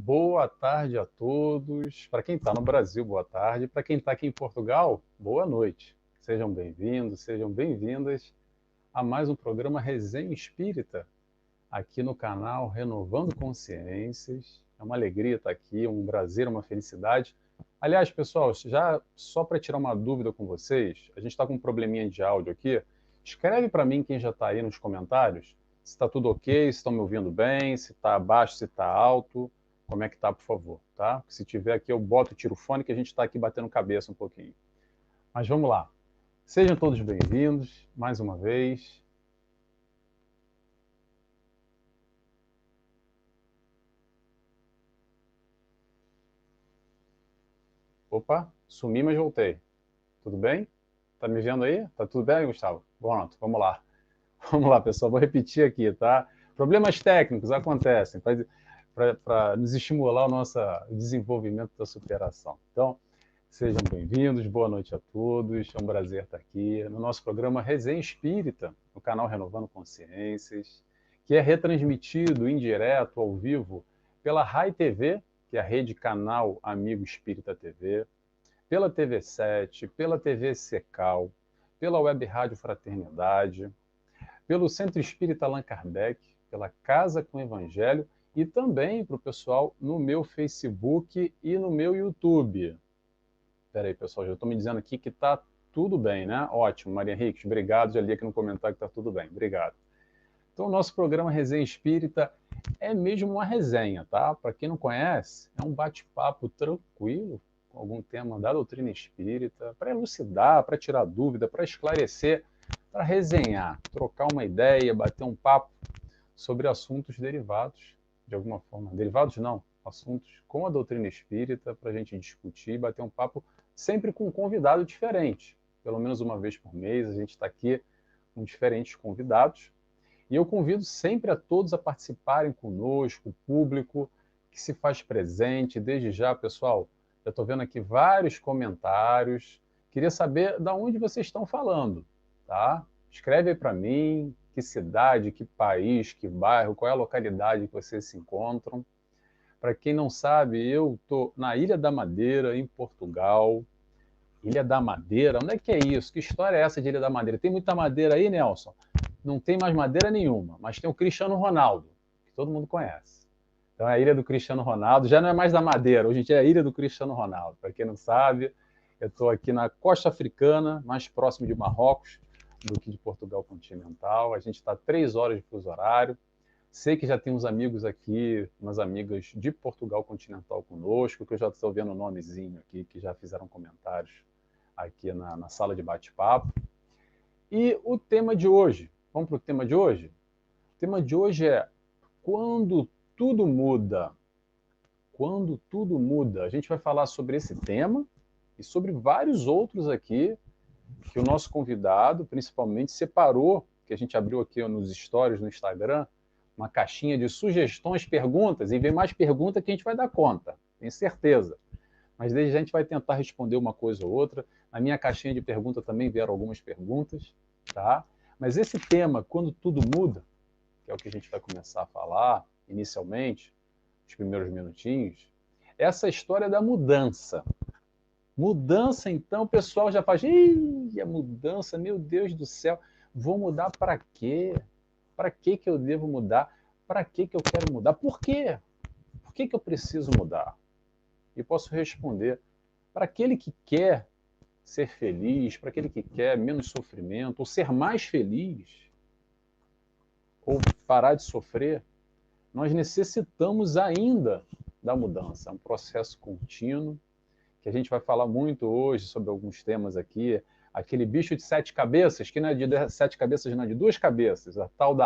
Boa tarde a todos. Para quem está no Brasil, boa tarde. Para quem está aqui em Portugal, boa noite. Sejam bem-vindos, sejam bem-vindas a mais um programa Resenha Espírita, aqui no canal Renovando Consciências. É uma alegria estar aqui, um prazer, uma felicidade. Aliás, pessoal, já só para tirar uma dúvida com vocês, a gente está com um probleminha de áudio aqui. Escreve para mim quem já está aí nos comentários, se está tudo ok, se estão me ouvindo bem, se está baixo, se está alto, como é que está, por favor, tá? Se tiver aqui, eu boto, tiro o fone, que a gente está aqui batendo cabeça um pouquinho. Mas vamos lá. Sejam todos bem-vindos, mais uma vez. Opa, sumi, mas voltei. Tudo bem? Tá me vendo aí? Tá tudo bem, Gustavo? Pronto, vamos lá. Vamos lá, pessoal, vou repetir aqui, tá? Problemas técnicos acontecem para nos estimular o nosso desenvolvimento da superação. Então, sejam bem-vindos, boa noite a todos, é um prazer estar aqui no nosso programa Resenha Espírita, no canal Renovando Consciências, que é retransmitido em direto, ao vivo, pela Rai TV, que é a rede canal Amigo Espírita TV, pela TV7, pela TV Secal, pela Web Rádio Fraternidade, pelo Centro Espírita Allan Kardec, pela Casa com Evangelho e também para o pessoal no meu Facebook e no meu YouTube. Espera aí, pessoal, já estou me dizendo aqui que está tudo bem, né? Ótimo, Maria Henrique, obrigado, já li aqui no comentário que está tudo bem, obrigado. Então, o nosso programa Resenha Espírita é mesmo uma resenha, tá? Para quem não conhece, é um bate-papo tranquilo, com algum tema da doutrina espírita, para elucidar, para tirar dúvida, para esclarecer, para resenhar, trocar uma ideia, bater um papo sobre assuntos derivados, de alguma forma. Derivados não, assuntos com a doutrina espírita, para a gente discutir, bater um papo, sempre com um convidado diferente. Pelo menos uma vez por mês, a gente está aqui com diferentes convidados. E eu convido sempre a todos a participarem conosco, o público que se faz presente. Desde já, pessoal, já estou vendo aqui vários comentários. Queria saber de onde vocês estão falando, tá? Escreve aí para mim que cidade, que país, que bairro, qual é a localidade que vocês se encontram. Para quem não sabe, eu estou na Ilha da Madeira, em Portugal. Ilha da Madeira? Onde é que é isso? Que história é essa de Ilha da Madeira? Tem muita madeira aí, Nelson? Não tem mais madeira nenhuma, mas tem o Cristiano Ronaldo, que todo mundo conhece. Então é a Ilha do Cristiano Ronaldo, já não é mais da Madeira, hoje em dia é a Ilha do Cristiano Ronaldo. Para quem não sabe, eu estou aqui na costa africana, mais próximo de Marrocos do que de Portugal continental. A gente está 3 horas de fuso horário. Sei que já tem uns amigos aqui, umas amigas de Portugal continental conosco, que eu já estou vendo o nomezinho aqui, que já fizeram comentários aqui na sala de bate-papo. E o tema de hoje, vamos para o tema de hoje? O tema de hoje é quando tudo muda. Quando tudo muda. A gente vai falar sobre esse tema e sobre vários outros aqui que o nosso convidado, principalmente, separou, que a gente abriu aqui nos stories no Instagram, uma caixinha de sugestões, perguntas, e vem mais perguntas que a gente vai dar conta, tenho certeza. Mas desde já a gente vai tentar responder uma coisa ou outra. Na minha caixinha de perguntas também vieram algumas perguntas, tá? Mas esse tema, quando tudo muda, que é o que a gente vai começar a falar inicialmente, os primeiros minutinhos, essa história da mudança. Mudança, então, o pessoal já faz, ih, a mudança, meu Deus do céu, vou mudar para quê? Para que eu devo mudar? Para que eu quero mudar? Por quê? Por que eu preciso mudar? E posso responder, para aquele que quer ser feliz, para aquele que quer menos sofrimento, ou ser mais feliz, ou parar de sofrer, nós necessitamos ainda da mudança. É um processo contínuo, que a gente vai falar muito hoje sobre alguns temas aqui. Aquele bicho de 7 cabeças, que não é de 7 cabeças, não é de 2 cabeças, a tal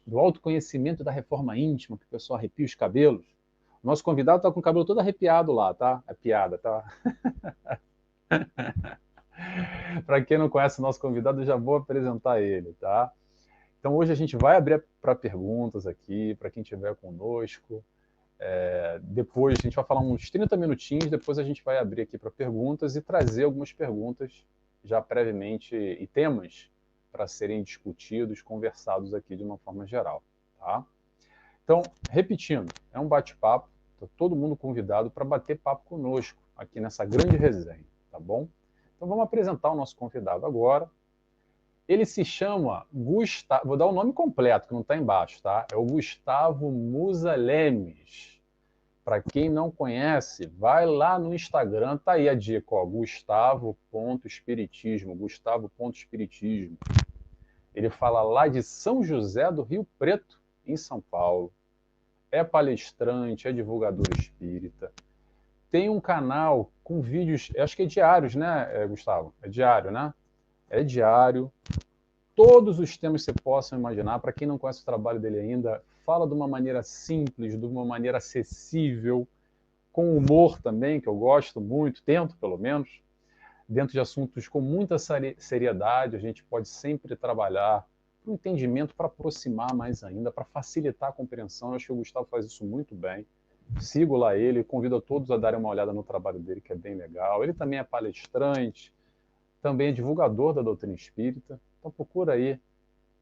do autoconhecimento da reforma íntima, que o pessoal arrepia os cabelos. O nosso convidado está com o cabelo todo arrepiado lá, tá? É piada, tá? Para quem não conhece o nosso convidado, eu já vou apresentar ele, tá? Então hoje a gente vai abrir para perguntas aqui, para quem estiver conosco. Depois a gente vai falar uns 30 minutinhos, depois a gente vai abrir aqui para perguntas e trazer algumas perguntas já previamente e temas para serem discutidos, conversados aqui de uma forma geral, tá? Então, repetindo, é um bate-papo, Está todo mundo convidado para bater papo conosco aqui nessa grande resenha, tá bom? Então vamos apresentar o nosso convidado agora. Ele se chama Gustavo, vou dar o nome completo, que não está embaixo, tá? É o Gustavo Musa Lemes. Para quem não conhece, vai lá no Instagram, tá aí a dica, ó, Gustavo.espiritismo, Gustavo.espiritismo. Ele fala lá de São José do Rio Preto, em São Paulo. É palestrante, é divulgador espírita. Tem um canal com vídeos, acho que é diários, né, Gustavo? É diário, né? É diário. Todos os temas que você possa imaginar. Para quem não conhece o trabalho dele ainda, fala de uma maneira simples, de uma maneira acessível, com humor também, que eu gosto muito, tento pelo menos, dentro de assuntos com muita seriedade. A gente pode sempre trabalhar para o entendimento, para aproximar mais ainda, para facilitar a compreensão. Eu acho que o Gustavo faz isso muito bem. Sigo lá ele, convido a todos a darem uma olhada no trabalho dele, que é bem legal. Ele também é palestrante, também é divulgador da doutrina espírita. Então procura aí,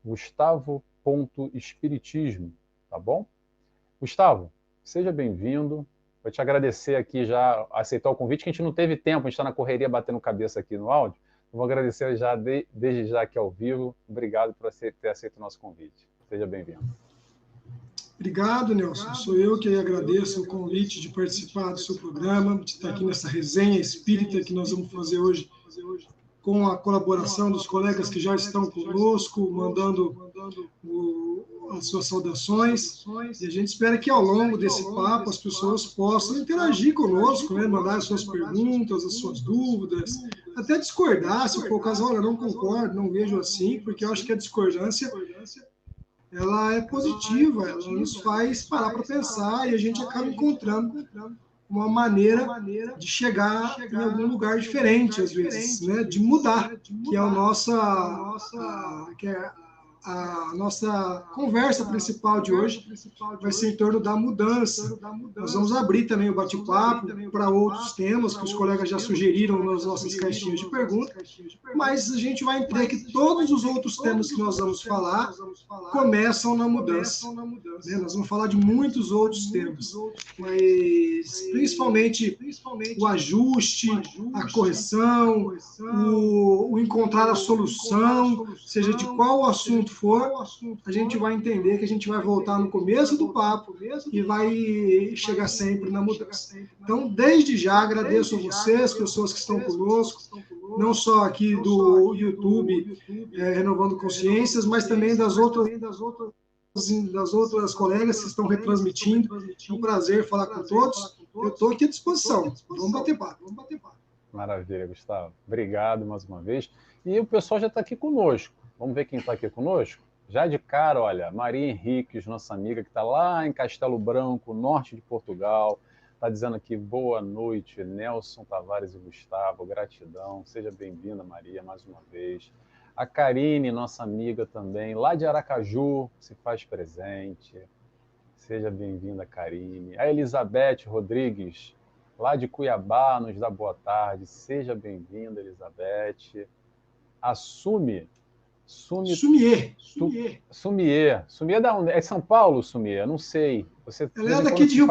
Gustavo.espiritismo, tá bom? Gustavo, seja bem-vindo. Vou te agradecer aqui já, aceitar o convite, que a gente não teve tempo, a gente está na correria batendo cabeça aqui no áudio. Eu vou agradecer já desde já aqui ao vivo. Obrigado por ter aceito o nosso convite. Seja bem-vindo. Obrigado, Nelson. Sou eu que agradeço o convite de participar do seu programa, de estar aqui nessa resenha espírita que nós vamos fazer hoje, com a colaboração dos colegas que já estão conosco, mandando as suas saudações. E a gente espera que ao longo desse papo as pessoas possam interagir conosco, né? Mandar as suas perguntas, as suas dúvidas, até discordar, se for o caso. Olha, eu não concordo, não vejo assim, porque eu acho que a discordância ela é positiva, ela nos faz parar para pensar e a gente acaba encontrando uma maneira de chegar em algum lugar diferente, às vezes, né? De mudar, que é a nossa conversa principal de hoje, vai ser em torno da mudança. Nós vamos abrir também o bate-papo para outros temas que os colegas já sugeriram nas nossas caixinhas de perguntas, mas a gente vai entender que todos os outros temas que nós vamos falar começam na mudança. Né? Nós vamos falar de muitos outros temas, mas principalmente o ajuste, a correção, o encontrar a solução, seja de qual assunto for, a gente vai entender que a gente vai voltar no começo do papo e vai chegar sempre na mudança. Então, desde já, agradeço a vocês, pessoas que estão conosco, não só aqui do YouTube, Renovando Consciências, mas também das outras colegas que estão retransmitindo. É um prazer falar com todos. Eu estou aqui à disposição. Vamos bater papo. Maravilha, Gustavo. Obrigado mais uma vez. E o pessoal já está aqui conosco. Vamos ver quem está aqui conosco? Já de cara, olha, Maria Henriques, nossa amiga, que está lá em Castelo Branco, norte de Portugal, está dizendo aqui, boa noite, Nelson Tavares e Gustavo, gratidão, seja bem-vinda, Maria, mais uma vez. A Karine, nossa amiga também, lá de Aracaju, se faz presente, seja bem-vinda, Karine. A Elizabeth Rodrigues, lá de Cuiabá, nos dá boa tarde, seja bem-vinda, Elizabeth. A Sumier. Sumier da onde? É São Paulo, Sumier? Não sei. Ela é daqui de Rio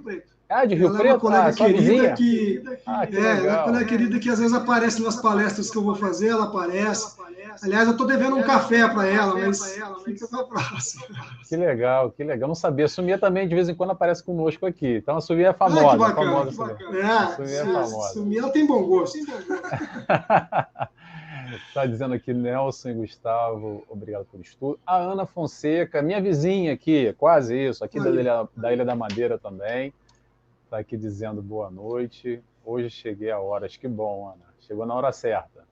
Preto. Ah, de Rio ela Preto? É uma colega querida que é uma colega querida que às vezes aparece nas palestras que eu vou fazer, ela aparece. Aliás, eu estou devendo um café para ela, mas fica para a próxima. Que legal, que legal. Não sabia. A Sumia também de vez em quando aparece conosco aqui. Então a Sumia é famosa. Ah, que bacana. Sumia é famosa. Sumia ela tem bom gosto. Está dizendo aqui Nelson e Gustavo, obrigado pelo estudo. A Ana Fonseca, minha vizinha aqui, quase isso, aqui da Ilha da Madeira também. Está aqui dizendo boa noite. Hoje cheguei a horas. Que bom, Ana. Chegou na hora certa.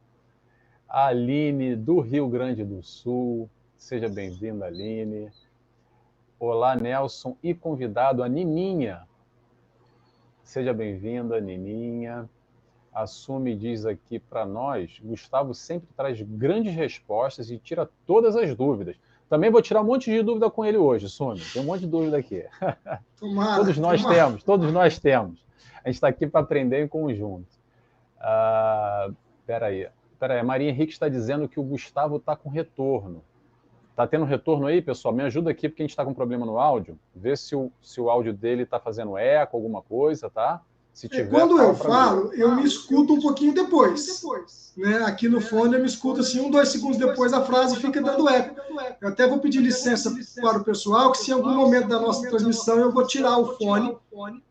A Aline, do Rio Grande do Sul. Seja bem-vinda, Aline. Olá, Nelson. E convidado a Nininha. Seja bem-vinda, Nininha. Assume diz aqui para nós, Gustavo sempre traz grandes respostas e tira todas as dúvidas. Também vou tirar um monte de dúvida com ele hoje, Sumi. Tem um monte de dúvida aqui. Todos nós temos. A gente está aqui para aprender em conjunto. Espera aí. A Maria Henrique está dizendo que o Gustavo está com retorno. Tá tendo retorno aí, pessoal? Me ajuda aqui, porque a gente está com problema no áudio. Vê se o áudio dele está fazendo eco, alguma coisa, tá? Se tiver, quando eu falo, eu me escuto um pouquinho depois. Né? Aqui no fone eu me escuto assim, 1, 2 segundos depois a frase fica dando eco. Eu até vou pedir licença para o pessoal, que se em algum momento da nossa transmissão eu vou tirar o fone,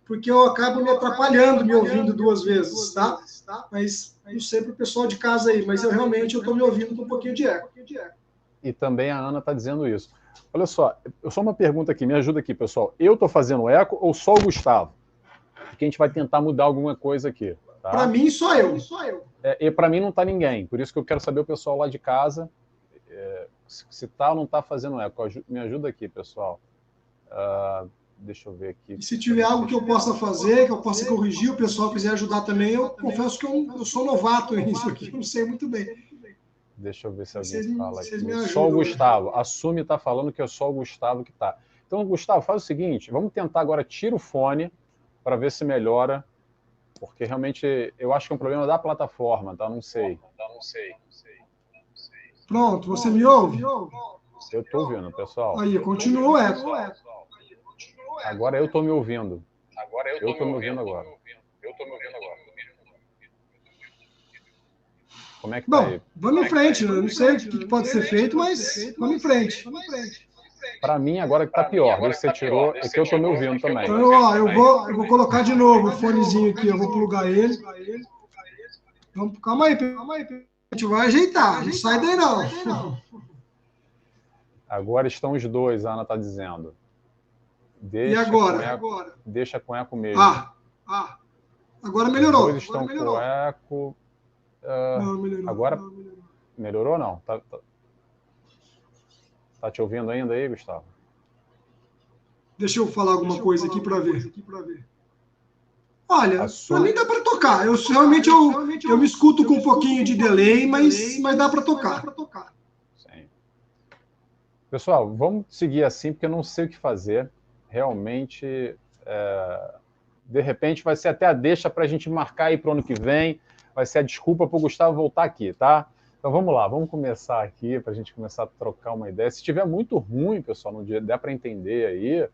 porque eu acabo me atrapalhando, me ouvindo 2 vezes, tá? Mas não sei para o pessoal de casa aí, mas eu realmente estou me ouvindo com um pouquinho de eco. E também a Ana está dizendo isso. Olha só, só uma pergunta aqui, me ajuda aqui, pessoal. Eu estou fazendo eco ou só o Gustavo? Porque a gente vai tentar mudar alguma coisa aqui. Tá? Para mim, só eu. E para mim não está ninguém. Por isso que eu quero saber o pessoal lá de casa se está ou não está fazendo eco. Me ajuda aqui, pessoal. Deixa eu ver aqui. E se tiver algo que eu possa fazer, que eu possa corrigir, o pessoal quiser ajudar também, eu confesso que eu sou novato nisso aqui, eu não sei muito bem. Deixa eu ver se alguém fala aqui. Só o Gustavo. A Sumi está falando que é só o Gustavo que está. Então, Gustavo, faz o seguinte, vamos tentar agora, tira o fone, para ver se melhora, porque realmente eu acho que é um problema da plataforma, tá? Não sei. Pronto, você me ouve? Eu estou ouvindo, pessoal. Aí, continua o eco. Agora eu estou me ouvindo. Eu estou me ouvindo agora. Como é que tá aí? Vamos em frente. Eu não sei o que pode ser feito, mas vamos em frente. Para mim, agora que está pior. Desde que você tirou, é que eu estou me ouvindo também. Então, ó, eu vou colocar de novo o fonezinho aqui. Eu vou plugar ele. Calma aí. A gente vai ajeitar. Não sai daí, não. Agora estão os dois, a Ana está dizendo. E agora? Deixa com eco mesmo. Agora melhorou. Os dois estão com eco. Não, melhorou. Agora melhorou ou não? Tá te ouvindo ainda aí, Gustavo? Deixa eu falar alguma coisa aqui para ver. Olha, para mim dá para tocar. Eu realmente me escuto com um pouquinho de delay, mas dá para tocar. Sim. Pessoal, vamos seguir assim, porque eu não sei o que fazer. Realmente, de repente, vai ser até a deixa para a gente marcar aí para o ano que vem. Vai ser a desculpa para o Gustavo voltar aqui, tá? Então vamos lá, vamos começar aqui para a gente começar a trocar uma ideia. Se estiver muito ruim, pessoal, não der para entender aí,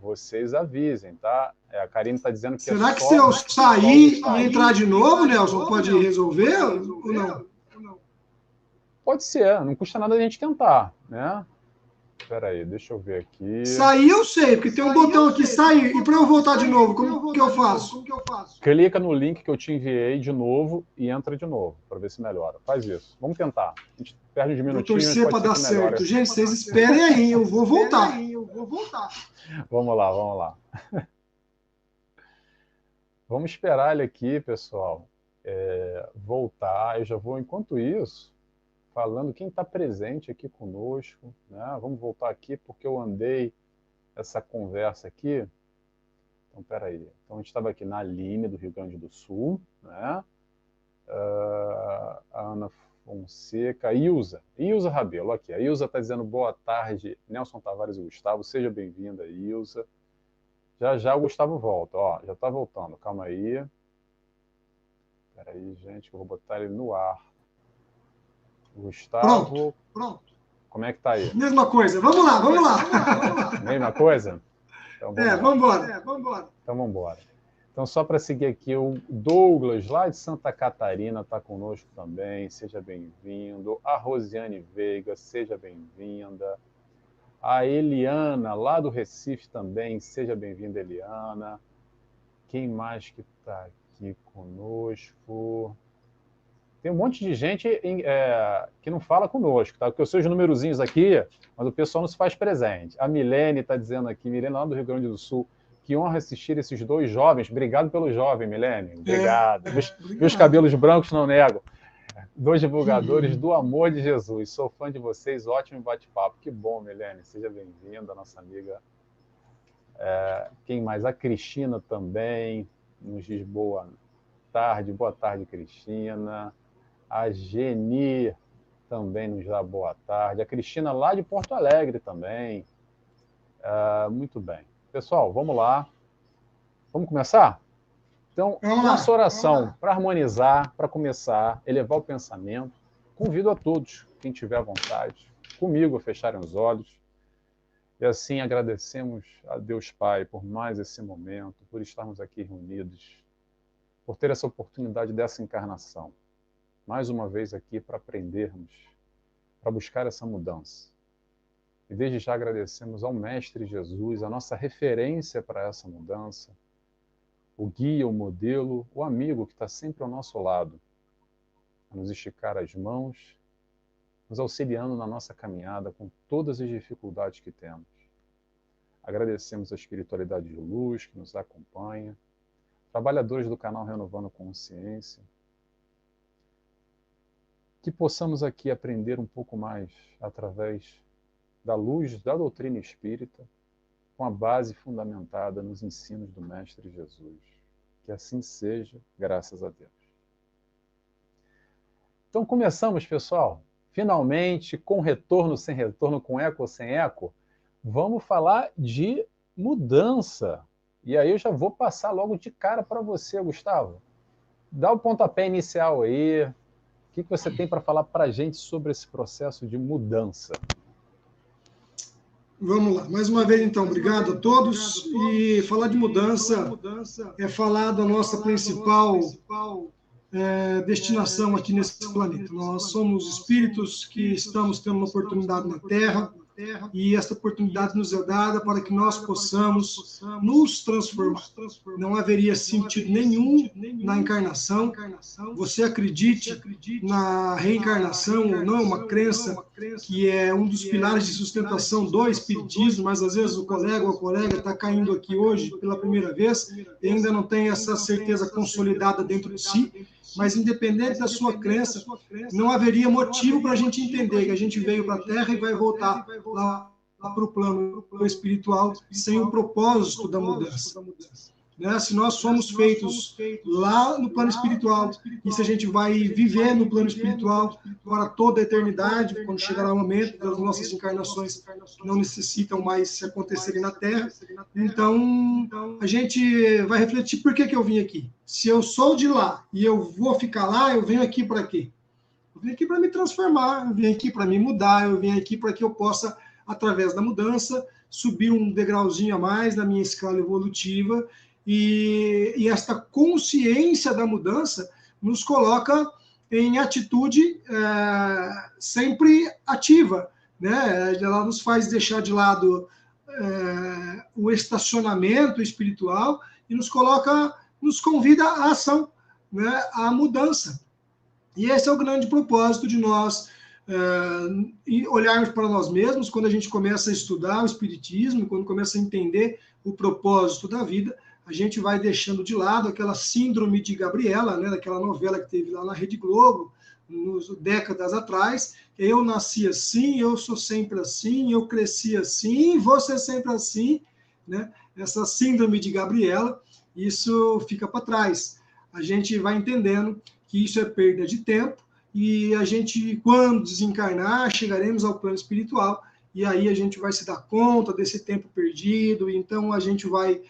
vocês avisem, tá? A Karine está dizendo que será que se eu sair e entrar de novo, Nelson, pode resolver ou não? Pode ser, não custa nada a gente tentar, né? Espera aí, deixa eu ver aqui. Sair eu sei, porque tem um botão aqui, sair. E para eu voltar de novo, como que eu faço? Clica no link que eu te enviei de novo e entra de novo, para ver se melhora. Faz isso. Vamos tentar. A gente perde uns minutinhos. Vou torcer para dar certo. Gente, vocês esperem aí, eu vou voltar. Vamos lá. Vamos esperar ele aqui, pessoal, voltar. Eu já vou, enquanto isso, falando quem está presente aqui conosco, né? Vamos voltar aqui porque eu andei essa conversa aqui. Então, peraí. Então, a gente estava aqui na Aline, do Rio Grande do Sul, né? A Ana Fonseca, a Ilza Rabelo, aqui. A Ilza está dizendo boa tarde, Nelson Tavares e Gustavo, seja bem-vinda, Ilza. Já o Gustavo volta, ó, já está voltando, calma aí. Peraí, gente, que eu vou botar ele no ar. Gustavo. Pronto. Como é que tá aí? Mesma coisa. Vamos lá. Mesma coisa? Então, vamos embora. Então vamos embora. Então, só para seguir aqui, o Douglas, lá de Santa Catarina, está conosco também. Seja bem-vindo. A Rosiane Veiga, seja bem-vinda. A Eliana, lá do Recife também. Seja bem-vinda, Eliana. Quem mais que está aqui conosco? Tem um monte de gente que não fala conosco, tá? Porque eu sei os numerozinhos aqui, mas o pessoal não se faz presente. A Milene está dizendo aqui, Milene lá do Rio Grande do Sul, que honra assistir esses dois jovens. Obrigado pelo jovem, Milene. Obrigado. Meus cabelos brancos não nego. 2 divulgadores do amor de Jesus. Sou fã de vocês, ótimo bate-papo. Que bom, Milene. Seja bem-vinda, nossa amiga. Quem mais? A Cristina também nos diz boa tarde, Cristina. A Geni também nos dá boa tarde. A Cristina lá de Porto Alegre também. Muito bem. Pessoal, vamos lá. Vamos começar? Então, nossa oração para harmonizar, para começar, elevar o pensamento. Convido a todos, quem tiver vontade, comigo a fecharem os olhos. E assim agradecemos a Deus Pai por mais esse momento, por estarmos aqui reunidos, por ter essa oportunidade dessa encarnação. Mais uma vez aqui para aprendermos, para buscar essa mudança. E desde já agradecemos ao Mestre Jesus, a nossa referência para essa mudança, o guia, o modelo, o amigo que está sempre ao nosso lado, a nos esticar as mãos, nos auxiliando na nossa caminhada com todas as dificuldades que temos. Agradecemos a espiritualidade de luz que nos acompanha, trabalhadores do canal Renovando Consciência, que possamos aqui aprender um pouco mais através da luz da doutrina espírita, com a base fundamentada nos ensinos do Mestre Jesus. Que assim seja, graças a Deus. Então começamos, pessoal. Finalmente, com retorno, sem retorno, com eco ou sem eco, vamos falar de mudança. E aí eu já vou passar logo de cara para você, Gustavo. Dá o pontapé inicial aí. O que você tem para falar para a gente sobre esse processo de mudança? Vamos lá. Mais uma vez, então, obrigado a todos. E falar de mudança é falar da nossa principal destinação aqui nesse planeta. Nós somos espíritos que estamos tendo uma oportunidade na Terra, e essa oportunidade nos é dada para que nós possamos nos transformar. Não haveria sentido nenhum na encarnação. Você acredite na reencarnação ou não, uma crença que é um dos pilares de sustentação do espiritismo, mas às vezes o colega ou a colega está caindo aqui hoje pela primeira vez e ainda não tem essa certeza consolidada dentro de si. Mas independente da sua crença, não haveria motivo para a gente entender que a gente veio para a Terra e vai voltar lá para o plano espiritual sem o propósito da mudança. Né? Se nós somos feitos lá no plano espiritual e se a gente vai viver no plano espiritual para toda a eternidade, quando chegará o momento das nossas encarnações que não necessitam mais se acontecerem na Terra, então a gente vai refletir por que eu vim aqui. Se eu sou de lá e eu vou ficar lá, eu venho aqui para quê? Eu vim aqui para me transformar, eu vim aqui para me mudar, eu vim aqui para que eu possa, através da mudança, subir um degrauzinho a mais na minha escala evolutiva. E esta consciência da mudança nos coloca em atitude sempre ativa, né? Ela nos faz deixar de lado o estacionamento espiritual e nos convida à ação, né? À mudança. E esse é o grande propósito de nós olharmos para nós mesmos quando a gente começa a estudar o espiritismo, quando começa a entender o propósito da vida. A gente vai deixando de lado aquela síndrome de Gabriela, né, daquela novela que teve lá na Rede Globo, décadas atrás. Eu nasci assim, eu sou sempre assim, eu cresci assim, vou ser sempre assim, né? Essa síndrome de Gabriela, isso fica para trás. A gente vai entendendo que isso é perda de tempo e a gente, quando desencarnar, chegaremos ao plano espiritual e aí a gente vai se dar conta desse tempo perdido, e então a gente vai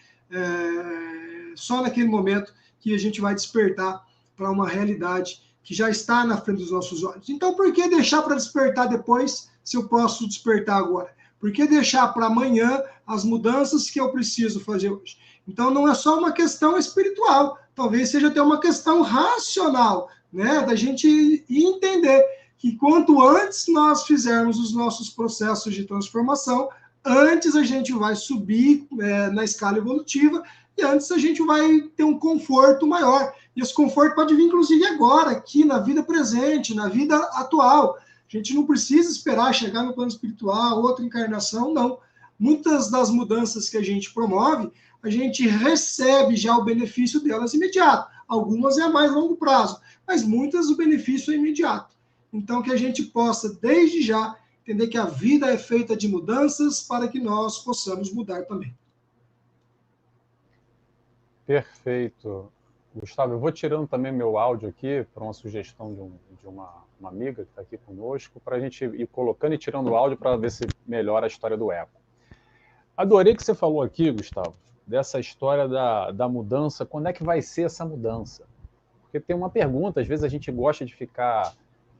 só naquele momento que a gente vai despertar para uma realidade que já está na frente dos nossos olhos. Então, por que deixar para despertar depois, se eu posso despertar agora? Por que deixar para amanhã as mudanças que eu preciso fazer hoje? Então, não é só uma questão espiritual, talvez seja até uma questão racional, né? Da gente entender que quanto antes nós fizermos os nossos processos de transformação, antes a gente vai subir na escala evolutiva e antes a gente vai ter um conforto maior. E esse conforto pode vir, inclusive, agora, aqui na vida presente, na vida atual. A gente não precisa esperar chegar no plano espiritual, outra encarnação, não. Muitas das mudanças que a gente promove, a gente recebe já o benefício delas imediato. Algumas é a mais longo prazo, mas muitas o benefício é imediato. Então, que a gente possa, desde já, entender que a vida é feita de mudanças para que nós possamos mudar também. Perfeito. Gustavo, eu vou tirando também meu áudio aqui para uma sugestão de uma amiga que está aqui conosco, para a gente ir colocando e tirando o áudio para ver se melhora a história do eco. Adorei que você falou aqui, Gustavo, dessa história da mudança. Quando é que vai ser essa mudança? Porque tem uma pergunta, às vezes a gente gosta de ficar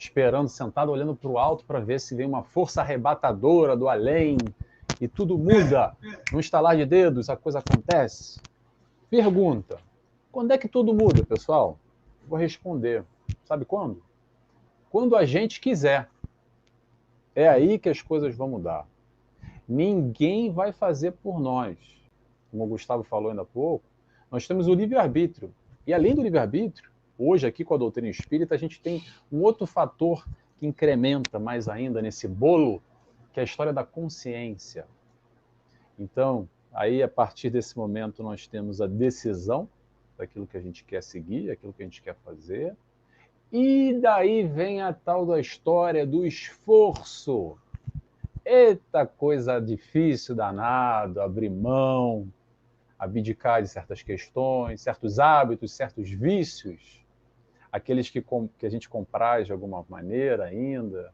esperando, sentado, olhando para o alto para ver se vem uma força arrebatadora do além e tudo muda. Num estalar de dedos, a coisa acontece. Pergunta: quando é que tudo muda, pessoal? Vou responder. Sabe quando? Quando a gente quiser. É aí que as coisas vão mudar. Ninguém vai fazer por nós. Como o Gustavo falou ainda há pouco, nós temos o livre-arbítrio. E além do livre-arbítrio, hoje aqui com a doutrina espírita, a gente tem um outro fator que incrementa mais ainda nesse bolo, que é a história da consciência. Então, aí a partir desse momento nós temos a decisão daquilo que a gente quer seguir, aquilo que a gente quer fazer, e daí vem a tal da história do esforço. Eita coisa difícil, danado, abrir mão, abdicar de certas questões, certos hábitos, certos vícios, aqueles que a gente compraz de alguma maneira ainda,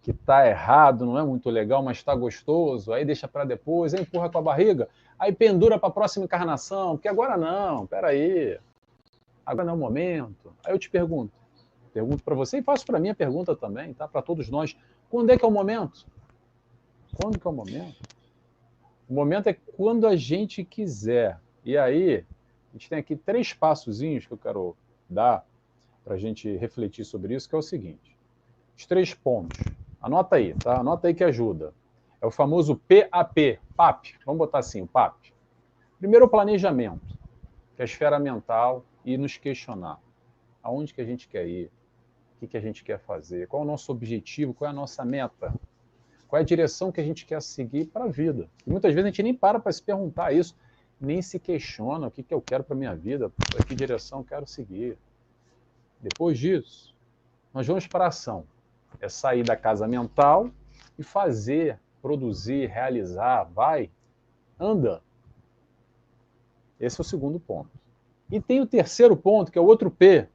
que está errado, não é muito legal, mas está gostoso, aí deixa para depois, aí empurra com a barriga, aí pendura para a próxima encarnação, porque agora não, peraí, agora não é o momento. Aí eu te pergunto para você e faço para mim a pergunta também, tá? Para todos nós, quando é que é o momento? Quando que é o momento? O momento é quando a gente quiser. E aí, a gente tem aqui 3 passozinhos que eu quero dar para a gente refletir sobre isso, que é o seguinte. Os 3 pontos. Anota aí, tá? Anota aí que ajuda. É o famoso PAP, PAP. Vamos botar assim, o PAP. Primeiro, o planejamento, que é a esfera mental, e nos questionar. Aonde que a gente quer ir? O que a gente quer fazer? Qual é o nosso objetivo? Qual é a nossa meta? Qual é a direção que a gente quer seguir para a vida? E muitas vezes a gente nem para se perguntar isso, nem se questiona o que eu quero para a minha vida, para que direção eu quero seguir. Depois disso, nós vamos para a ação. É sair da casa mental e fazer, produzir, realizar, vai, anda. Esse é o segundo ponto. E tem o terceiro ponto, que é o outro P,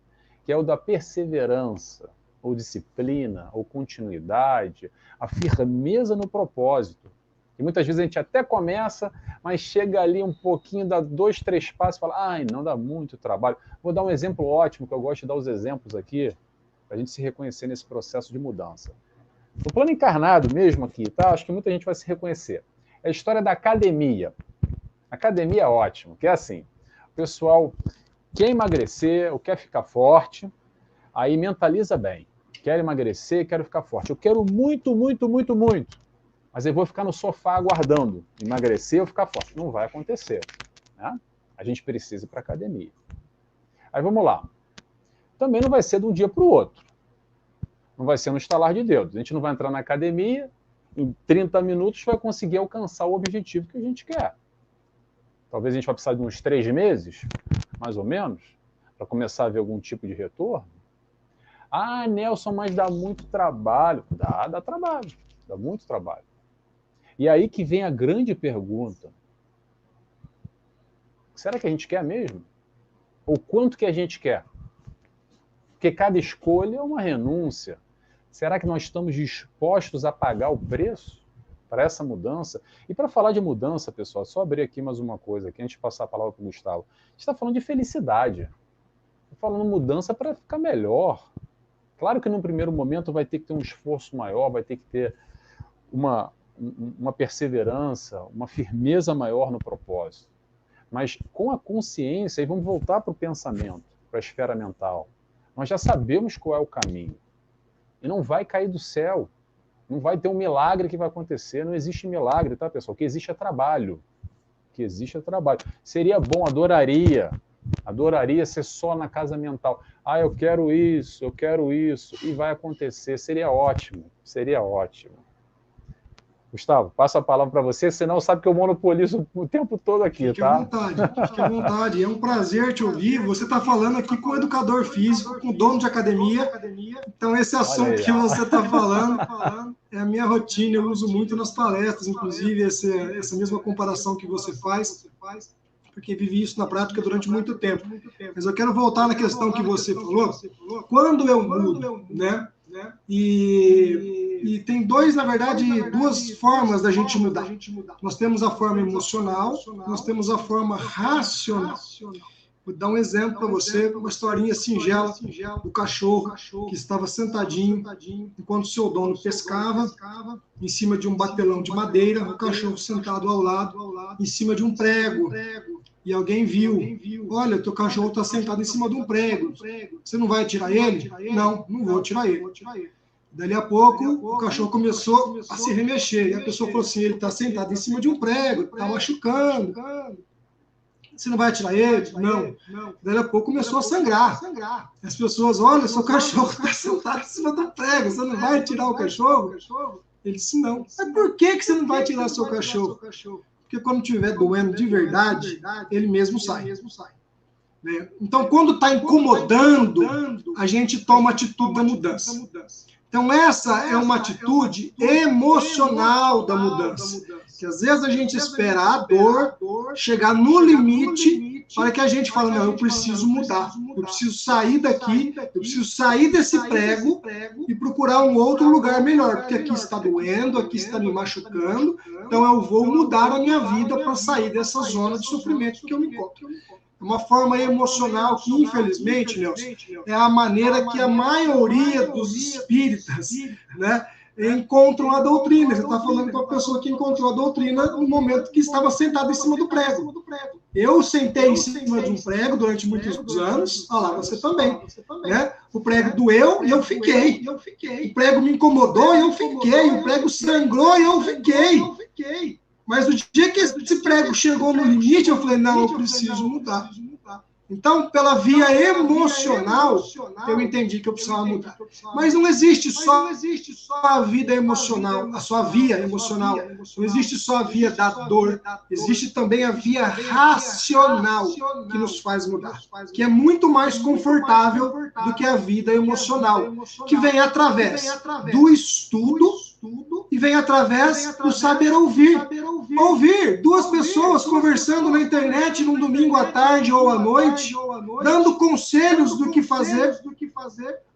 que é o da perseverança, ou disciplina, ou continuidade, a firmeza no propósito. E muitas vezes a gente até começa, mas chega ali um pouquinho, dá 2, 3 passos e fala, ai, não dá muito trabalho. Vou dar um exemplo ótimo, que eu gosto de dar os exemplos aqui, para a gente se reconhecer nesse processo de mudança. No plano encarnado mesmo aqui, tá? Acho que muita gente vai se reconhecer. É a história da academia. A academia é ótimo, que é assim, o pessoal quer emagrecer ou quer ficar forte, aí mentaliza bem. Quero emagrecer, quero ficar forte. Eu quero muito, muito, muito, muito. Mas eu vou ficar no sofá aguardando emagrecer ou ficar forte. Não vai acontecer. Né? A gente precisa ir para a academia. Aí vamos lá. Também não vai ser de um dia para o outro. Não vai ser no estalar de dedos. A gente não vai entrar na academia, em 30 minutos vai conseguir alcançar o objetivo que a gente quer. Talvez a gente vai precisar de uns 3 meses, mais ou menos, para começar a ver algum tipo de retorno. Ah, Nelson, mas dá muito trabalho. Dá trabalho. Dá muito trabalho. E aí que vem a grande pergunta. Será que a gente quer mesmo? Ou quanto que a gente quer? Porque cada escolha é uma renúncia. Será que nós estamos dispostos a pagar o preço para essa mudança? E para falar de mudança, pessoal, só abrir aqui mais uma coisa, aqui, antes de passar a palavra para o Gustavo. A gente está falando de felicidade. Estou falando mudança para ficar melhor. Claro que num primeiro momento vai ter que ter um esforço maior, vai ter que ter uma perseverança, uma firmeza maior no propósito. Mas com a consciência, e vamos voltar para o pensamento, para a esfera mental, nós já sabemos qual é o caminho. E não vai cair do céu. Não vai ter um milagre que vai acontecer. Não existe milagre, tá, pessoal? O que existe é trabalho. O que existe é trabalho. Seria bom, adoraria ser só na casa mental. Ah, eu quero isso, e vai acontecer. Seria ótimo, seria ótimo. Gustavo, passo a palavra para você, senão sabe que eu monopolizo o tempo todo aqui, fique tá? Fique à vontade. É um prazer te ouvir. Você está falando aqui com o educador físico, com o dono de academia. Então, esse assunto que você está falando é a minha rotina. Eu uso muito nas palestras, inclusive, essa mesma comparação que você faz, porque vivi isso na prática durante muito tempo. Mas eu quero voltar na questão que você falou. Quando eu mudo, né? E tem duas formas da gente mudar. Nós temos a forma emocional, nós temos a forma racional. Vou dar um exemplo para você, uma historinha singela do cachorro que estava sentadinho enquanto seu dono pescava em cima de um batelão de madeira, o cachorro sentado ao lado, em cima de um prego. E alguém viu, olha, teu cachorro está sentado em cima de um prego. Você não vai tirar ele? Não, não vou tirar ele. Dali a pouco, o cachorro começou a se remexer. E a pessoa falou assim, ele está sentado em cima de um prego, está machucando. Você não vai tirar ele? Não. Daí a pouco começou a sangrar. As pessoas, olha, seu cachorro está sentado em cima do prego, você não vai tirar o cachorro? Ele disse, não. Mas por que você não vai tirar seu cachorro? Porque quando estiver doendo de verdade, ele mesmo sai. Então, quando está incomodando, a gente toma a atitude da mudança. Então, essa é uma atitude emocional da mudança. Que às vezes a gente espera a dor chegar no limite para que a gente fale, não, eu preciso mudar, eu preciso sair daqui, eu preciso sair desse prego e procurar um outro lugar melhor, porque aqui está doendo, aqui está me machucando, então eu vou mudar a minha vida para sair dessa zona de sofrimento que eu me encontro. É uma forma emocional que, infelizmente, Nelson, é a maneira que a maioria dos espíritas, né, encontram a doutrina. Você está falando com a pessoa que encontrou a doutrina no momento que estava sentado em cima do prego. Eu sentei em cima de um prego durante muitos anos, olha lá, você também. Né? O prego doeu e eu fiquei. O prego me incomodou e eu fiquei. O prego sangrou e eu fiquei. Mas o dia que esse prego chegou no limite, eu falei, não, eu preciso mudar. Então, pela via emocional, eu entendi que eu precisava mudar. Mas não existe só a vida emocional, a sua via emocional. Não existe só a via da dor. Existe também a via racional que nos faz mudar. Que é muito mais confortável do que a vida emocional. Que vem através do estudo e vem através do saber ouvir. Ouvir duas pessoas conversando na internet num domingo à tarde ou à noite, dando conselhos do que fazer.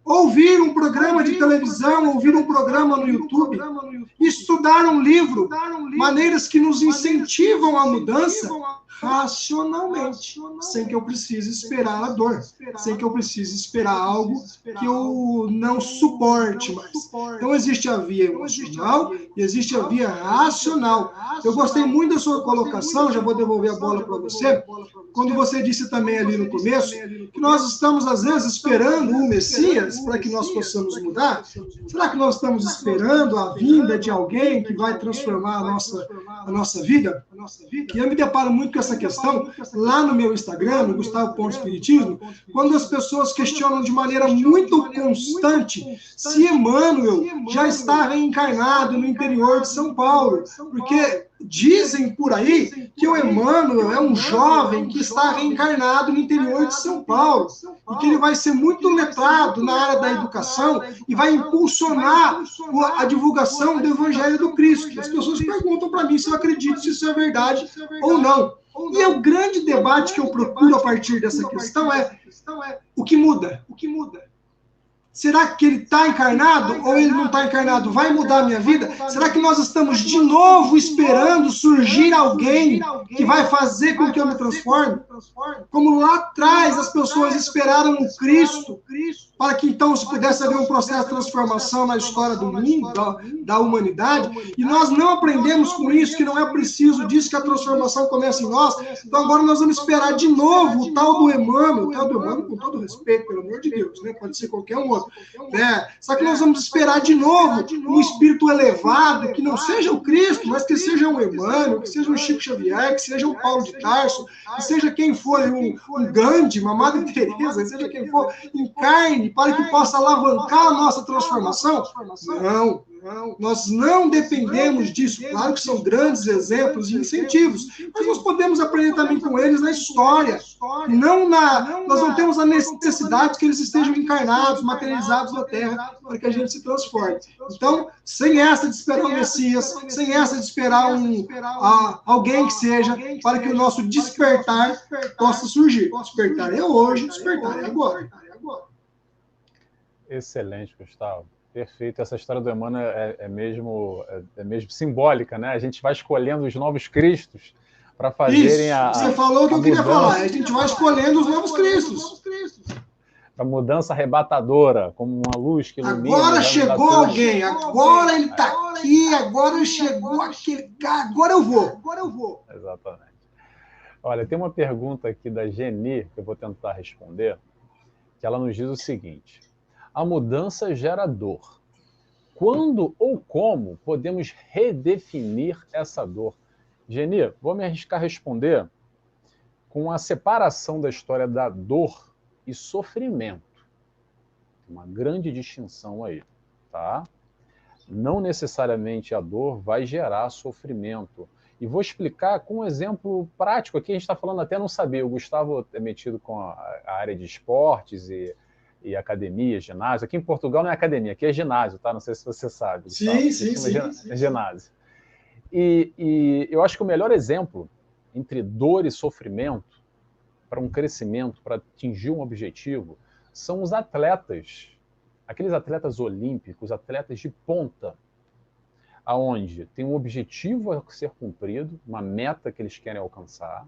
Ouvir um programa de televisão, ouvir um programa no YouTube, estudar um livro, maneiras que nos incentivam à mudança racionalmente, sem que eu precise esperar a dor, sem que eu precise esperar algo que eu não suporte mais. Então existe a via emocional e existe a via racional. Eu gostei muito da sua colocação, já vou devolver a bola para você, quando você disse também ali no começo, que nós estamos às vezes esperando o Messias para que nós possamos mudar. Será que nós estamos esperando a vinda de alguém que vai transformar a nossa vida? E eu me deparo muito com essa questão lá no meu Instagram, no Gustavo Ponto Espiritismo, quando as pessoas questionam de maneira muito constante se Emmanuel já está reencarnado no interior de São Paulo, porque dizem por aí que o Emmanuel é um jovem que está reencarnado no interior de São Paulo e que ele vai ser muito letrado na área da educação e vai impulsionar a divulgação do Evangelho do Cristo. As pessoas perguntam para mim se eu acredito se isso é verdade ou não. E o grande debate que eu procuro a partir dessa questão é o que muda? Será que ele está encarnado ou ele não está encarnado? Vai mudar a minha vida? Será que nós estamos de novo esperando surgir alguém que vai fazer com que eu me transforme? Como lá atrás as pessoas esperaram o Cristo para que então se pudesse haver um processo de transformação na história do mundo, da humanidade, e nós não aprendemos com isso, que não é preciso disso, que a transformação começa em nós. Então agora nós vamos esperar de novo o tal do Emmanuel, com todo respeito, pelo amor de Deus, né? Pode ser qualquer um outro. Só que nós vamos esperar de novo um espírito elevado, que não seja o Cristo, mas que seja um Emmanuel, que seja um Chico Xavier, que seja um Paulo de Tarso, que seja quem for, um Gandhi, uma Madre Teresa, seja quem for, encarne para que possa alavancar a nossa transformação? Não. Nós não dependemos disso. Claro que são grandes exemplos e incentivos, mas nós podemos aprender também com eles na história. Nós não temos a necessidade que eles estejam encarnados, materializados na Terra, para que a gente se transforme. Então, sem essa de esperar o Messias, sem essa de esperar alguém que seja, para que o nosso despertar possa surgir. Despertar é hoje, despertar é agora. Excelente, Gustavo. Perfeito. Essa história do Emmanuel é mesmo simbólica, né? A gente vai escolhendo os novos Cristos para fazerem Você falou o que eu queria falar. A gente vai escolhendo os novos Cristos. A mudança arrebatadora, como uma luz que ilumina. Agora chegou alguém, agora ele está aqui, agora chegou aquele cara, agora eu vou. Exatamente. Olha, tem uma pergunta aqui da Geni, que eu vou tentar responder, que ela nos diz o seguinte: a mudança gera dor. Quando ou como podemos redefinir essa dor? Geni, vou me arriscar a responder com a separação da história da dor e sofrimento. Uma grande distinção aí, tá? Não necessariamente a dor vai gerar sofrimento. E vou explicar com um exemplo prático. Aqui a gente está falando até não saber. O Gustavo é metido com a área de esportes e academia, ginásio. Aqui em Portugal não é academia, aqui é ginásio, tá? Não sei se você sabe. Sim. É ginásio. E eu acho que o melhor exemplo entre dor e sofrimento para um crescimento, para atingir um objetivo, são os atletas. Aqueles atletas olímpicos, atletas de ponta, aonde tem um objetivo a ser cumprido, uma meta que eles querem alcançar,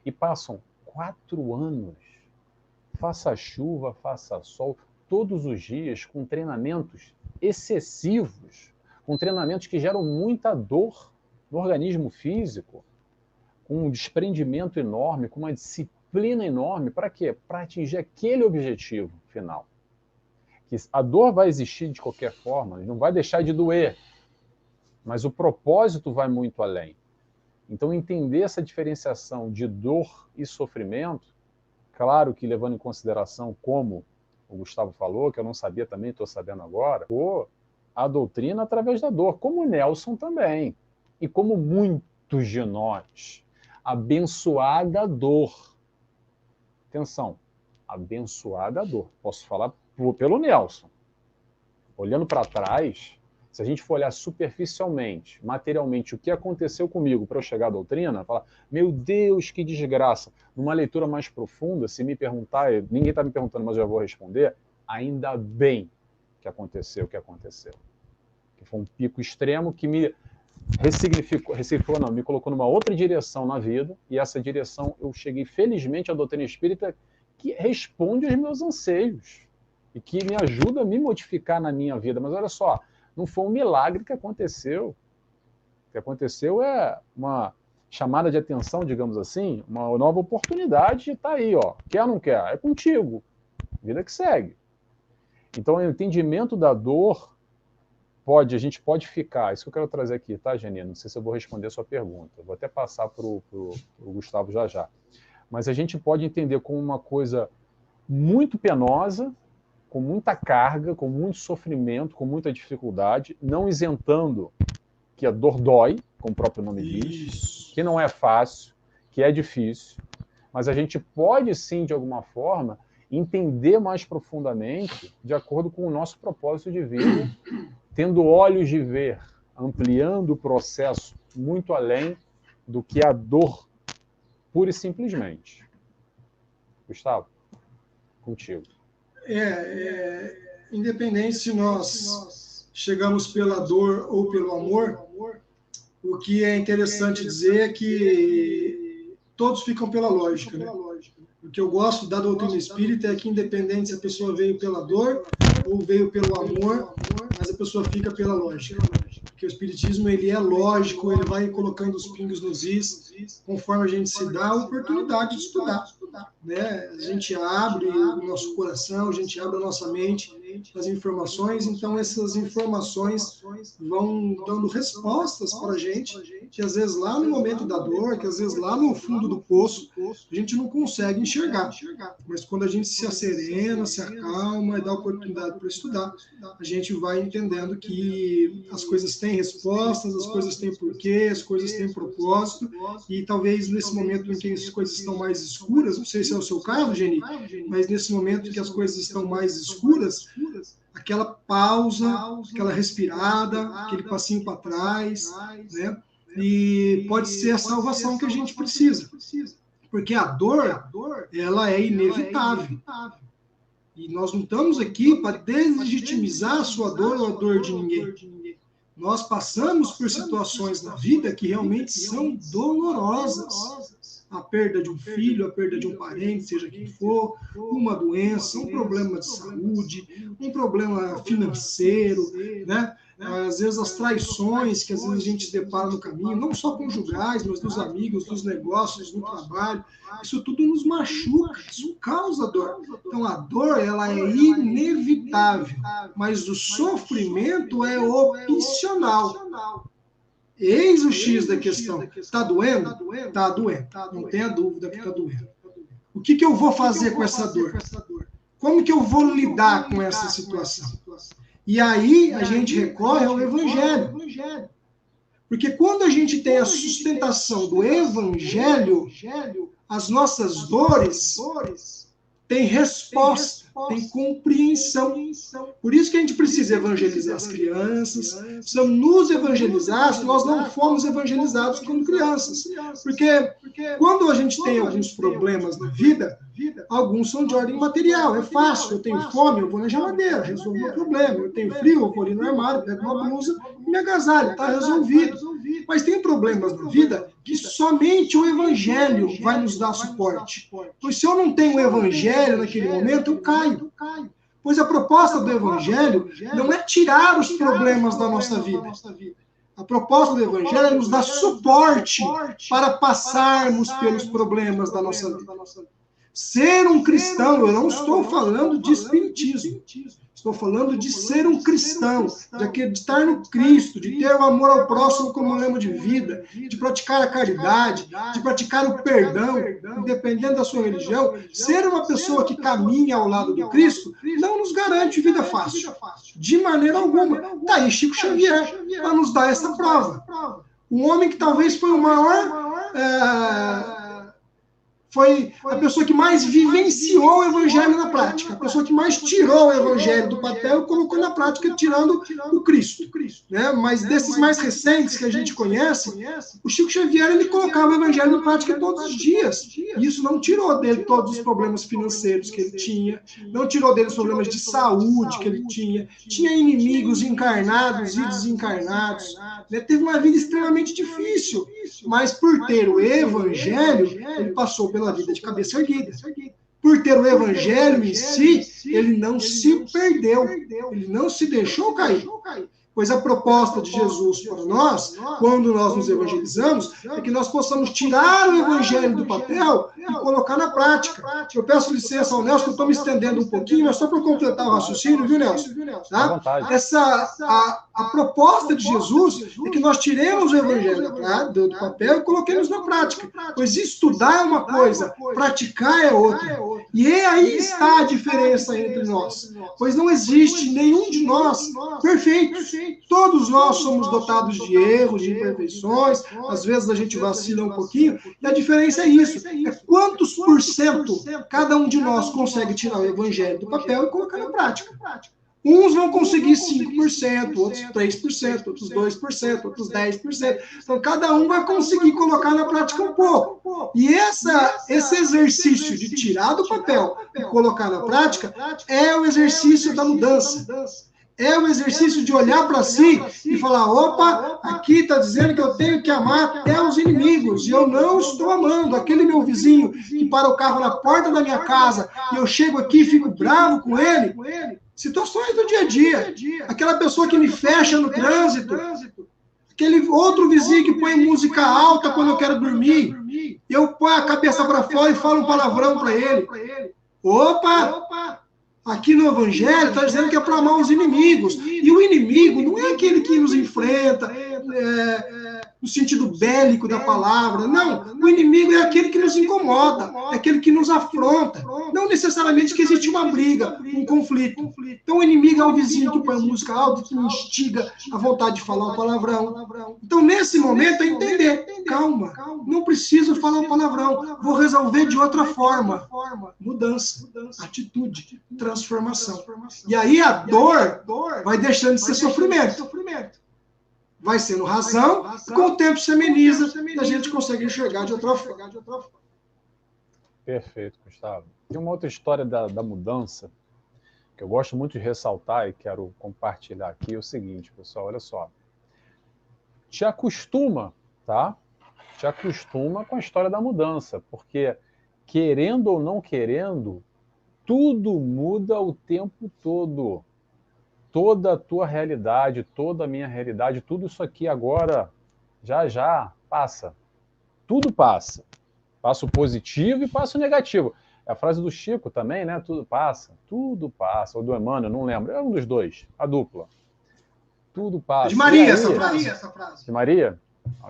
e passam 4 anos, faça chuva, faça sol, todos os dias, com treinamentos excessivos, com treinamentos que geram muita dor no organismo físico, com um desprendimento enorme, com uma disciplina enorme. Para quê? Para atingir aquele objetivo final. Que a dor vai existir de qualquer forma, não vai deixar de doer, mas o propósito vai muito além. Então, entender essa diferenciação de dor e sofrimento, claro que levando em consideração, como o Gustavo falou, que eu não sabia também, estou sabendo agora, a doutrina através da dor, como o Nelson também, e como muitos de nós, abençoada dor. Atenção, abençoada dor. Posso falar pelo Nelson. Olhando para trás, se a gente for olhar superficialmente, materialmente, o que aconteceu comigo para eu chegar à doutrina, falar, meu Deus, que desgraça. Numa leitura mais profunda, se me perguntar, ninguém está me perguntando, mas eu já vou responder, ainda bem que aconteceu o que aconteceu. Que foi um pico extremo que me ressignificou, não, me colocou numa outra direção na vida, e essa direção eu cheguei felizmente à doutrina espírita que responde aos meus anseios e que me ajuda a me modificar na minha vida. Mas olha só, não foi um milagre que aconteceu. O que aconteceu é uma chamada de atenção, digamos assim, uma nova oportunidade, e está aí, ó. Quer ou não quer? É contigo. Vida que segue. Então, o entendimento da dor a gente pode ficar, isso que eu quero trazer aqui, tá, Janine? Não sei se eu vou responder a sua pergunta. Vou até passar para o Gustavo já. Mas a gente pode entender como uma coisa muito penosa, com muita carga, com muito sofrimento, com muita dificuldade, não isentando que a dor dói, como o próprio nome diz, que não é fácil, que é difícil, mas a gente pode sim, de alguma forma, entender mais profundamente, de acordo com o nosso propósito de vida, tendo olhos de ver, ampliando o processo muito além do que a dor, pura e simplesmente. Gustavo, contigo. Independente se nós chegamos pela dor ou pelo amor, o que é interessante dizer é que todos ficam pela lógica, né? O que eu gosto da doutrina espírita é que, independente se a pessoa veio pela dor ou veio pelo amor, mas a pessoa fica pela lógica. Porque o espiritismo, ele é lógico, ele vai colocando os pingos nos is, conforme a gente se dá a oportunidade de estudar, né? A gente abre o nosso coração, a gente abre a nossa mente as informações, então essas informações vão dando respostas para a gente, que às vezes lá no momento da dor, que às vezes lá no fundo do poço, a gente não consegue enxergar. Mas quando a gente se acerena, se acalma e dá oportunidade para estudar, a gente vai entendendo que as coisas têm respostas, as coisas têm porquê, as coisas têm propósito, e talvez nesse momento em que as coisas estão mais escuras, não sei se é o seu caso, Geni, mas nesse momento em que as coisas estão mais escuras, aquela pausa, aquela respirada, aquele passinho para trás, né? E pode ser a salvação que a gente precisa, porque a dor, ela é inevitável. E nós não estamos aqui para deslegitimizar a sua dor ou a dor de ninguém. Nós passamos por situações na vida que realmente são dolorosas. A perda de um filho, a perda de um parente, seja quem for, uma doença, um problema de saúde, um problema financeiro, né? Às vezes as traições que às vezes a gente se depara no caminho, não só conjugais, mas dos amigos, dos negócios, do trabalho, isso tudo nos machuca, isso causa dor. Então a dor, ela é inevitável, mas o sofrimento é opcional. Eis o X da questão. Está doendo? Está doendo. Não tenha dúvida que está doendo. O que eu vou fazer com essa dor? Como que eu vou lidar com essa situação? E aí a gente recorre ao Evangelho. Porque quando a gente tem a sustentação do Evangelho, as nossas dores têm resposta, têm compreensão. Por isso que a gente precisa evangelizar as crianças, precisamos nos evangelizar se nós não fomos evangelizados quando crianças. Porque quando a gente tem alguns problemas na vida, alguns são de ordem material, é fácil. Eu tenho fome, eu vou na geladeira, resolvo o meu problema. Eu tenho frio, eu vou ali no armário, pego uma blusa e me agasalho, está resolvido. Mas tem problemas na vida que somente o Evangelho vai nos dar suporte. Pois se eu não tenho o Evangelho naquele momento, eu caio. Pois a proposta do Evangelho não é tirar os problemas da nossa vida. A proposta do Evangelho é nos dar suporte para passarmos pelos problemas da nossa vida. Ser um cristão, eu não estou falando de espiritismo. Estou falando de ser um cristão, de acreditar no Cristo, de ter o amor ao próximo como lema de vida, de praticar a caridade, de praticar o perdão, independente da sua religião. Ser uma pessoa que caminha ao lado do Cristo não nos garante vida fácil, de maneira alguma. Está aí Chico Xavier para nos dar essa prova. Um homem que talvez foi o maior... foi a pessoa que mais vivenciou o Evangelho na prática, a pessoa que mais tirou o Evangelho do papel e colocou na prática, tirando o Cristo. Né? Mas desses mais recentes que a gente conhece, o Chico Xavier ele colocava o Evangelho na prática todos os dias. E isso não tirou dele todos os problemas financeiros que ele tinha, não tirou dele os problemas de saúde que ele tinha. Tinha inimigos encarnados e desencarnados. Né? Teve uma vida extremamente difícil, mas por ter o Evangelho, ele passou pela vida de cabeça erguida. Por ter o Evangelho em si, ele não se perdeu, ele não se deixou cair. Pois a proposta de Jesus para nós, quando nós nos evangelizamos, é que nós possamos tirar o Evangelho do papel e colocar na prática. Eu peço licença ao Nelson, que eu estou me estendendo um pouquinho, mas só para completar o raciocínio, viu, Nelson? Tá? A proposta de Jesus é que nós tiremos o Evangelho do papel e coloquemos na prática. Pois estudar é uma coisa, praticar é outra. E aí está a diferença entre nós. Pois não existe nenhum de nós perfeito. Todos nós somos dotados de erros, de imperfeições, às vezes a gente vacila um pouquinho, e a diferença é isso, é quantos por cento cada um de nós consegue tirar o Evangelho do papel e colocar na prática. Uns vão conseguir 5%, outros 3%, outros 2%, outros 10%. Então, cada um vai conseguir colocar na prática um pouco. E esse exercício de tirar do papel e colocar na prática é o exercício da mudança. É o exercício de olhar para si e falar, opa, aqui está dizendo que eu tenho que amar até os inimigos, e eu não estou amando. Aquele meu vizinho que para o carro na porta da minha casa, e eu chego aqui e fico bravo com ele. Situações do dia a dia. Aquela pessoa que me fecha no trânsito, aquele outro vizinho que põe música alta quando eu quero dormir, eu ponho a cabeça para fora e falo um palavrão para ele. Opa! Aqui no Evangelho está dizendo que é para amar os inimigos. E o inimigo não é aquele que nos enfrenta no sentido bélico da palavra. Não, o inimigo é aquele que nos incomoda, é aquele que nos afronta. Não necessariamente que existe uma briga, um conflito. Então o inimigo é o vizinho que põe música alta, que me instiga a vontade de falar um palavrão. Então nesse momento é entender, calma, não preciso falar um palavrão, vou resolver de outra forma. Mudança, atitude, transformação. E aí a dor vai deixando de ser sofrimento. Vai sendo razão, e com o tempo se ameniza e a gente consegue enxergar de outra forma. Perfeito, Gustavo. Tem uma outra história da mudança que eu gosto muito de ressaltar e quero compartilhar aqui, é o seguinte, pessoal, olha só. te acostuma, tá? Te acostuma com a história da mudança, porque querendo ou não querendo, tudo muda o tempo todo. Toda a tua realidade, toda a minha realidade, tudo isso aqui agora, já já, passa. Tudo passa. Passa o positivo e passa o negativo. É a frase do Chico também, né? Tudo passa. Tudo passa. Ou do Emmanuel, não lembro. É um dos dois, a dupla. Tudo passa. É de Maria aí, essa frase. De Maria?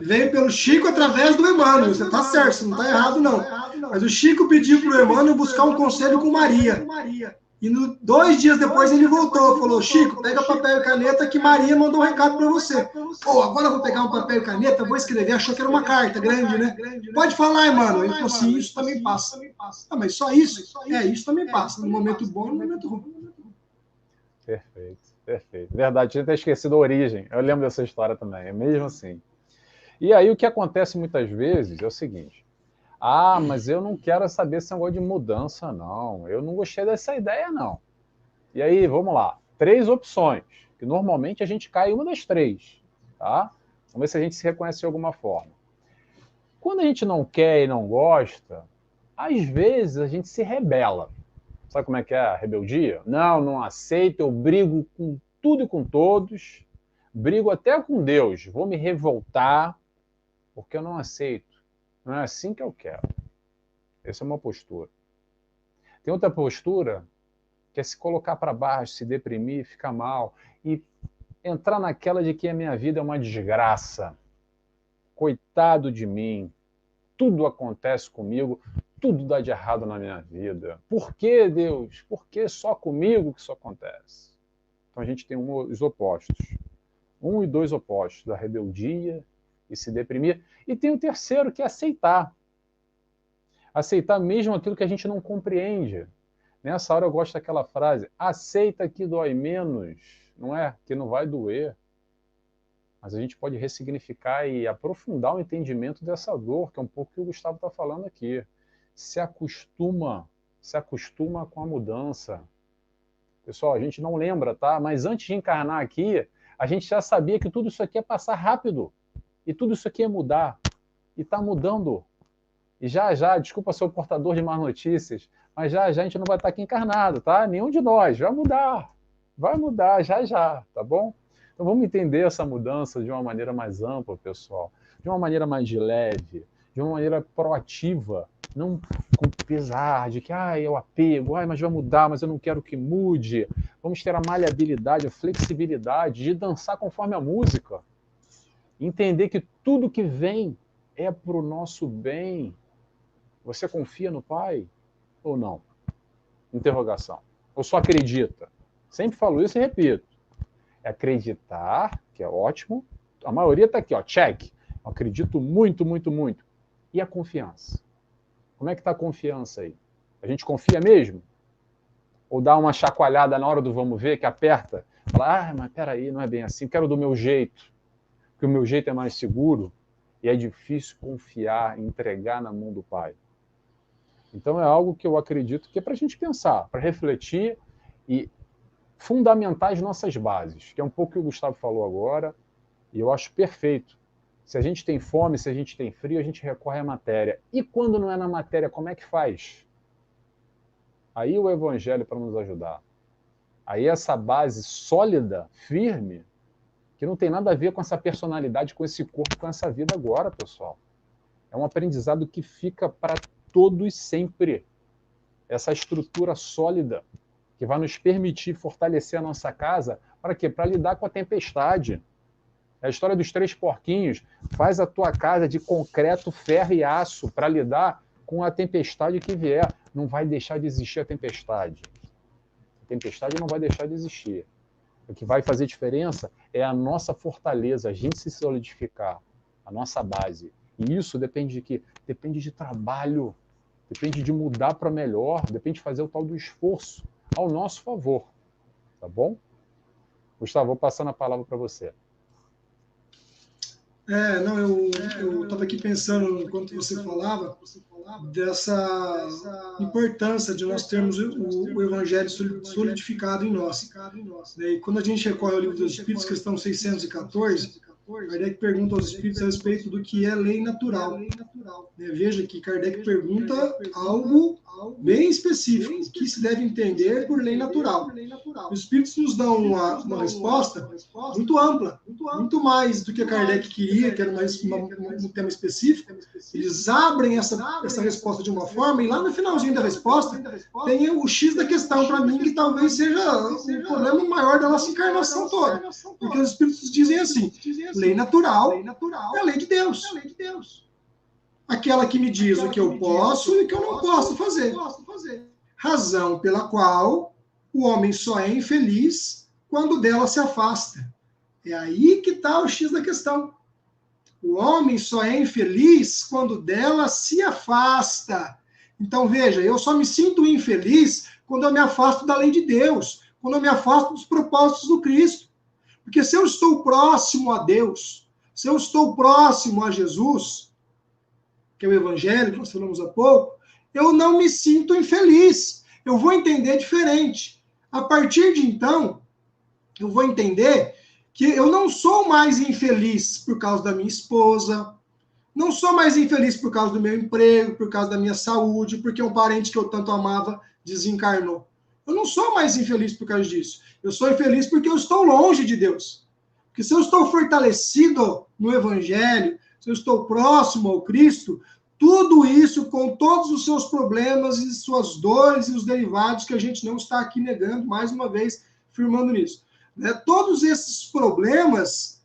Veio pelo Chico através do Emmanuel. Você está certo, você não está errado, não. Mas o Chico pediu para o Emmanuel buscar um conselho com Maria. E 2 dias depois ele voltou, falou: Chico, pega papel e caneta que Maria mandou um recado para você. Pô, agora eu vou pegar um papel e caneta, vou escrever. Achou que era uma carta grande, né? Pode falar, Emmanuel. Ele falou assim: isso também passa. Ah, mas só isso? Isso também passa. No momento bom e no momento ruim. Perfeito, perfeito. Verdade, tinha até esquecido a origem. Eu lembro dessa história também, é mesmo assim. E aí o que acontece muitas vezes é o seguinte: ah, mas eu não quero saber esse negócio de mudança, não. Eu não gostei dessa ideia, não. E aí, vamos lá. 3 opções, que normalmente a gente cai em uma das 3, tá? Vamos ver se a gente se reconhece de alguma forma. Quando a gente não quer e não gosta, às vezes a gente se rebela. Sabe como é que é a rebeldia? Não, não aceito, eu brigo com tudo e com todos, brigo até com Deus, vou me revoltar, porque eu não aceito. Não é assim que eu quero. Essa é uma postura. Tem outra postura que é se colocar para baixo, se deprimir, ficar mal e entrar naquela de que a minha vida é uma desgraça. Coitado de mim. Tudo acontece comigo, tudo dá de errado na minha vida. Por que, Deus? Por que só comigo que isso acontece? Então a gente tem os opostos. 1 e 2 opostos, da rebeldia e se deprimir. E tem o terceiro, que é aceitar. Aceitar mesmo aquilo que a gente não compreende. Nessa hora eu gosto daquela frase: aceita que dói menos, não é? Que não vai doer. Mas a gente pode ressignificar e aprofundar o entendimento dessa dor, que é um pouco o que o Gustavo está falando aqui. Se acostuma com a mudança. Pessoal, a gente não lembra, tá? Mas antes de encarnar aqui, a gente já sabia que tudo isso aqui ia passar rápido. E tudo isso aqui ia mudar. E está mudando. E já, desculpa ser o portador de más notícias, mas já a gente não vai estar aqui encarnado, tá? Nenhum de nós. Vai mudar já, tá bom? Então vamos entender essa mudança de uma maneira mais ampla, pessoal. De uma maneira mais leve, de uma maneira proativa, não com pesar de que eu apego, mas vai mudar, mas eu não quero que mude. Vamos ter a maleabilidade, a flexibilidade de dançar conforme a música. Entender que tudo que vem é para o nosso bem. Você confia no Pai ou não? Interrogação. Ou só acredita? Sempre falo isso e repito. É acreditar, que é ótimo. A maioria está aqui, ó, check. Eu acredito muito, muito, muito. E a confiança? Como é que está a confiança aí? A gente confia mesmo? Ou dá uma chacoalhada na hora do vamos ver, que aperta? Fala, mas peraí, não é bem assim, eu quero do meu jeito. Porque o meu jeito é mais seguro. E é difícil confiar, entregar na mão do Pai. Então é algo que eu acredito que é para a gente pensar, para refletir e fundamentar as nossas bases, que é um pouco o que o Gustavo falou agora, e eu acho perfeito. Se a gente tem fome, se a gente tem frio, a gente recorre à matéria. E quando não é na matéria, como é que faz? Aí o Evangelho para nos ajudar. Aí essa base sólida, firme, que não tem nada a ver com essa personalidade, com esse corpo, com essa vida agora, pessoal. É um aprendizado que fica para todos sempre. Essa estrutura sólida que vai nos permitir fortalecer a nossa casa, para quê? Para lidar com a tempestade. É a história dos 3 porquinhos. Faz a tua casa de concreto, ferro e aço para lidar com a tempestade que vier. Não vai deixar de existir a tempestade. A tempestade não vai deixar de existir. O que vai fazer diferença é a nossa fortaleza, a gente se solidificar, a nossa base. E isso depende de quê? Depende de trabalho, depende de mudar para melhor, depende de fazer o tal do esforço ao nosso favor. Tá bom? Gustavo, vou passando a palavra para você. Eu estava aqui pensando, enquanto você falava, dessa importância de nós termos o Evangelho solidificado em nós. E quando a gente recorre ao Livro dos Espíritos, questão 614, Kardec pergunta aos espíritos a respeito do que é lei natural. Veja que Kardec pergunta algo bem específico, o que se deve entender por lei natural. Os espíritos nos dão uma resposta muito ampla, muito mais do que Kardec queria, que era um tema específico. Eles abrem essa resposta de uma forma, e lá no finalzinho da resposta tem o X da questão para mim, que talvez seja o problema maior da nossa encarnação toda. Porque os espíritos dizem assim: lei natural é a lei de Deus. Aquela que me diz o que eu posso e o que eu não posso fazer. Razão pela qual o homem só é infeliz quando dela se afasta. É aí que está o X da questão. O homem só é infeliz quando dela se afasta. Então, veja, eu só me sinto infeliz quando eu me afasto da lei de Deus, quando eu me afasto dos propósitos do Cristo. Porque se eu estou próximo a Deus, se eu estou próximo a Jesus, que é o Evangelho que nós falamos há pouco, eu não me sinto infeliz. Eu vou entender diferente. A partir de então, eu vou entender que eu não sou mais infeliz por causa da minha esposa, não sou mais infeliz por causa do meu emprego, por causa da minha saúde, porque um parente que eu tanto amava desencarnou. Eu não sou mais infeliz por causa disso. Eu sou infeliz porque eu estou longe de Deus. Porque se eu estou fortalecido no Evangelho, se eu estou próximo ao Cristo, tudo isso, com todos os seus problemas e suas dores e os derivados, que a gente não está aqui negando, mais uma vez, firmando nisso. Todos esses problemas,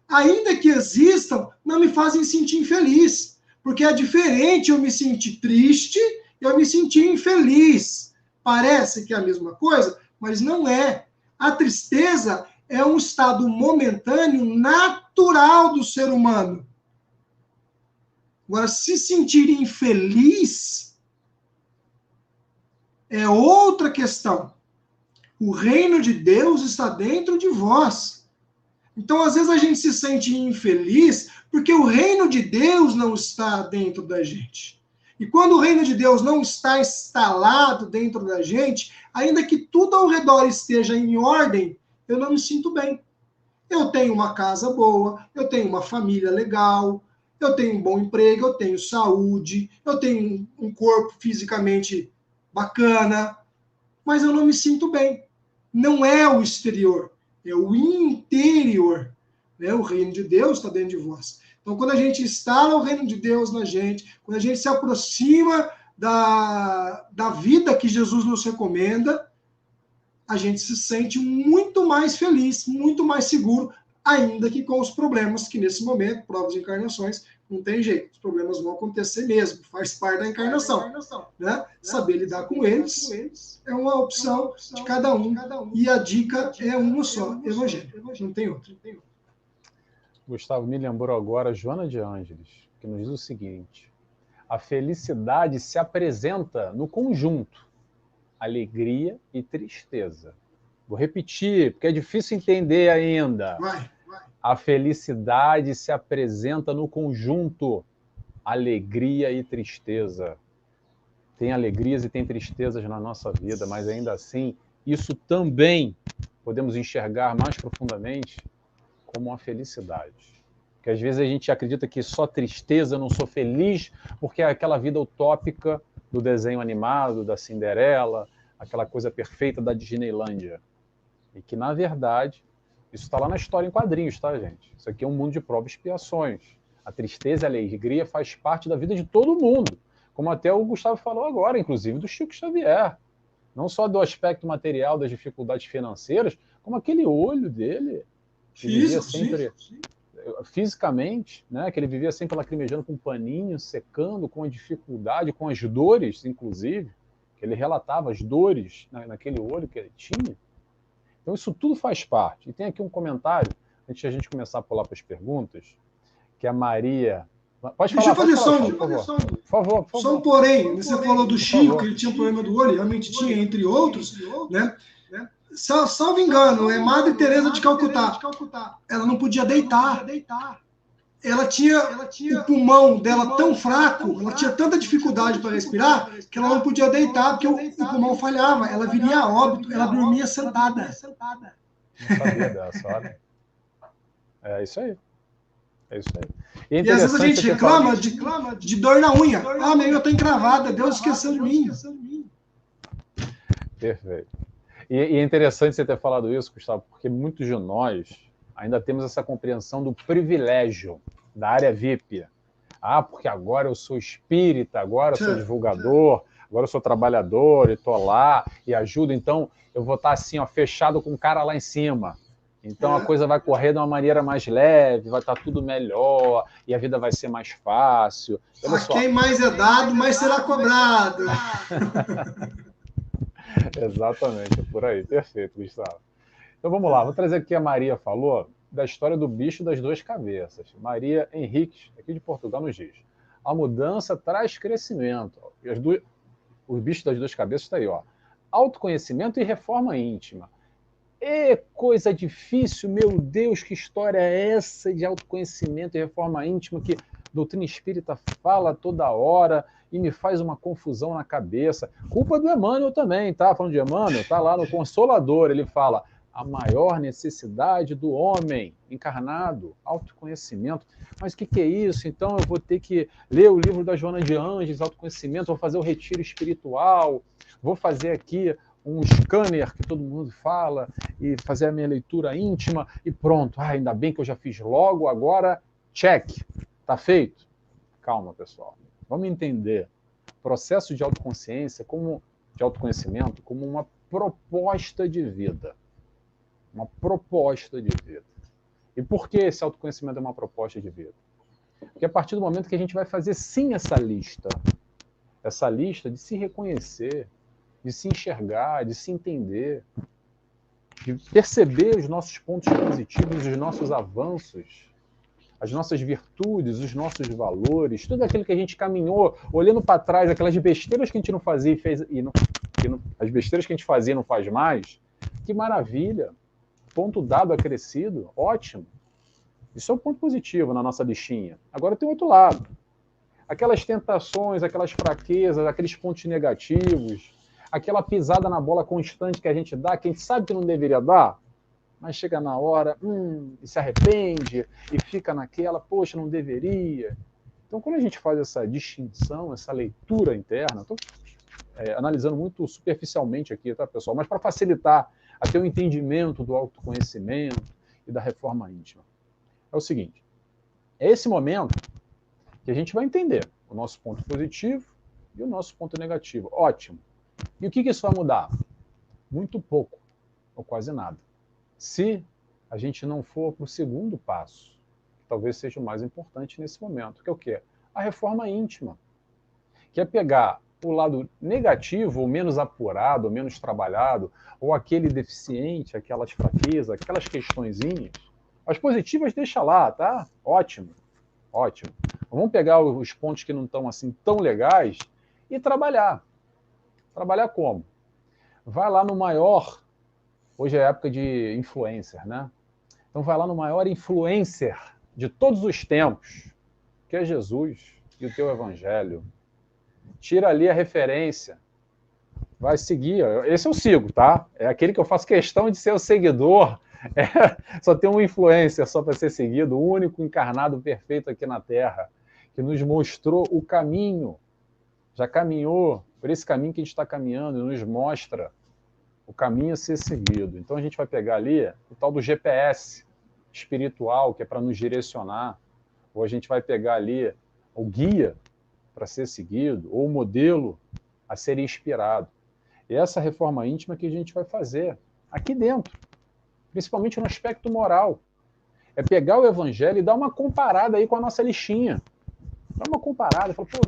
ainda que existam, não me fazem sentir infeliz. Porque é diferente eu me sentir triste e eu me sentir infeliz. Parece que é a mesma coisa, mas não é. A tristeza é um estado momentâneo, natural do ser humano. Agora, se sentir infeliz é outra questão. O reino de Deus está dentro de vós. Então, às vezes, a gente se sente infeliz porque o reino de Deus não está dentro da gente. E quando o reino de Deus não está instalado dentro da gente, ainda que tudo ao redor esteja em ordem, eu não me sinto bem. Eu tenho uma casa boa, eu tenho uma família legal, eu tenho um bom emprego, eu tenho saúde, eu tenho um corpo fisicamente bacana, mas eu não me sinto bem. Não é o exterior, é o interior. O reino de Deus está dentro de vós. Então, quando a gente instala o reino de Deus na gente, quando a gente se aproxima da vida que Jesus nos recomenda, a gente se sente muito mais feliz, muito mais seguro, ainda que com os problemas que, nesse momento, provas de encarnações, não tem jeito. Os problemas vão acontecer mesmo, faz parte da encarnação. Saber lidar com eles é uma opção de cada um, e a dica é uma só: Evangelho, não tem outra. Gustavo, me lembrou agora Joana de Ângeles, que nos diz o seguinte: a felicidade se apresenta no conjunto, alegria e tristeza. Vou repetir, porque é difícil entender ainda. Vai. A felicidade se apresenta no conjunto, alegria e tristeza. Tem alegrias e tem tristezas na nossa vida, mas ainda assim, isso também podemos enxergar mais profundamente como uma felicidade. Porque às vezes a gente acredita que só tristeza, eu não sou feliz, porque é aquela vida utópica do desenho animado, da Cinderela, aquela coisa perfeita da Disneylândia. E que, na verdade, isso está lá na história em quadrinhos, tá, gente? Isso aqui é um mundo de provas e expiações. A tristeza e a alegria faz parte da vida de todo mundo. Como até o Gustavo falou agora, inclusive do Chico Xavier. Não só do aspecto material, das dificuldades financeiras, como aquele olho dele, que vivia sempre fisicamente, que ele vivia sempre lacrimejando com um paninho, secando, com a dificuldade, com as dores, inclusive, que ele relatava as dores naquele olho que ele tinha. Então isso tudo faz parte. E tem aqui um comentário, antes de a gente começar a pular para as perguntas, que a Maria... Pode falar, por favor. Só um porém, você falou do Chico, que ele tinha um problema do olho, realmente tinha, entre outros, salvo engano, é Madre Teresa de Calcutá. Ela não podia deitar. Ela tinha o pulmão dela tão fraco, ela tinha tanta dificuldade para respirar, que ela não podia deitar, porque o pulmão falhava. Ela viria a óbito, ela dormia sentada. Não sabia dessa, olha. É isso aí. É isso aí. E às vezes a gente reclama de dor na unha. Ah, minha unha está encravada, Deus esqueceu de mim. Perfeito. E é interessante você ter falado isso, Gustavo, porque muitos de nós ainda temos essa compreensão do privilégio da área VIP. Ah, porque agora eu sou espírita, agora eu sou divulgador, agora eu sou trabalhador e estou lá e ajudo, então eu vou estar assim, ó, fechado com o cara lá em cima. Então a coisa vai correr de uma maneira mais leve, vai estar tudo melhor e a vida vai ser mais fácil. A quem mais é dado, mais será cobrado. Exatamente, é por aí. Perfeito, Gustavo. Então vamos lá, vou trazer aqui a Maria falou da história do bicho das duas cabeças. Maria Henriques, aqui de Portugal, nos diz: a mudança traz crescimento. O bicho das duas cabeças está aí, ó. Autoconhecimento e reforma íntima. E coisa difícil, meu Deus, que história é essa de autoconhecimento e reforma íntima que a doutrina espírita fala toda hora e me faz uma confusão na cabeça. Culpa do Emmanuel também, tá? Falando de Emmanuel, tá lá no Consolador, ele fala: a maior necessidade do homem encarnado, autoconhecimento. Mas o que é isso? Então eu vou ter que ler o livro da Joana de Ângeles, autoconhecimento, vou fazer o retiro espiritual, vou fazer aqui um scanner que todo mundo fala e fazer a minha leitura íntima e pronto. Ah, ainda bem que eu já fiz logo, agora check. Tá feito? Calma, pessoal. Vamos entender o processo de autoconsciência, de autoconhecimento, como uma proposta de vida. Uma proposta de vida. E por que esse autoconhecimento é uma proposta de vida? Porque a partir do momento que a gente vai fazer sim essa lista de se reconhecer, de se enxergar, de se entender, de perceber os nossos pontos positivos, os nossos avanços, as nossas virtudes, os nossos valores, tudo aquilo que a gente caminhou, olhando para trás, aquelas besteiras que a gente não fazia e fez, as besteiras que a gente fazia e não faz mais, que maravilha! Ponto dado, acrescido, ótimo. Isso é um ponto positivo na nossa listinha. Agora tem outro lado. Aquelas tentações, aquelas fraquezas, aqueles pontos negativos, aquela pisada na bola constante que a gente dá, que a gente sabe que não deveria dar, mas chega na hora, e se arrepende, e fica naquela, poxa, não deveria. Então, quando a gente faz essa distinção, essa leitura interna, estou analisando muito superficialmente aqui, tá, pessoal? Mas para facilitar até o entendimento do autoconhecimento e da reforma íntima. É o seguinte, é esse momento que a gente vai entender o nosso ponto positivo e o nosso ponto negativo. Ótimo. E o que isso vai mudar? Muito pouco, ou quase nada. Se a gente não for para o segundo passo, que talvez seja o mais importante nesse momento, que é o quê? A reforma íntima, que é pegar o lado negativo, ou menos apurado, ou menos trabalhado, ou aquele deficiente, aquelas fraquezas, aquelas questõezinhas. As positivas deixa lá, tá? Ótimo, ótimo. Vamos pegar os pontos que não estão assim tão legais e trabalhar. Trabalhar como? Vai lá no maior, hoje é época de influencer, né? Então vai lá no maior influencer de todos os tempos, que é Jesus e o teu evangelho. Tira ali a referência, vai seguir. Esse eu sigo, tá? É aquele que eu faço questão de ser o seguidor. Só tem um influencer só para ser seguido, o único encarnado perfeito aqui na Terra, que nos mostrou o caminho, já caminhou por esse caminho que a gente está caminhando, e nos mostra o caminho a ser seguido. Então a gente vai pegar ali o tal do GPS espiritual, que é para nos direcionar, ou a gente vai pegar ali o guia para ser seguido, ou o modelo a ser inspirado. E essa reforma íntima que a gente vai fazer aqui dentro, principalmente no aspecto moral. É pegar o evangelho e dar uma comparada aí com a nossa listinha. Dá uma comparada, fala, pô,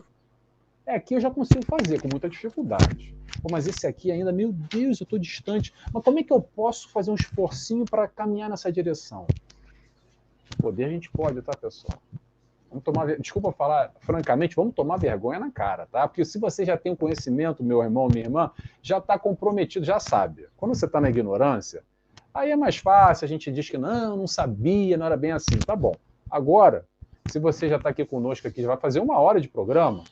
aqui eu já consigo fazer com muita dificuldade. Pô, mas esse aqui ainda, meu Deus, eu estou distante. Mas como é que eu posso fazer um esforcinho para caminhar nessa direção? Poder a gente pode, tá, pessoal? Vamos tomar, desculpa falar francamente, vamos tomar vergonha na cara, tá? Porque se você já tem o conhecimento, meu irmão, minha irmã, já está comprometido, já sabe. Quando você está na ignorância, aí é mais fácil, a gente diz que não sabia, não era bem assim. Tá bom. Agora, se você já está aqui conosco, aqui, já vai fazer 1 hora de programa,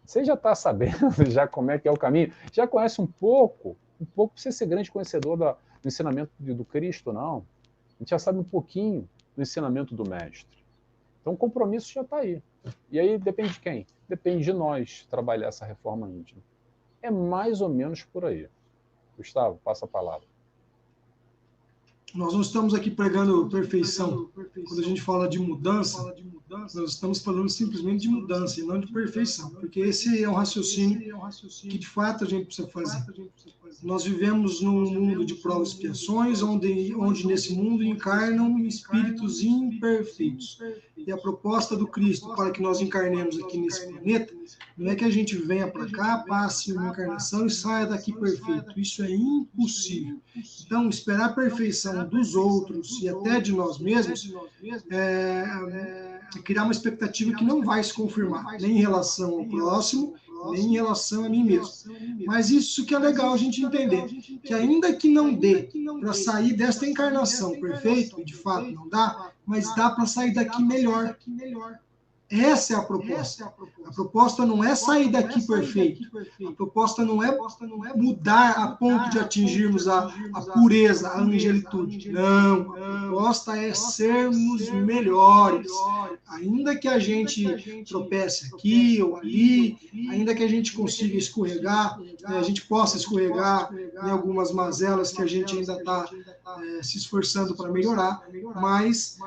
você já está sabendo já como é que é o caminho, já conhece um pouco para você ser grande conhecedor do ensinamento do Cristo, não. A gente já sabe um pouquinho. no ensinamento do mestre. Então o compromisso já está aí. E aí depende de quem? Depende de nós trabalhar essa reforma íntima. É mais ou menos por aí. Gustavo, passa a palavra. Nós não estamos aqui pregando perfeição. Quando a gente fala de mudança, nós estamos falando simplesmente de mudança e não de perfeição, porque esse é um raciocínio que de fato a gente precisa fazer. Nós vivemos num mundo de provas e expiações, onde nesse mundo encarnam espíritos imperfeitos. E a proposta do Cristo para que nós encarnemos aqui nesse planeta não é que a gente venha para cá, passe uma encarnação e saia daqui perfeito. Isso é impossível. Então, esperar a perfeição dos outros e até de nós mesmos é criar uma expectativa que não vai se confirmar, nem em relação ao próximo, nem em relação a mim mesmo. Mas isso que é legal a gente entender, que ainda que não dê para sair desta encarnação perfeito, e de fato não dá, mas dá para sair daqui melhor. Essa é a proposta. A proposta não é sair daqui perfeito. A proposta não é mudar a ponto de atingirmos a pureza, a angelitude. Não. A proposta é sermos melhores. Ainda que a gente tropece aqui ou ali, ainda que a gente consiga escorregar, a gente possa escorregar em algumas mazelas que a gente ainda está se esforçando para melhorar, mas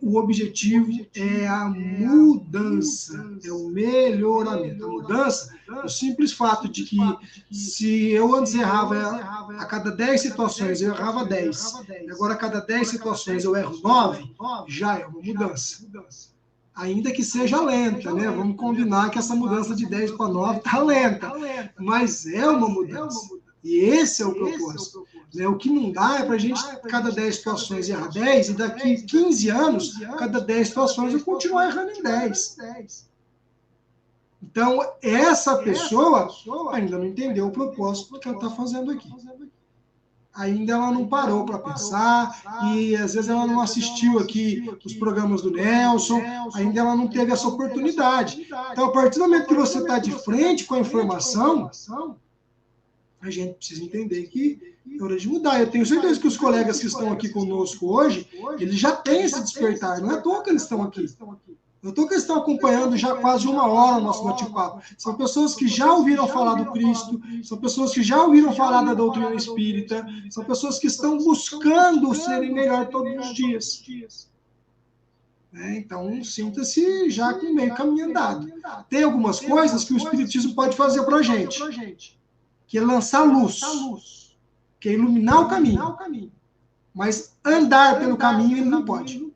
o objetivo é a mudança, é o melhoramento. A mudança, o simples fato de que se eu antes errava a cada 10 situações, eu errava 10, e agora a cada 10 situações eu erro 9, já é uma mudança. Ainda que seja lenta, né? Vamos combinar que essa mudança de 10 para 9 está lenta, mas é uma mudança. E esse é o propósito. O que não dá é para a gente, cada 10 situações, errar 10, e daqui 15 anos, cada 10 situações, eu continuar errando em 10. Então, essa pessoa ainda não entendeu o propósito que ela está fazendo aqui. Ainda ela não parou para pensar, e às vezes ela não assistiu aqui os programas do Nelson, ainda ela não teve essa oportunidade. Então, a partir do momento que você está de frente com a informação, a gente precisa entender que é hora de mudar. Eu tenho certeza que os colegas que estão aqui conosco hoje, eles já têm esse despertar. Não é à toa que eles estão aqui. Não é à toa que eles estão acompanhando já quase uma hora o nosso bate-papo. São pessoas que já ouviram falar do Cristo, são pessoas que já ouviram falar da doutrina espírita, são pessoas que estão buscando serem melhor todos os dias. Então, sinta-se já com meio caminho andado. Tem algumas coisas que o Espiritismo pode fazer para a gente, que é lançar luz, que é iluminar o caminho. Mas andar pelo caminho ele não pode.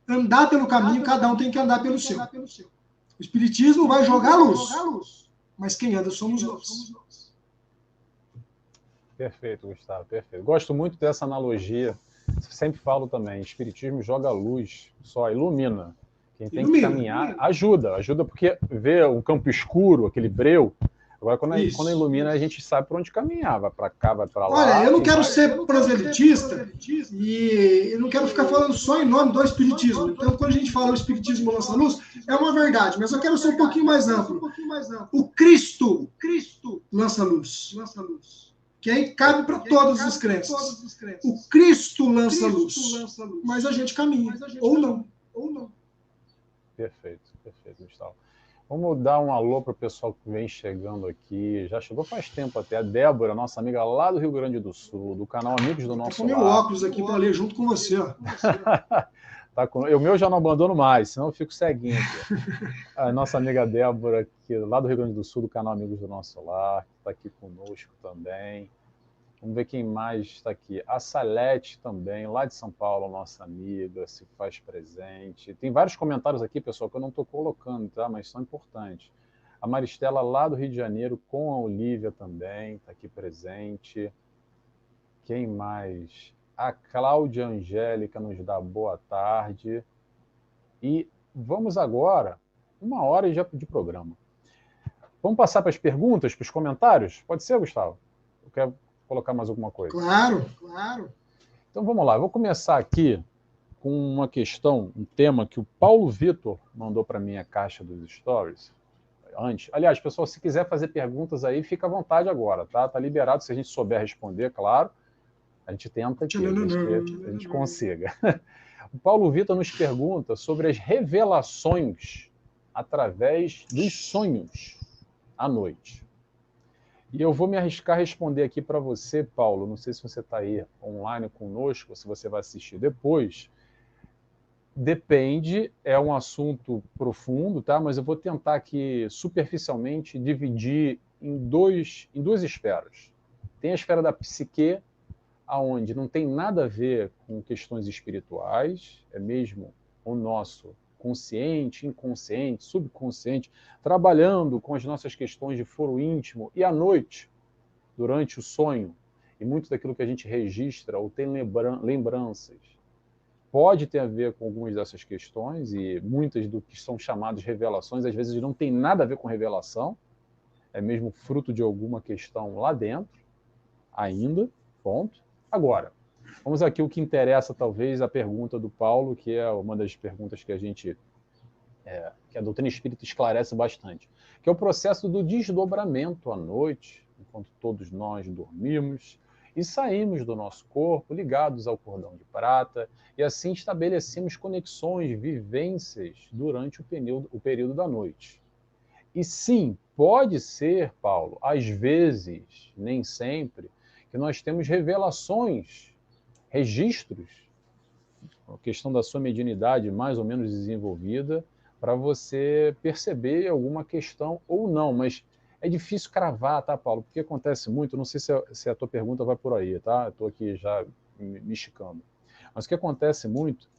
Andar pelo caminho, cada um tem que andar pelo seu. O Espiritismo vai jogar luz, mas quem anda somos nós. Perfeito, Gustavo, perfeito. Gosto muito dessa analogia. Sempre falo também, Espiritismo joga luz, só ilumina. Quem tem que caminhar, ajuda porque vê um campo escuro, aquele breu. Agora, quando ilumina, a gente sabe para onde caminhar, vai para cá, vai para lá. Olha, eu não quero ser proselitista e eu não quero ficar falando só em nome do Espiritismo. Então, quando a gente fala o Espiritismo lança luz, é uma verdade, mas eu quero ser um pouquinho mais amplo. O Cristo lança luz. Que aí cabe para todas as crenças. O Cristo lança luz, mas a gente caminha, ou não. Perfeito, Gustavo. Vamos dar um alô para o pessoal que vem chegando aqui. Já chegou faz tempo até. A Débora, nossa amiga lá do Rio Grande do Sul, do canal Amigos do Nosso Lar. Tô com meu óculos aqui para ler junto com você. Ó. O meu já não abandono mais, senão eu fico ceguinho aqui. A nossa amiga Débora, aqui, lá do Rio Grande do Sul, do canal Amigos do Nosso Lar, que está aqui conosco também. Vamos ver quem mais está aqui. A Salete também, lá de São Paulo, nossa amiga, se faz presente. Tem vários comentários aqui, pessoal, que eu não estou colocando, tá? Mas são importantes. A Maristela, lá do Rio de Janeiro, com a Olívia também, está aqui presente. Quem mais? A Cláudia Angélica nos dá boa tarde. E vamos agora, 1h já de programa. Vamos passar para as perguntas, para os comentários? Pode ser, Gustavo? Eu quero colocar mais alguma coisa? Claro. Então vamos lá, eu vou começar aqui com uma questão, um tema que o Paulo Vitor mandou para mim a caixa dos stories antes. Aliás, pessoal, se quiser fazer perguntas aí, fica à vontade agora, tá? Tá liberado, se a gente souber responder, claro. A gente tenta que a gente consiga. O Paulo Vitor nos pergunta sobre as revelações através dos sonhos à noite. E eu vou me arriscar a responder aqui para você, Paulo. Não sei se você está aí online conosco, ou se você vai assistir depois. Depende, é um assunto profundo, tá? Mas eu vou tentar aqui, superficialmente, dividir em duas esferas. Tem a esfera da psique, aonde não tem nada a ver com questões espirituais, é mesmo o nosso consciente, inconsciente, subconsciente, trabalhando com as nossas questões de foro íntimo, e à noite, durante o sonho, e muito daquilo que a gente registra ou tem lembranças, pode ter a ver com algumas dessas questões, e muitas do que são chamadas revelações, às vezes não tem nada a ver com revelação, é mesmo fruto de alguma questão lá dentro, ainda, ponto. Agora, vamos aqui o que interessa, talvez, a pergunta do Paulo, que é uma das perguntas que que a doutrina espírita esclarece bastante, que é o processo do desdobramento à noite, enquanto todos nós dormimos, e saímos do nosso corpo ligados ao cordão de prata, e assim estabelecemos conexões, vivências durante o período da noite. E sim, pode ser, Paulo, às vezes, nem sempre, que nós temos revelações, registros, a questão da sua mediunidade mais ou menos desenvolvida, para você perceber alguma questão ou não, mas é difícil cravar, tá, Paulo? Porque acontece muito, não sei se a tua pergunta vai por aí, tá? Estou aqui já me esticando. Mas o que acontece muito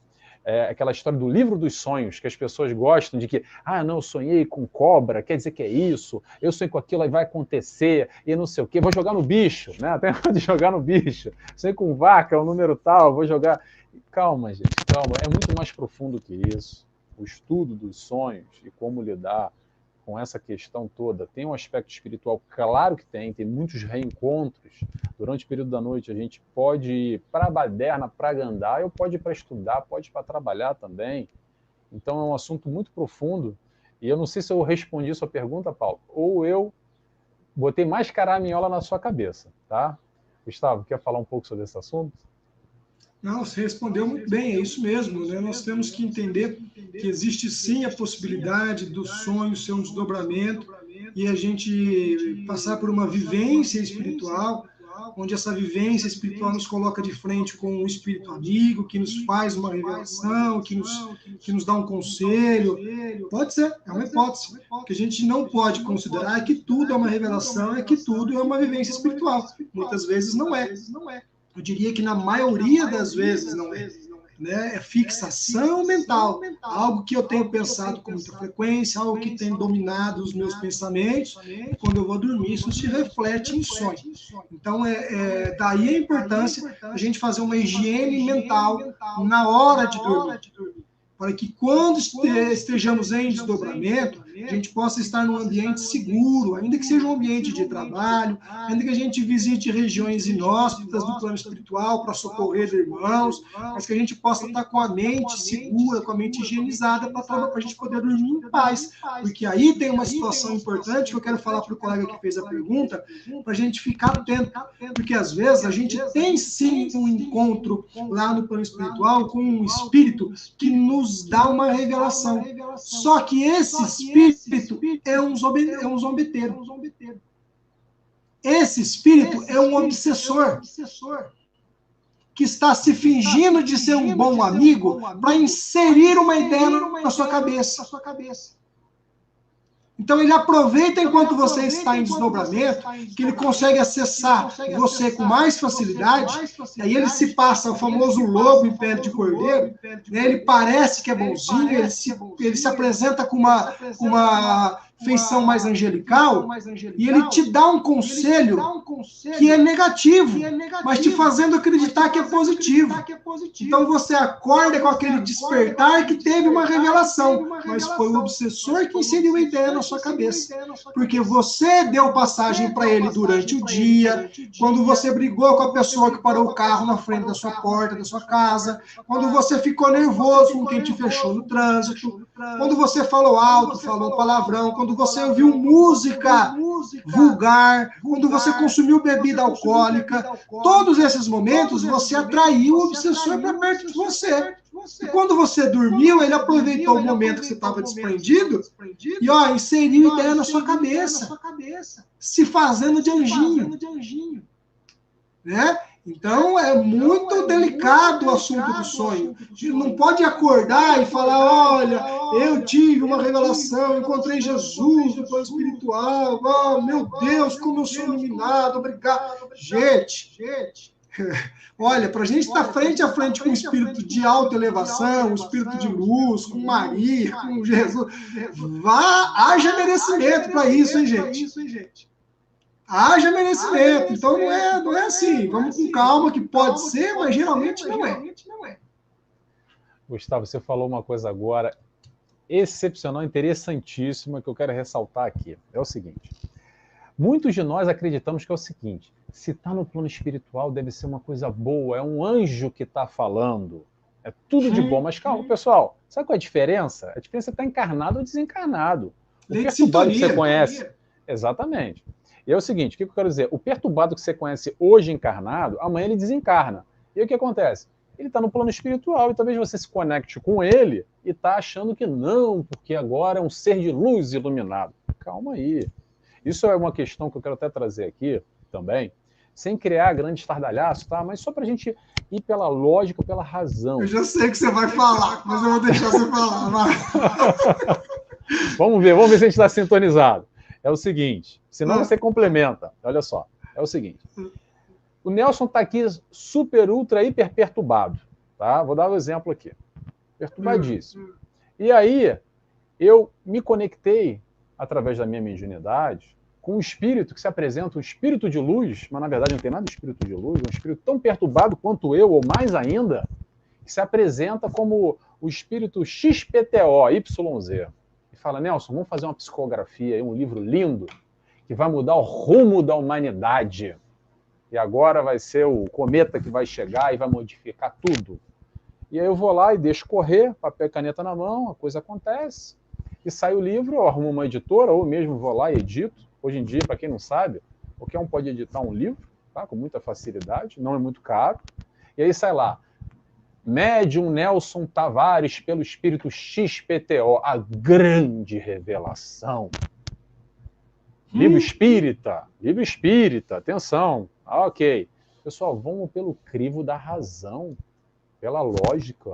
é aquela história do livro dos sonhos, que as pessoas gostam de que, não, eu sonhei com cobra, quer dizer que é isso, eu sonhei com aquilo, aí vai acontecer, e não sei o quê, vou jogar no bicho, né? Tem de jogar no bicho. Sonhei com vaca, é um número tal, vou jogar... Calma, gente, calma, é muito mais profundo que isso. O estudo dos sonhos e como lidar com essa questão toda tem um aspecto espiritual, claro que tem muitos reencontros. Durante o período da noite a gente pode ir para a baderna, para Gandaia, ou pode ir para estudar, pode ir para trabalhar também. Então é um assunto muito profundo, e eu não sei se eu respondi sua pergunta, Paulo, ou eu botei mais caraminhola na sua cabeça, tá? Gustavo, quer falar um pouco sobre esse assunto? Não, você respondeu muito bem, é isso mesmo, né? Nós temos que entender que existe sim a possibilidade do sonho ser um desdobramento e a gente passar por uma vivência espiritual, onde essa vivência espiritual nos coloca de frente com um espírito amigo, que nos faz uma revelação, que nos dá um conselho. Pode ser, é uma hipótese. O que a gente não pode considerar é que tudo é uma revelação, é que tudo é uma vivência espiritual. Muitas vezes não é. Eu diria que na maioria das vezes não é. Né? É fixação mental, algo que eu tenho pensado com muita frequência, algo que tem dominado os meus pensamentos, e quando eu vou dormir isso se reflete em sonho. Então, daí a importância a gente fazer uma higiene mental na hora de dormir, para que quando estejamos em desdobramento, a gente possa estar num ambiente seguro, ainda que seja um ambiente de trabalho, ainda que a gente visite regiões inóspitas do plano espiritual para socorrer irmãos, mas que a gente possa estar com a mente segura, com a mente higienizada, para a gente poder dormir em paz. Porque aí tem uma situação importante que eu quero falar para o colega que fez a pergunta, para a gente ficar atento, porque às vezes a gente tem sim um encontro lá no plano espiritual com um espírito que nos dá uma revelação. Só que esse espírito é um zombeteiro. Esse espírito é um obsessor que está se fingindo de ser um bom amigo para inserir uma ideia na sua cabeça. Então ele aproveita enquanto você está em desdobramento, que ele consegue acessar você com mais facilidade, aí ele se passa o famoso lobo em pele de cordeiro, né? Ele parece que é bonzinho, ele se apresenta com uma feição mais angelical, e ele te dá um conselho que é negativo, mas te fazendo acreditar que é positivo. Então você acorda com aquele despertar que teve uma revelação, mas foi o obsessor que inseriu a ideia na sua cabeça, porque você deu passagem para ele durante o dia, quando você brigou com a pessoa que parou o carro na frente da sua porta, da sua casa, quando você ficou nervoso com quem te fechou no trânsito, quando você falou alto, falou palavrão, quando você ouviu música vulgar, quando você consumiu bebida alcoólica, todos esses momentos você atraiu o obsessor para perto de você. E quando você dormiu, ele aproveitou o momento que você estava desprendido e inseriu ideia na sua cabeça, se fazendo de anjinho. Né? Então, é muito delicado o assunto do sonho. Não pode acordar e falar, olha, eu tive uma revelação, encontrei Jesus no plano espiritual, oh, meu Deus, como eu sou iluminado, obrigado. Gente, olha, para a gente estar frente a frente com o espírito de autoelevação, o espírito de luz, com Maria, com Jesus, haja merecimento para isso, hein, gente? Haja merecimento. Então não é assim. Vamos com calma, que pode ser, mas geralmente não é. Gustavo, você falou uma coisa agora excepcional, interessantíssima, que eu quero ressaltar aqui. É o seguinte. Muitos de nós acreditamos que é o seguinte: se está no plano espiritual, deve ser uma coisa boa, é um anjo que está falando. É tudo de bom. Mas calma, pessoal. Sabe qual é a diferença? A diferença é estar encarnado ou desencarnado. O perturbado que você conhece... Exatamente. E é o seguinte, o que eu quero dizer? O perturbado que você conhece hoje encarnado, amanhã ele desencarna. E o que acontece? Ele está no plano espiritual e talvez você se conecte com ele e está achando que não, porque agora é um ser de luz iluminado. Calma aí. Isso é uma questão que eu quero até trazer aqui também, sem criar grande estardalhaço, tá? Mas só para a gente ir pela lógica, pela razão. Eu já sei que você vai falar, mas eu vou deixar você falar. Vamos ver se a gente está sintonizado. É o seguinte, senão você complementa. Olha só, é o seguinte. O Nelson está aqui super, ultra, hiper perturbado. Tá? Vou dar um exemplo aqui. Perturbadíssimo. E aí, eu me conectei, através da minha mediunidade, com um espírito que se apresenta, um espírito de luz, mas na verdade não tem nada de espírito de luz, um espírito tão perturbado quanto eu, ou mais ainda, que se apresenta como o espírito XPTO, YZ. Fala, Nelson, vamos fazer uma psicografia, um livro lindo, que vai mudar o rumo da humanidade. E agora vai ser o cometa que vai chegar e vai modificar tudo. E aí eu vou lá e deixo correr, papel e caneta na mão, a coisa acontece, e sai o livro, eu arrumo uma editora, ou mesmo vou lá e edito. Hoje em dia, para quem não sabe, qualquer um pode editar um livro, tá? Com muita facilidade, não é muito caro. E aí sai lá, Médium Nelson Tavares pelo espírito XPTO, a grande revelação. Livro espírita, atenção. Ok. Pessoal, vamos pelo crivo da razão, pela lógica.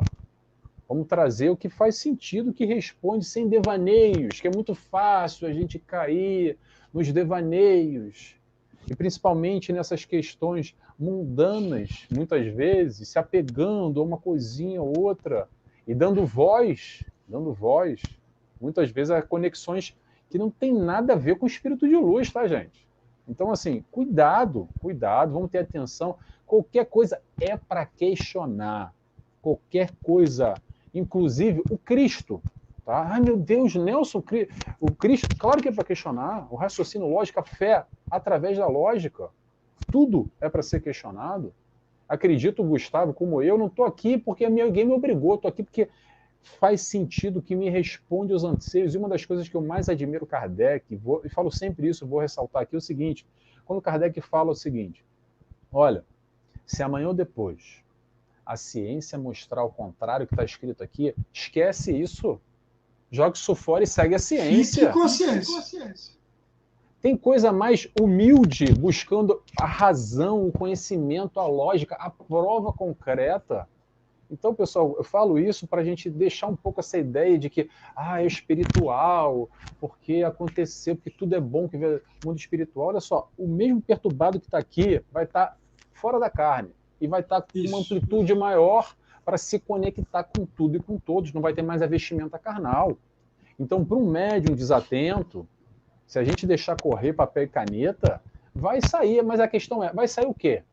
Vamos trazer o que faz sentido, que responde sem devaneios, que é muito fácil a gente cair nos devaneios. E principalmente nessas questões mundanas, muitas vezes, se apegando a uma coisinha ou outra e dando voz, muitas vezes a conexões que não tem nada a ver com o espírito de luz, tá, gente? Então, assim, cuidado, vamos ter atenção. Qualquer coisa é para questionar. Qualquer coisa, inclusive o Cristo. Tá? Ai, meu Deus, Nelson, o Cristo, claro que é para questionar. O raciocínio lógico, a fé, através da lógica. Tudo é para ser questionado. Acredito, Gustavo, como eu, não estou aqui porque alguém me obrigou, estou aqui porque faz sentido, que me responde aos anseios. E uma das coisas que eu mais admiro Kardec, e falo sempre isso, vou ressaltar aqui o seguinte, quando Kardec fala o seguinte, olha, se amanhã ou depois a ciência mostrar o contrário que está escrito aqui, esquece isso, joga isso fora e segue a ciência. Fique consciência. Tem coisa mais humilde, buscando a razão, o conhecimento, a lógica, a prova concreta. Então, pessoal, eu falo isso para a gente deixar um pouco essa ideia de que é espiritual, porque aconteceu, porque tudo é bom que vê o mundo espiritual. Olha só, o mesmo perturbado que está aqui vai estar fora da carne e vai estar com uma amplitude maior para se conectar com tudo e com todos. Não vai ter mais a vestimenta carnal. Então, para um médium desatento, se a gente deixar correr papel e caneta, vai sair, mas a questão é, vai sair o quê?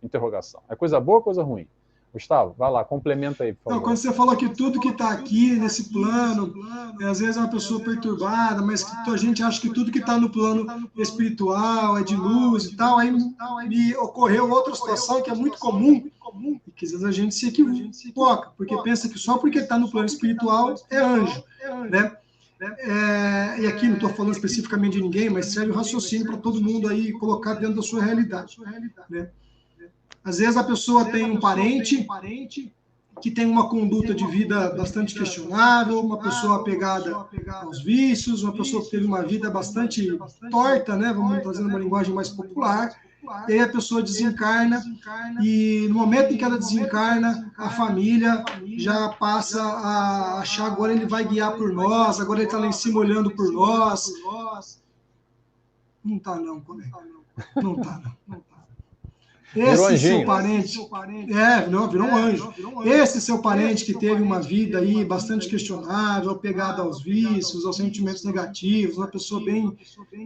Interrogação. É coisa boa ou coisa ruim? Gustavo, vai lá, complementa aí, por favor. Não, quando você falou que tudo que está aqui nesse plano, às vezes é uma pessoa perturbada, mas que a gente acha que tudo que está no plano espiritual é de luz e tal, aí me ocorreu outra situação que é muito comum, e que às vezes a gente se equivoca, porque pensa que só porque está no plano espiritual é anjo, né? E aqui não estou falando especificamente de ninguém, mas serve o raciocínio para todo mundo aí colocar dentro da sua realidade, né? Às vezes a pessoa tem um parente que tem uma conduta de vida bastante questionável, uma pessoa apegada aos vícios, uma pessoa que teve uma vida bastante torta, né? Vamos trazendo uma linguagem mais popular. E aí a pessoa desencarna e no momento em que ela desencarna, a família já passa a achar agora ele vai guiar por nós, agora ele está lá em cima olhando por nós. Não está não, colega. Não está não. Esse seu parente, virou um anjo. Esse seu parente que teve uma vida aí bastante questionável, apegada aos vícios, aos sentimentos negativos, uma pessoa bem,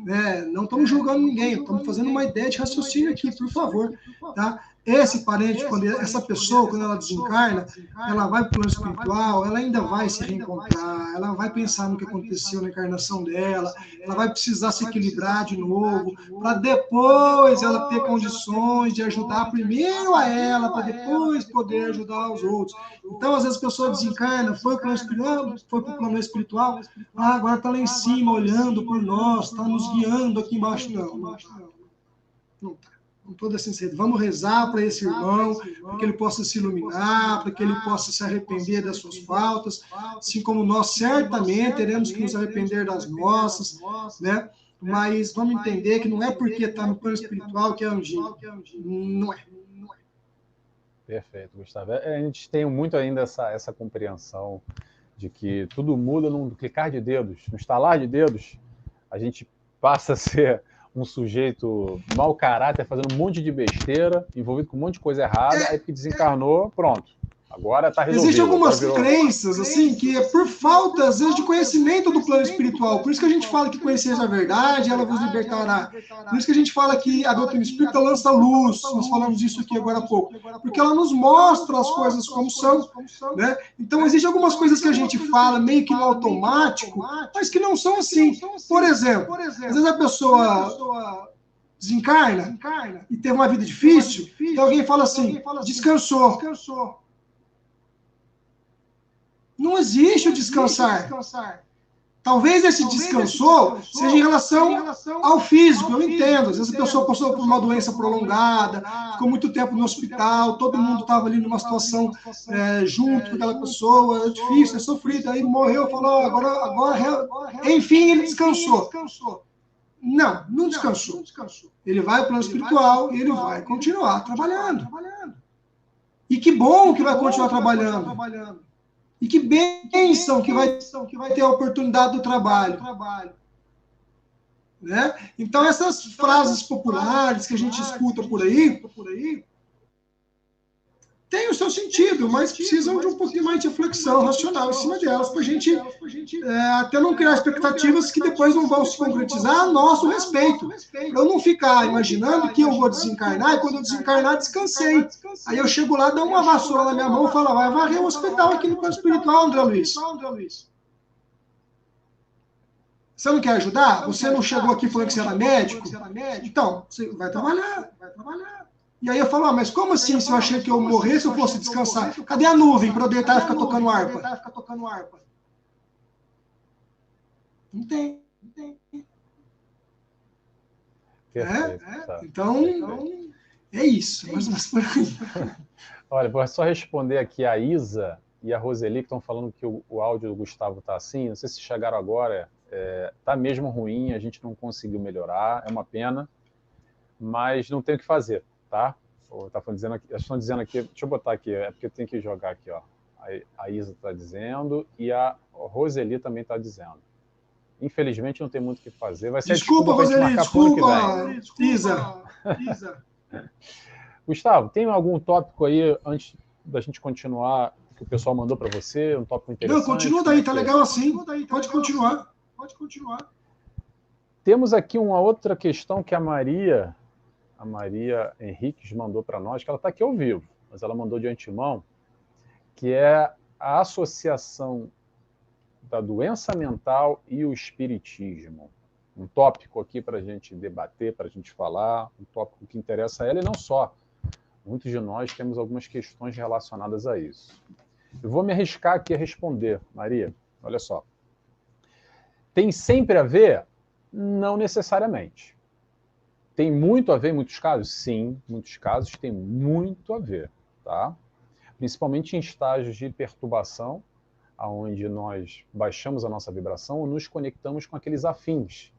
né, não estamos julgando ninguém, estamos fazendo uma ideia de raciocínio aqui, por favor, tá? Esse parente, essa pessoa, quando ela desencarna, ela vai para o plano espiritual, ela ainda vai se reencontrar, ela vai pensar no que aconteceu na encarnação dela, ela vai precisar se equilibrar de novo, para depois ela ter condições de ajudar primeiro a ela, para depois poder ajudar os outros. Então, às vezes a pessoa desencarna, foi para o plano espiritual, agora está lá em cima, olhando por nós, está nos guiando aqui embaixo. Não está. Com toda a sinceridade, vamos rezar para esse irmão, para que ele possa se iluminar, para que ele possa se arrepender das suas faltas, assim como nós certamente teremos que nos arrepender das nossas, né? Mas vamos entender que não é porque está no plano espiritual que é anjinho. Não é. Perfeito, Gustavo. A gente tem muito ainda essa compreensão de que tudo muda num clicar de dedos, num estalar de dedos, a gente passa a ser um sujeito mau caráter, fazendo um monte de besteira, envolvido com um monte de coisa errada, aí que desencarnou, pronto. Agora está resolvido. Existem algumas crenças, assim, que é por falta, às vezes, de conhecimento do plano espiritual. Por isso que a gente fala que conheceis a verdade, ela vos libertará. Por isso que a gente fala que a doutrina espírita lança luz. Nós falamos disso aqui agora há pouco. Porque ela nos mostra as coisas como são, né? Então, existem algumas coisas que a gente fala meio que no automático, mas que não são assim. Por exemplo, às vezes a pessoa desencarna e teve uma vida difícil, então alguém fala assim, descansou. Não existe o descansar. Talvez esse descansou seja em relação ao físico, eu entendo. Às vezes a pessoa passou por uma doença prolongada, ficou muito tempo no hospital, todo mundo estava ali numa situação junto com aquela pessoa, é difícil, é sofrido, aí morreu, falou, agora, enfim, ele descansou. Não descansou. Ele vai para o plano espiritual e ele vai continuar trabalhando. E que bom que vai continuar trabalhando. E que bênção que vai ter a oportunidade do trabalho. Né? Então, essas frases populares que a gente escuta por aí, têm o seu sentido, mas precisam de um pouquinho mais de reflexão racional em cima delas, para a gente até não criar expectativas que depois não vão se concretizar a nosso respeito. Para eu não ficar imaginando que eu vou desencarnar e quando eu desencarnar, descansei. Aí eu chego lá, dou uma vassoura na minha mão e falo, vai varrer o hospital aqui no plano espiritual, André Luiz. Você não quer ajudar? Você não chegou aqui falando que você era médico? Então, você vai trabalhar. E aí eu falo, mas como assim se eu achei que eu morresse eu fosse descansar? Cadê a nuvem para eu deitar e ficar tocando harpa? Não tem. Então, é isso. Mas por aí. Olha, vou só responder aqui a Isa e a Roseli, que estão falando que o áudio do Gustavo está assim. Não sei se chegaram agora. Está mesmo ruim, a gente não conseguiu melhorar, é uma pena, mas não tem o que fazer. Tá? Estão dizendo aqui, deixa eu botar aqui, é porque eu tenho que jogar aqui, ó. A Isa está dizendo e a Roseli também está dizendo. Infelizmente não tem muito o que fazer. Vai ser desculpa, Roseli, desculpa, Isa. Gustavo, tem algum tópico aí antes da gente continuar que o pessoal mandou para você? Um tópico interessante? Não, continua daí, tá legal assim. Pode continuar. Temos aqui uma outra questão que a Maria Henriques mandou para nós, que ela está aqui ao vivo, mas ela mandou de antemão, que é a associação da doença mental e o espiritismo. Um tópico aqui para a gente debater, para a gente falar, um tópico que interessa a ela e não só Muitos de nós temos algumas questões relacionadas a isso. Eu vou me arriscar aqui a responder, Maria. Olha só. Tem sempre a ver? Não necessariamente. Tem muito a ver em muitos casos? Sim, em muitos casos tem muito a ver, tá? Principalmente em estágios de perturbação, onde nós baixamos a nossa vibração ou nos conectamos com aqueles afins.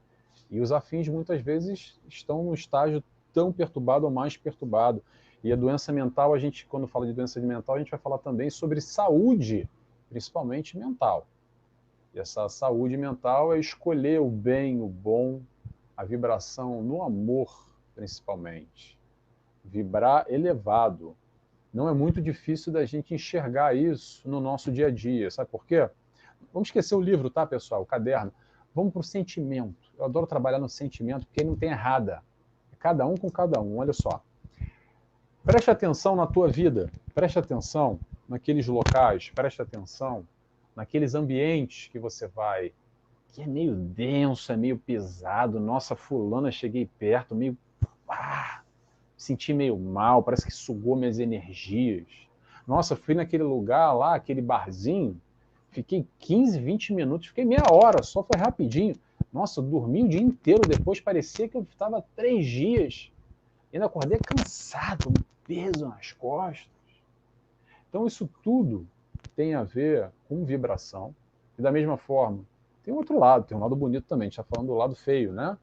E os afins, muitas vezes, estão no estágio tão perturbado ou mais perturbado. E a doença mental, quando fala de doença mental, a gente vai falar também sobre saúde, principalmente mental. E essa saúde mental é escolher o bem, o bom, a vibração no amor, principalmente. Vibrar elevado. Não é muito difícil da gente enxergar isso no nosso dia a dia. Sabe por quê? Vamos esquecer o livro, tá, pessoal? O caderno. Vamos para o sentimento. Eu adoro trabalhar no sentimento, porque ele não tem errada. É cada um com cada um. Olha só. Preste atenção na tua vida. Preste atenção naqueles locais. Preste atenção naqueles ambientes que você vai, que é meio denso, é meio pesado. Nossa, fulana, cheguei perto, meio... senti meio mal, parece que sugou minhas energias. Nossa, fui naquele lugar lá, aquele barzinho, fiquei 15, 20 minutos, fiquei meia hora, só foi rapidinho. Nossa, eu dormi o dia inteiro, depois parecia que eu estava 3 dias. Ainda acordei cansado, um peso nas costas. Então isso tudo tem a ver com vibração. E da mesma forma, tem outro lado, tem um lado bonito também, a gente está falando do lado feio, né?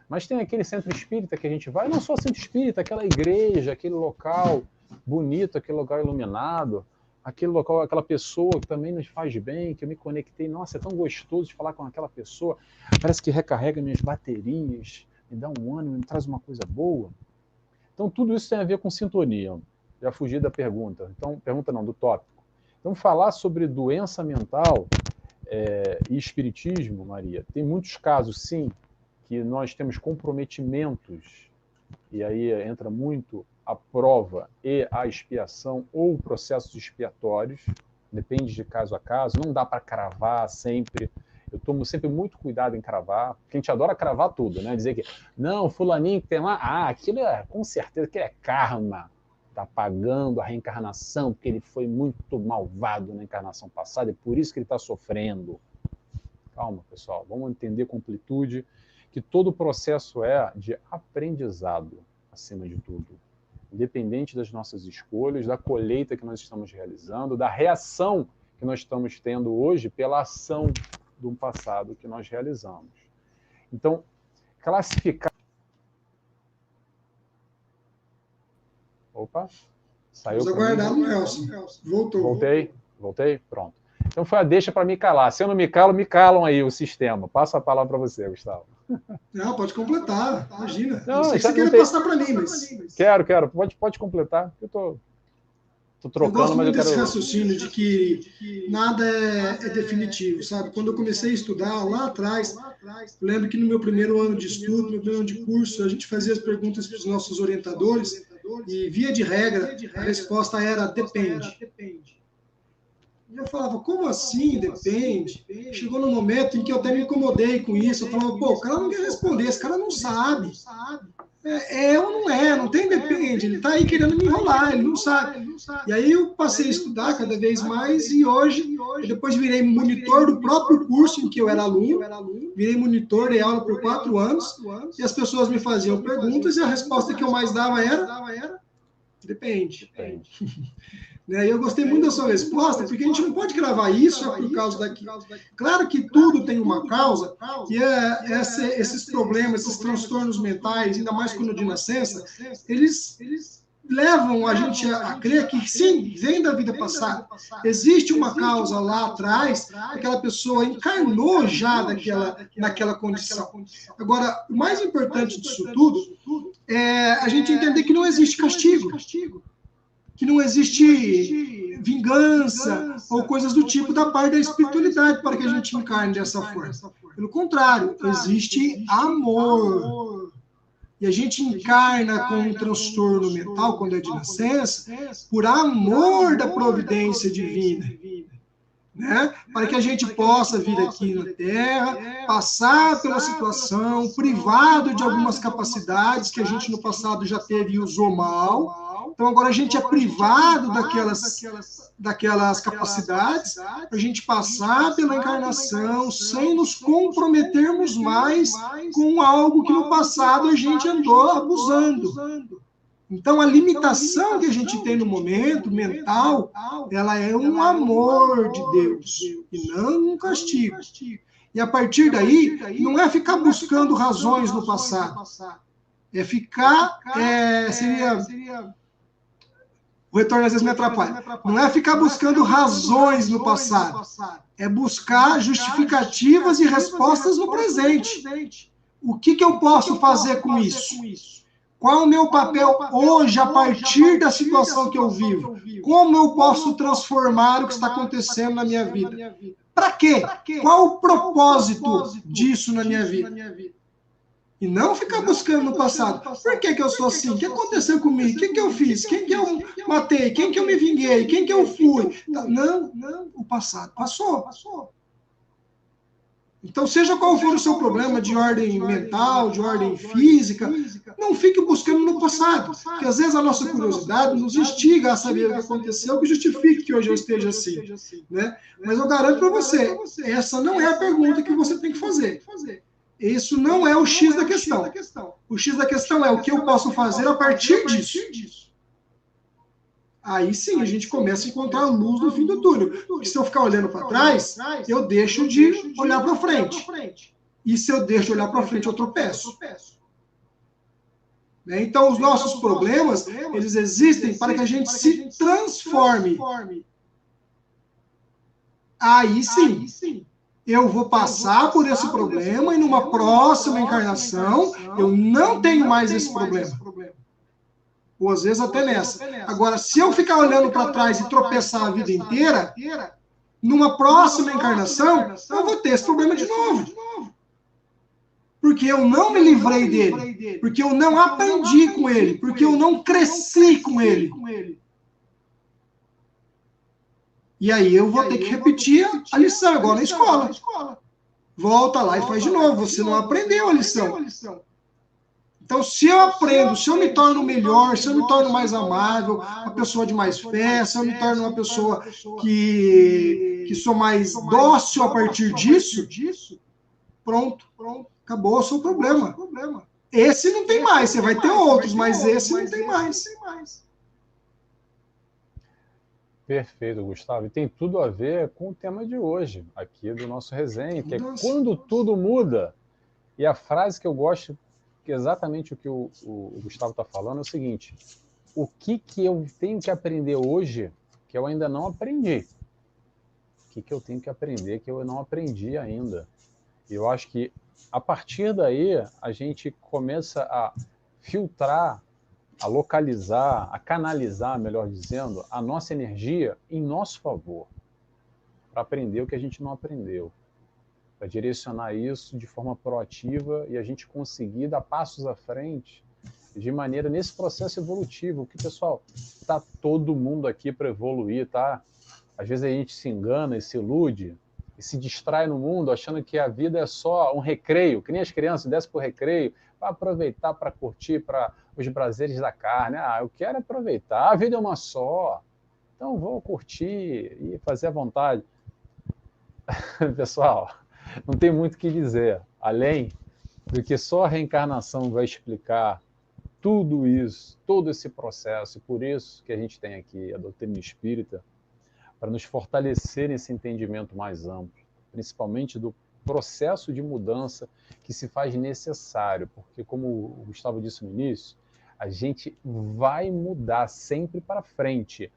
Mas tem aquele centro espírita que a gente vai, não só centro espírita, aquela igreja, aquele local bonito, aquele local iluminado, aquele local, aquela pessoa que também nos faz bem, que eu me conectei, nossa, é tão gostoso de falar com aquela pessoa, parece que recarrega minhas baterias, me dá um ânimo, me traz uma coisa boa. Então tudo isso tem a ver com sintonia. Já fugi da pergunta. Então, pergunta não, do tópico. Então falar sobre doença mental e espiritismo, Maria, tem muitos casos, sim, que nós temos comprometimentos, e aí entra muito a prova e a expiação ou processos expiatórios, depende de caso a caso, não dá para cravar sempre. Eu tomo sempre muito cuidado em cravar, porque a gente adora cravar tudo, né? Dizer que, não, fulaninho que tem lá, aquilo é, com certeza, que é karma, está pagando a reencarnação, porque ele foi muito malvado na encarnação passada, e por isso que ele está sofrendo. Calma, pessoal, vamos entender com amplitude que todo o processo é de aprendizado, acima de tudo. Independente das nossas escolhas, da colheita que nós estamos realizando, da reação que nós estamos tendo hoje pela ação do passado que nós realizamos. Então, classificar... Opa, saiu. Vamos aguardar o Nelson. Voltei? Pronto. Então foi a deixa para me calar. Se eu não me calo, me calam aí o sistema. Passo a palavra para você, Gustavo. Não, pode completar, imagina. Não sei que você queira passar para mim, mas... Quero. Pode completar. Eu tô trocando, eu gosto muito desse raciocínio de que nada é definitivo, sabe? Quando eu comecei a estudar lá atrás, eu lembro que no meu primeiro ano de estudo, no meu primeiro ano de curso, a gente fazia as perguntas para os nossos orientadores e, via de regra, a resposta era depende. E eu falava, como assim depende? Chegou num momento em que eu até me incomodei com isso. Eu falava, pô, o cara não quer responder, esse cara não sabe. É ou não é, não tem depende. Ele está aí querendo me enrolar, ele não sabe. E aí eu passei a estudar cada vez mais e hoje, depois virei monitor do próprio curso em que eu era aluno. Virei monitor, dei aula por 4 anos. E as pessoas me faziam perguntas e a resposta que eu mais dava era depende. E eu gostei muito da sua resposta, porque a gente não pode gravar isso por causa daquilo. Claro que tudo tem uma causa, que é esses problemas, esses transtornos mentais, ainda mais quando de nascença, eles levam a gente a crer que, sim, vem da vida passada. Existe uma causa lá atrás, aquela pessoa encarnou já naquela condição. Agora, o mais importante disso tudo é a gente entender que não existe castigo. Que não existe vingança ou coisas do tipo da parte da espiritualidade para que a gente encarne dessa forma. Pelo contrário, existe amor. E a gente encarna com um transtorno mental, quando é de nascença, por amor da providência divina. Né? Para que a gente possa vir aqui na Terra, passar pela situação, privado de algumas capacidades que a gente no passado já teve e usou mal, Então agora a gente é privado daquelas capacidades para a gente passar pela encarnação sem nos comprometermos mais com algo que no passado a gente andou abusando. Então, a limitação que a gente tem no momento mental, ela é um amor de Deus, e não um castigo. E a partir daí, não é ficar buscando razões no passado. É ficar, o retorno às vezes me atrapalha. Não é ficar buscando razões no passado. É buscar justificativas e respostas no presente. O que eu posso fazer com isso? Qual o meu papel hoje, a partir da situação que eu vivo? Como eu posso transformar o que está acontecendo na minha vida? Para quê? Qual o propósito disso na minha vida? E não ficar buscando no passado. Por que eu sou assim? O que aconteceu comigo? O que eu fiz? Quem que eu matei? Quem que eu me vinguei? Quem que eu fui? Não, o passado passou. Então, seja qual for o seu problema de ordem mental, de ordem física, não fique buscando no passado. Porque às vezes a nossa curiosidade nos instiga a saber o que aconteceu, que justifique que hoje eu esteja assim. Né? Mas eu garanto para você, essa não é a pergunta que você tem que fazer. Isso não é o X da questão. O X da questão é o que eu posso fazer a partir disso. Aí sim a gente começa a encontrar luz no fim do túnel. Porque se eu ficar olhando para trás, eu deixo de olhar para frente. E se eu deixo de olhar para frente, eu tropeço. Então, os nossos problemas, eles existem para que a gente se transforme. Aí sim, eu vou passar por esse problema e numa próxima encarnação, eu não tenho mais esse problema. Ou às vezes até nessa. Agora, se eu ficar olhando para trás e tropeçar a vida inteira, numa próxima encarnação, eu vou ter esse problema de novo. Porque eu não me livrei dele. Porque eu não aprendi com ele. Porque eu não cresci com ele. E aí eu vou ter que repetir a lição, igual na escola. Volta lá e faz de novo. Você não aprendeu a lição. Então, se eu aprendo, se eu me torno melhor, se eu me torno mais amável, uma pessoa de mais fé, se eu me torno uma pessoa que sou mais dócil a partir disso, pronto, acabou o seu problema. Esse não tem mais, você vai ter outros, mas esse não tem mais. Perfeito, Gustavo. E tem tudo a ver com o tema de hoje, aqui do nosso resenha, que é quando tudo muda. E a frase que eu gosto, que é exatamente o que o Gustavo está falando, é o seguinte: o que eu tenho que aprender hoje que eu ainda não aprendi? O que eu tenho que aprender que eu não aprendi ainda? E eu acho que, a partir daí, a gente começa a filtrar, a localizar, a canalizar, melhor dizendo, a nossa energia em nosso favor, para aprender o que a gente não aprendeu, para direcionar isso de forma proativa e a gente conseguir dar passos à frente de maneira nesse processo evolutivo, que, pessoal, está todo mundo aqui para evoluir, tá? Às vezes a gente se engana e se ilude e se distrai no mundo achando que a vida é só um recreio, que nem as crianças descem para o recreio, para aproveitar, para curtir, para os prazeres da carne. Eu quero aproveitar, a vida é uma só, então vou curtir e fazer à vontade. Pessoal, não tem muito o que dizer, além do que só a reencarnação vai explicar tudo isso, todo esse processo, e por isso que a gente tem aqui a doutrina espírita, para nos fortalecer nesse entendimento mais amplo, principalmente do processo de mudança que se faz necessário, porque, como o Gustavo disse no início, a gente vai mudar sempre para frente,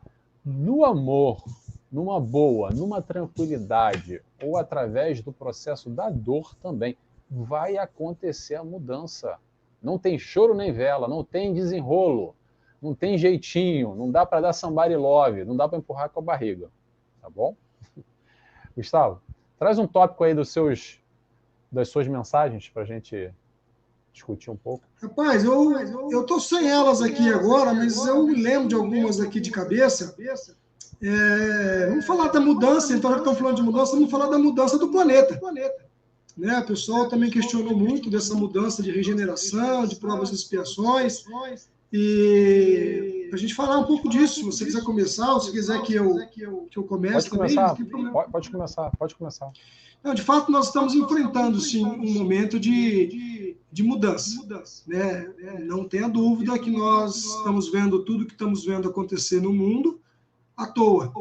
no amor, numa boa, numa tranquilidade, ou através do processo da dor também, vai acontecer a mudança. Não tem choro nem vela, não tem desenrolo, não tem jeitinho, não dá para dar somebody love, não dá para empurrar com a barriga, tá bom? Gustavo, traz um tópico aí das suas mensagens para a gente discutir um pouco. Rapaz, eu tô sem elas aqui agora, mas eu me lembro de algumas aqui de cabeça. Vamos falar da mudança, então já que estamos falando de mudança, vamos falar da mudança do planeta. Né? O pessoal também questionou muito dessa mudança de regeneração, de provas e expiações, e a gente falar um pouco disso. Se você quiser começar, ou se quiser que eu comece também. Pode começar. Não, de fato, nós estamos enfrentando, sim, um momento de mudança. Né? Não tenha dúvida que nós estamos vendo tudo que estamos vendo acontecer no mundo à toa.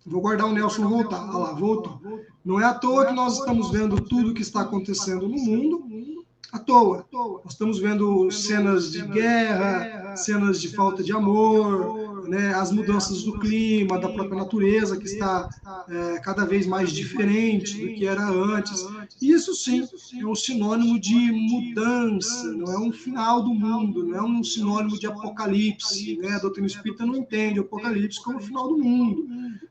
Vou guardar o Nelson voltar. Olha lá, voltou. Não é à toa que nós estamos vendo tudo que está acontecendo no mundo à toa. Nós estamos vendo cenas de guerra, cenas de falta de amor, né, as mudanças do clima, da própria natureza, que está cada vez mais diferente do que era antes. Isso, sim, é um sinônimo de mudança, não é um final do mundo, não é um sinônimo de apocalipse. Né? A doutrina espírita não entende o apocalipse como o final do mundo.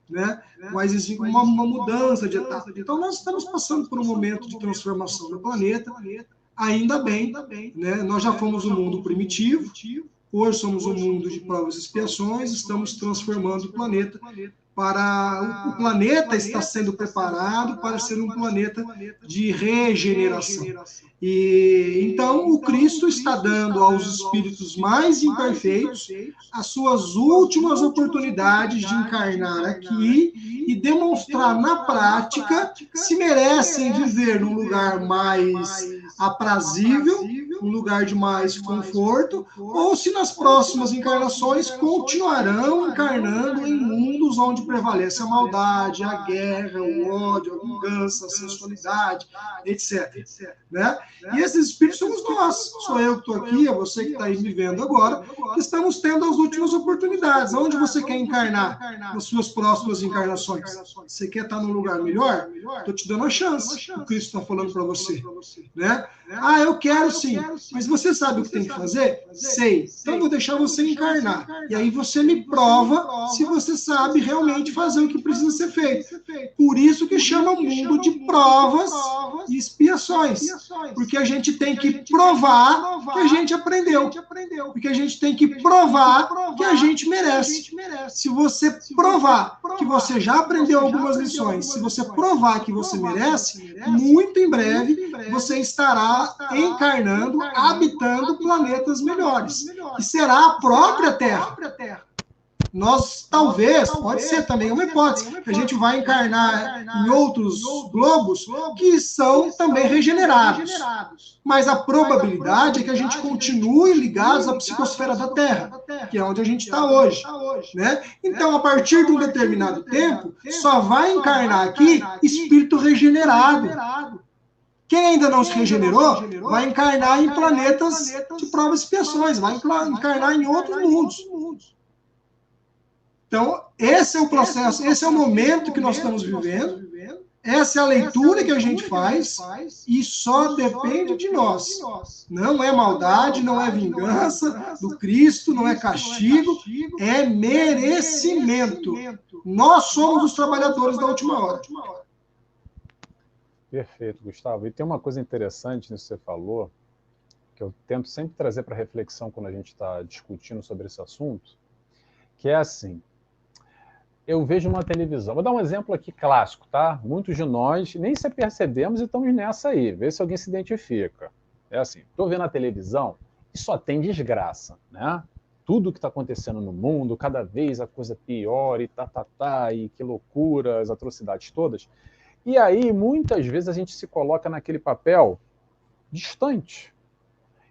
Né? Mas existe uma mudança de etapa. Então, nós estamos passando por um momento de transformação do planeta. Ainda bem, né? Nós já fomos um mundo primitivo, hoje somos um mundo de provas e expiações, estamos transformando o planeta para... O planeta está sendo preparado para ser um planeta de regeneração. E então o Cristo está dando aos espíritos mais imperfeitos as suas últimas oportunidades de encarnar aqui e demonstrar na prática se merecem viver num lugar mais aprazível, um lugar de mais conforto, ou se nas próximas encarnações continuarão encarnando em mundos onde prevalece a maldade, a guerra, o ódio, a vingança, a sensualidade, etc. Né? E esses espíritos somos nós. Sou eu que estou aqui, é você que está aí me vendo agora, que estamos tendo as últimas oportunidades. Onde você quer encarnar nas suas próximas encarnações? Você quer estar num lugar melhor? Estou te dando a chance. O Cristo está falando para você. Né? Ah, eu quero sim. Mas você sabe o que tem que fazer? Sei. Então eu vou deixar você encarnar. E aí você me prova se você sabe realmente fazer o que precisa ser feito. Por isso que chama o mundo de provas e expiações. Porque a gente tem que provar que a gente aprendeu. Porque a gente tem que provar que a gente merece. Se você provar que você já aprendeu algumas lições, se você provar que você merece, muito em breve você estará encarnando, habitando planetas melhores, que será a própria Terra. Nós, talvez, pode ser também uma hipótese, que a gente vai encarnar em outros globos que são também regenerados. Mas a probabilidade é que a gente continue ligados à psicosfera da Terra, que é onde a gente está hoje. Né? Então, a partir de um determinado tempo, só vai encarnar aqui espírito regenerado. Quem ainda não se regenerou, vai encarnar em planetas de provas e expiações, vai encarnar em outros mundos. Então, esse é o processo, esse é o momento que nós estamos vivendo, essa é a leitura que a gente faz e só depende de nós. Não é maldade, não é vingança do Cristo, não é castigo, é merecimento. Nós somos os trabalhadores da última hora. Perfeito, Gustavo. E tem uma coisa interessante nisso que você falou, que eu tento sempre trazer para reflexão quando a gente está discutindo sobre esse assunto, que é assim, eu vejo uma televisão, vou dar um exemplo aqui clássico, tá? Muitos de nós nem se percebemos e estamos nessa aí, vê se alguém se identifica. É assim, estou vendo a televisão e só tem desgraça, né? Tudo que está acontecendo no mundo, cada vez a coisa pior e e que loucura, as atrocidades todas. E aí, muitas vezes, a gente se coloca naquele papel distante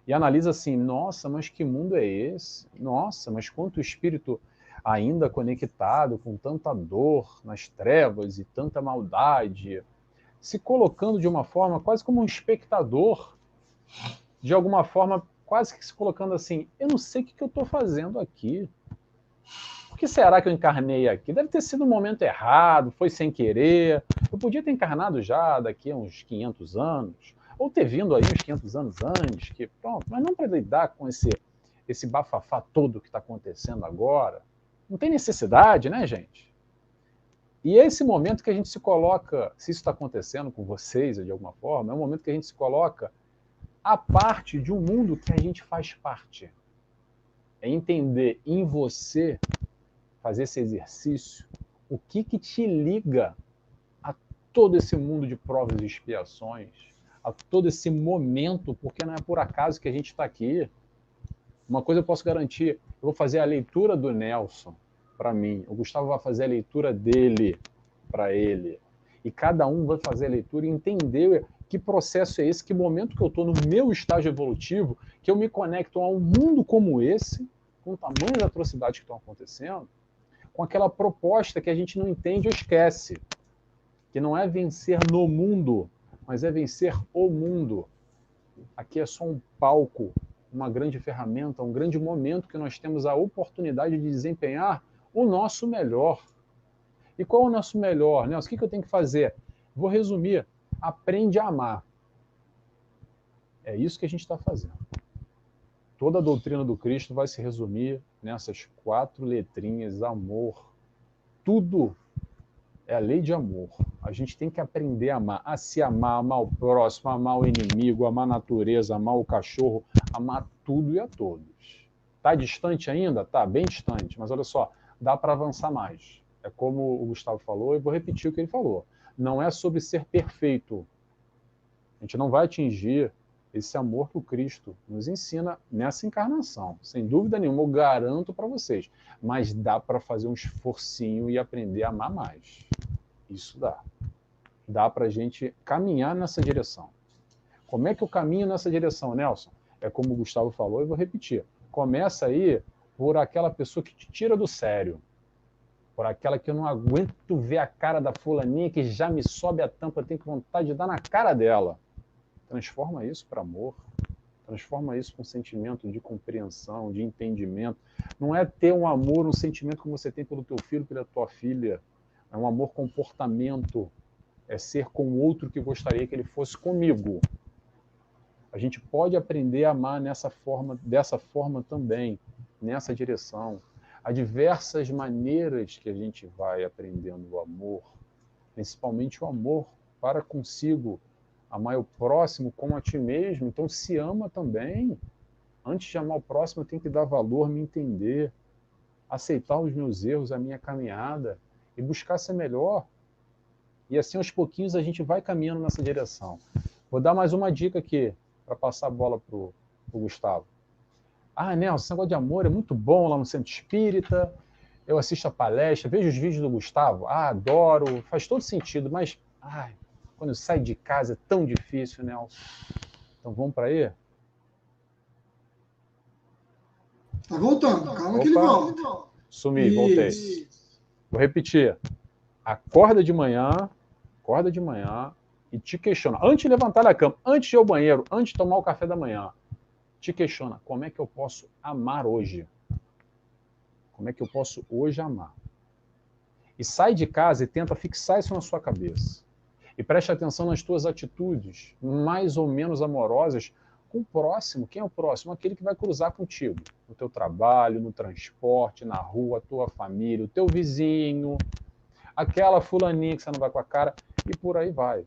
e analisa assim, nossa, mas que mundo é esse? Nossa, mas quanto espírito ainda conectado com tanta dor nas trevas e tanta maldade, se colocando de uma forma quase como um espectador, de alguma forma quase que se colocando assim, eu não sei o que eu estou fazendo aqui. Por que será que eu encarnei aqui? Deve ter sido um momento errado, foi sem querer. Eu podia ter encarnado já daqui a uns 500 anos, ou ter vindo aí uns 500 anos antes, que pronto, mas não para lidar com esse bafafá todo que está acontecendo agora. Não tem necessidade, né, gente? E é esse momento que a gente se coloca, se isso está acontecendo com vocês de alguma forma, é um momento que a gente se coloca à parte de um mundo que a gente faz parte. É entender em você, fazer esse exercício, o que te liga a todo esse mundo de provas e expiações, a todo esse momento, porque não é por acaso que a gente está aqui. Uma coisa eu posso garantir, Eu vou fazer a leitura do Nelson para mim. O Gustavo vai fazer a leitura dele para ele. E cada um vai fazer a leitura e entender que processo é esse, que momento que eu estou no meu estágio evolutivo, que eu me conecto a um mundo como esse, com o tamanho das atrocidades que estão acontecendo, com aquela proposta que a gente não entende ou esquece, que não é vencer no mundo, mas é vencer o mundo. Aqui é só um palco, uma grande ferramenta, um grande momento que nós temos a oportunidade de desempenhar o nosso melhor. E qual é o nosso melhor, Nelson? O que eu tenho que fazer? Vou resumir. Aprende a amar. É isso que a gente está fazendo. Toda a doutrina do Cristo vai se resumir nessas 4 letrinhas: amor. Tudo é a lei de amor. A gente tem que aprender a amar, a se amar, amar o próximo, amar o inimigo, amar a natureza, amar o cachorro, amar tudo e a todos. Está distante ainda? Está bem distante, mas olha só, dá para avançar mais. É como o Gustavo falou, e vou repetir o que ele falou. Não é sobre ser perfeito. A gente não vai atingir esse amor que o Cristo nos ensina nessa encarnação. Sem dúvida nenhuma, eu garanto para vocês. Mas dá para fazer um esforcinho e aprender a amar mais. Isso dá. Dá para a gente caminhar nessa direção. Como é que eu caminho nessa direção, Nelson? É como o Gustavo falou, e vou repetir. Começa aí por aquela pessoa que te tira do sério. Por aquela que eu não aguento ver a cara da fulaninha, que já me sobe a tampa, eu tenho vontade de dar na cara dela. Transforma isso para amor. Transforma isso para um sentimento de compreensão, de entendimento. Não é ter um amor, um sentimento como você tem pelo teu filho, pela tua filha. É um amor comportamento. É ser com o outro que gostaria que ele fosse comigo. A gente pode aprender a amar dessa forma também, nessa direção. Há diversas maneiras que a gente vai aprendendo o amor, principalmente o amor para consigo, amar o próximo como a ti mesmo. Então se ama também. Antes de amar o próximo, eu tenho que dar valor, me entender, aceitar os meus erros, a minha caminhada e buscar ser melhor. E assim, aos pouquinhos, a gente vai caminhando nessa direção. Vou dar mais uma dica aqui, para passar a bola para o Gustavo. Ah, Nelson, esse negócio de amor é muito bom lá no Centro Espírita, eu assisto a palestra, vejo os vídeos do Gustavo, adoro, faz todo sentido, mas quando sai de casa é tão difícil, Nelson. Então vamos para aí? Tá voltando, calma. Opa, que ele volta. Sumi, voltei. Vou repetir. Acorda de manhã e te questiona. Antes de levantar da cama, antes de ir ao banheiro, antes de tomar o café da manhã, te questiona, como é que eu posso amar hoje? Como é que eu posso hoje amar? E sai de casa e tenta fixar isso na sua cabeça. E preste atenção nas tuas atitudes, mais ou menos amorosas, com o próximo. Quem é o próximo? Aquele que vai cruzar contigo. No teu trabalho, no transporte, na rua, a tua família, o teu vizinho, aquela fulaninha que você não vai com a cara, e por aí vai.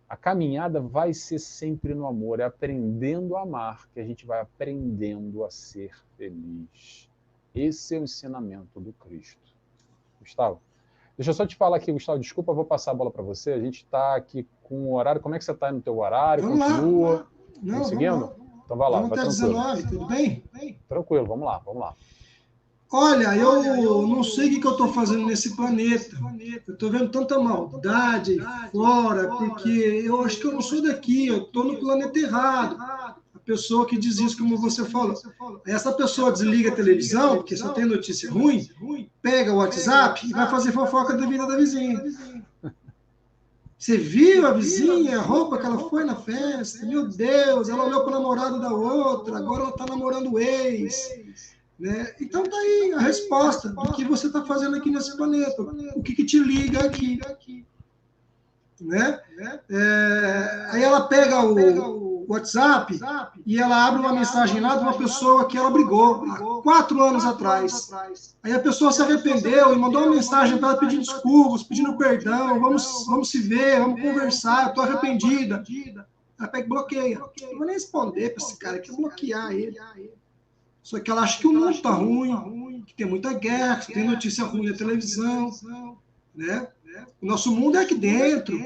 A caminhada vai ser sempre no amor, é aprendendo a amar que a gente vai aprendendo a ser feliz. Esse é o ensinamento do Cristo. Gustavo, deixa eu só te falar aqui, Gustavo, desculpa, vou passar a bola para você, a gente está aqui com o horário, como é que você está aí no teu horário? Vamos continua? Lá. Não, seguindo? Vamos lá. Então vai lá, vamos vai até tranquilo. 19, tudo bem? Tranquilo, vamos lá. Olha, eu não sei o que eu estou fazendo nesse planeta. Eu estou vendo tanta maldade aí fora, porque eu acho que eu não sou daqui, eu estou no planeta errado. A pessoa que diz isso, como você falou. Essa pessoa desliga a televisão, porque só tem notícia ruim, pega o WhatsApp e vai fazer fofoca da vida da vizinha. Você viu a vizinha, a roupa que ela foi na festa? Meu Deus, ela olhou para o namorado da outra, agora ela está namorando o ex. Né? Então tá aí a resposta do que você está fazendo aqui nesse planeta, o que te liga aqui. Né? Aí ela pega o WhatsApp e ela abre uma mensagem lá de uma pessoa que ela brigou há 4 anos atrás. Aí a pessoa se arrependeu e mandou uma mensagem para ela pedindo desculpas, pedindo perdão, vamos se ver, vamos conversar, eu estou arrependida. Ela pega e bloqueia. Não vou nem responder para esse cara, quer bloquear ele. Só que ela acha que o mundo está ruim, que tem muita guerra, que tem notícia ruim na televisão. Né? O nosso mundo é aqui dentro.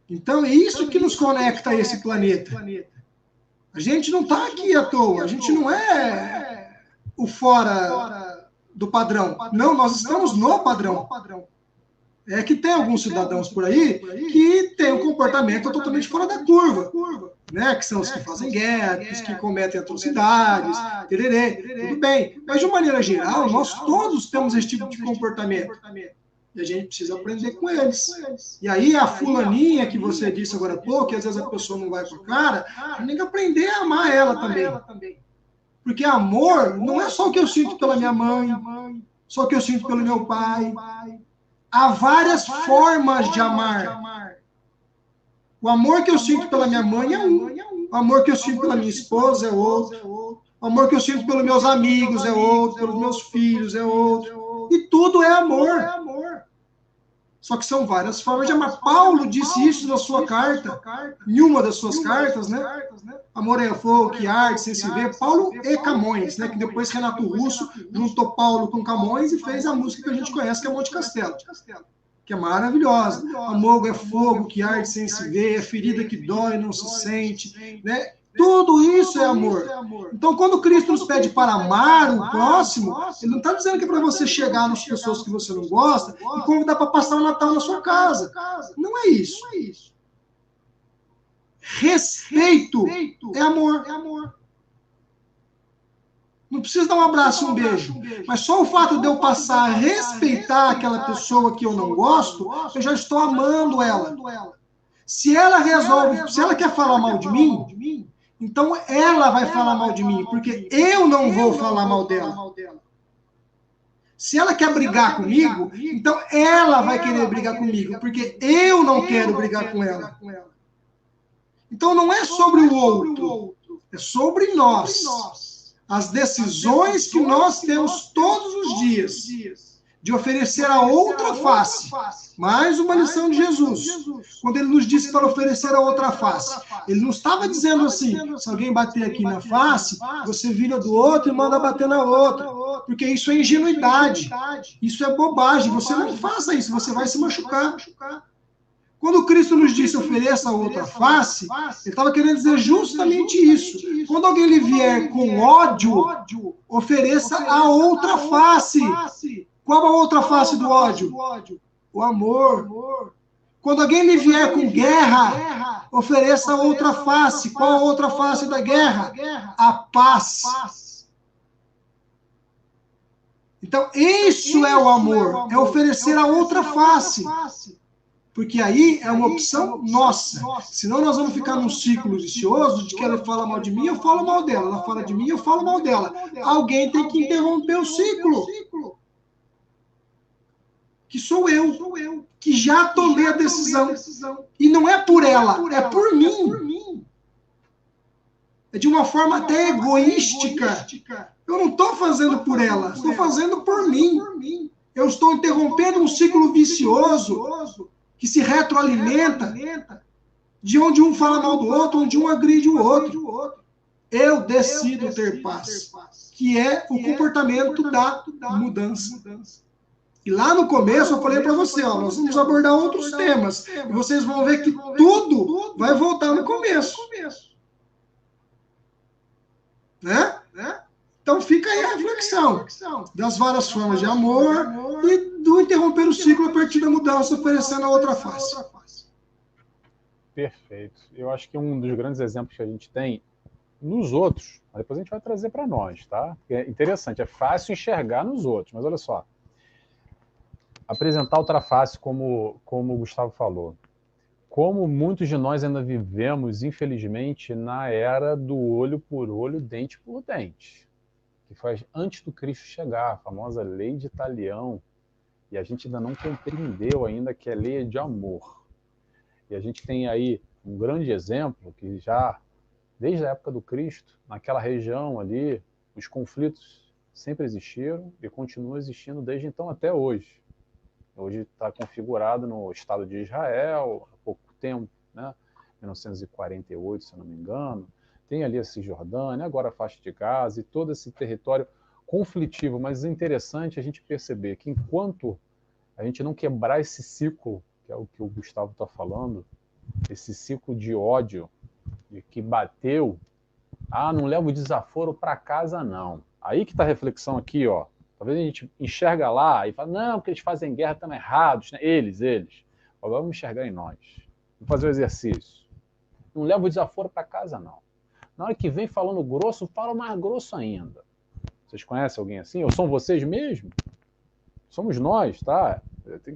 Então é isso que nos conecta a esse planeta. A gente não está aqui à toa, a gente não é o fora do padrão. Não, nós estamos no padrão. É que tem alguns cidadãos por aí que têm um comportamento totalmente fora da curva, né? Que são os que fazem guerra, os que cometem atrocidades, tererê, tudo bem. Mas, de maneira geral, nós todos temos esse tipo de comportamento. E a gente precisa aprender com eles. E aí, a fulaninha que você disse agora há pouco, que às vezes a pessoa não vai com a cara, a gente tem que aprender a amar ela também. Porque amor não é só o que eu sinto pela minha mãe, só o que eu sinto pelo meu pai. Há várias formas de amar. O amor que eu sinto pela minha mãe é um. O amor que eu sinto pela minha esposa é outro. O amor que eu sinto pelos meus amigos é outro. Pelos meus filhos é outro. E tudo é amor. Só que são várias formas de amar. Paulo disse isso na sua carta, em uma das suas cartas, né? Amor é fogo, que arde, sem se ver. Paulo e Camões, né? Que depois Renato Russo juntou Paulo com Camões e fez a música que a gente conhece, que é Monte Castelo, que é maravilhosa. Amor é fogo, que arde, sem se ver. É ferida que dói, não se sente, né? Tudo isso é amor. Então, quando Cristo nos pede para amar o próximo, ele não está dizendo que é para você chegar nas pessoas que você não gosta e convidar para passar o Natal na sua casa. Não é isso. Respeito é amor. Não precisa dar um abraço, um beijo. Mas só o fato de eu passar a respeitar aquela pessoa que eu não gosto, eu já estou amando ela. Se ela resolve, se ela quer falar mal de mim, então ela vai falar mal de mim, porque eu não vou falar mal dela. Se ela quer brigar comigo, então ela vai querer brigar comigo, porque eu não quero brigar com ela. Então não é sobre o outro, é sobre nós. As decisões que nós temos todos os dias de oferecer a outra face. Mais uma lição de Jesus. Quando ele nos disse para oferecer a outra face. Ele não estava dizendo assim, se alguém bater aqui na face, você vira do outro e manda bater na outra. Porque isso é ingenuidade. Isso é bobagem. Você não faça isso, você vai se machucar. Quando Cristo nos disse ofereça a outra face, ele estava querendo dizer justamente isso. Quando alguém lhe vier com ódio, ofereça a outra face. Qual a outra face do ódio? O amor. Quando alguém lhe vier com guerra, ofereça a outra face. Qual a outra face da guerra? A paz. Então, isso é o amor. É oferecer a outra face. Porque aí é uma opção nossa. Senão nós vamos ficar num ciclo vicioso de que ela fala mal de mim, eu falo mal dela. Ela fala de mim, eu falo mal dela. Alguém tem que interromper o ciclo. Que sou eu, que já tomei a decisão. E não é por ela, é por mim. É de uma forma até egoística. Eu não estou fazendo por ela, estou fazendo por mim. Eu estou interrompendo um ciclo vicioso que se retroalimenta, de onde um fala mal do outro, onde um agride o outro. Eu decido ter paz, que é o comportamento da mudança. E lá no começo eu falei para você, ó, nós vamos abordar outros temas. E vocês vão ver que tudo vai voltar no começo. Né? Então fica aí a reflexão das várias formas de amor e do interromper o ciclo a partir da mudança, oferecendo a outra face. Perfeito. Eu acho que um dos grandes exemplos que a gente tem nos outros, depois a gente vai trazer para nós, tá? Porque é interessante, é fácil enxergar nos outros, mas olha só. Apresentar outra face, como o Gustavo falou. Como muitos de nós ainda vivemos, infelizmente, na era do olho por olho, dente por dente. Que foi antes do Cristo chegar, a famosa lei de Talião. E a gente ainda não compreendeu ainda que é lei de amor. E a gente tem aí um grande exemplo que já, desde a época do Cristo, naquela região ali, os conflitos sempre existiram e continuam existindo desde então até hoje. Hoje está configurado no Estado de Israel, há pouco tempo, né? 1948, se eu não me engano. Tem ali a Cisjordânia, agora a faixa de Gaza e todo esse território conflitivo. Mas é interessante a gente perceber que enquanto a gente não quebrar esse ciclo, que é o que o Gustavo está falando, esse ciclo de ódio, de que bateu, não leva o desaforo para casa, não. Aí que está a reflexão aqui, ó. Talvez a gente enxerga lá e fala, não, porque eles fazem guerra, estão errados, né? Eles. Agora vamos enxergar em nós. Vamos fazer o exercício. Não leva o desaforo para casa, não. Na hora que vem falando grosso, fala mais grosso ainda. Vocês conhecem alguém assim? Ou são vocês mesmos? Somos nós, tá?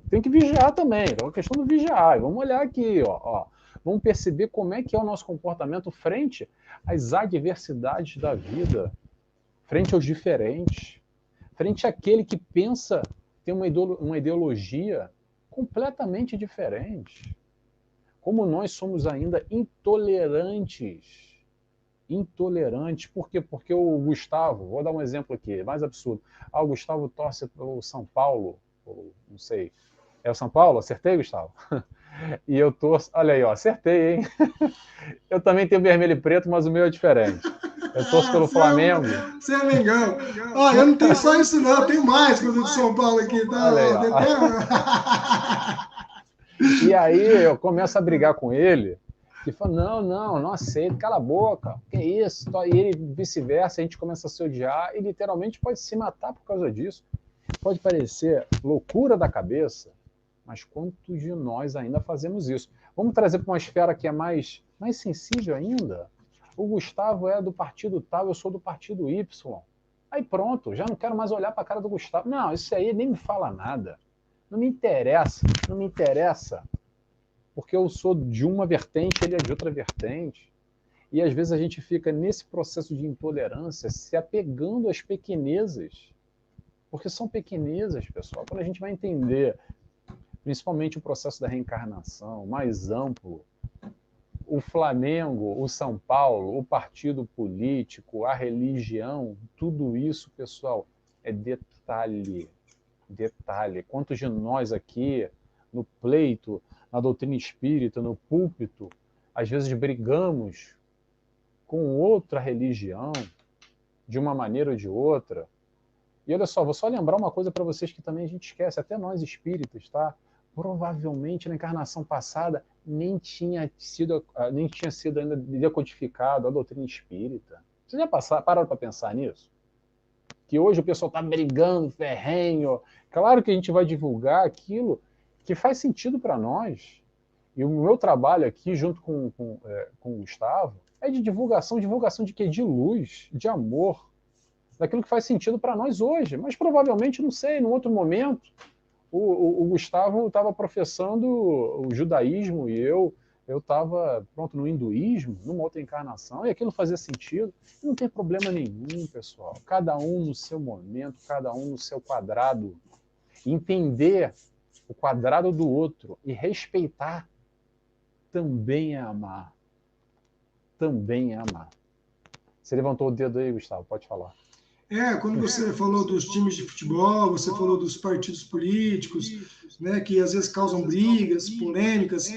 Tem que vigiar também. É uma questão do vigiar. Vamos olhar aqui, ó. Vamos perceber como é que é o nosso comportamento frente às adversidades da vida, frente aos diferentes, frente àquele que pensa, tem uma ideologia completamente diferente. Como nós somos ainda intolerantes. Intolerantes. Por quê? Porque o Gustavo, vou dar um exemplo aqui, mais absurdo. O Gustavo torce para o São Paulo, ou, não sei. É o São Paulo? Acertei, Gustavo? E eu torço. Olha aí, ó, acertei, hein? Eu também tenho vermelho e preto, mas o meu é diferente. Eu torço pelo Flamengo. Você é Mengão. Ó, eu não tenho só isso, não. Tem mais que eu do São Paulo aqui. Tá? Olha aí, e aí eu começo a brigar com ele. E fala, não aceito, cala a boca, que isso? E ele vice-versa, a gente começa a se odiar e literalmente pode se matar por causa disso. Pode parecer loucura da cabeça, mas quantos de nós ainda fazemos isso? Vamos trazer para uma esfera que é mais sensível ainda. O Gustavo é do partido tal, eu sou do partido Y. Aí pronto, já não quero mais olhar para a cara do Gustavo. Não, isso aí nem me fala nada. Não me interessa. Porque eu sou de uma vertente, ele é de outra vertente. E às vezes a gente fica nesse processo de intolerância, se apegando às pequenezas. Porque são pequenezas, pessoal. Quando a gente vai entender, principalmente o processo da reencarnação, mais amplo, o Flamengo, o São Paulo, o partido político, a religião, tudo isso, pessoal, é detalhe. Detalhe. Quantos de nós aqui, no pleito, na doutrina espírita, no púlpito, às vezes brigamos com outra religião, de uma maneira ou de outra. E olha só, vou só lembrar uma coisa para vocês que também a gente esquece, até nós espíritas, tá? Provavelmente na encarnação passada nem tinha sido ainda decodificado a doutrina espírita. Vocês já pararam para pensar nisso? Que hoje o pessoal está brigando, ferrenho. Claro que a gente vai divulgar aquilo que faz sentido para nós. E o meu trabalho aqui, junto com o Gustavo, é de divulgação de quê? De luz, de amor, daquilo que faz sentido para nós hoje. Mas provavelmente, não sei, num outro momento, o Gustavo estava professando o judaísmo e eu estava, no hinduísmo, numa outra encarnação, e aquilo fazia sentido. Não tem problema nenhum, pessoal. Cada um no seu momento, cada um no seu quadrado. Entender o quadrado do outro e respeitar também é amar. Também é amar. Você levantou o dedo aí, Gustavo, pode falar. Quando você falou dos times de futebol, você falou dos partidos políticos, né, que às vezes causam brigas, polêmicas.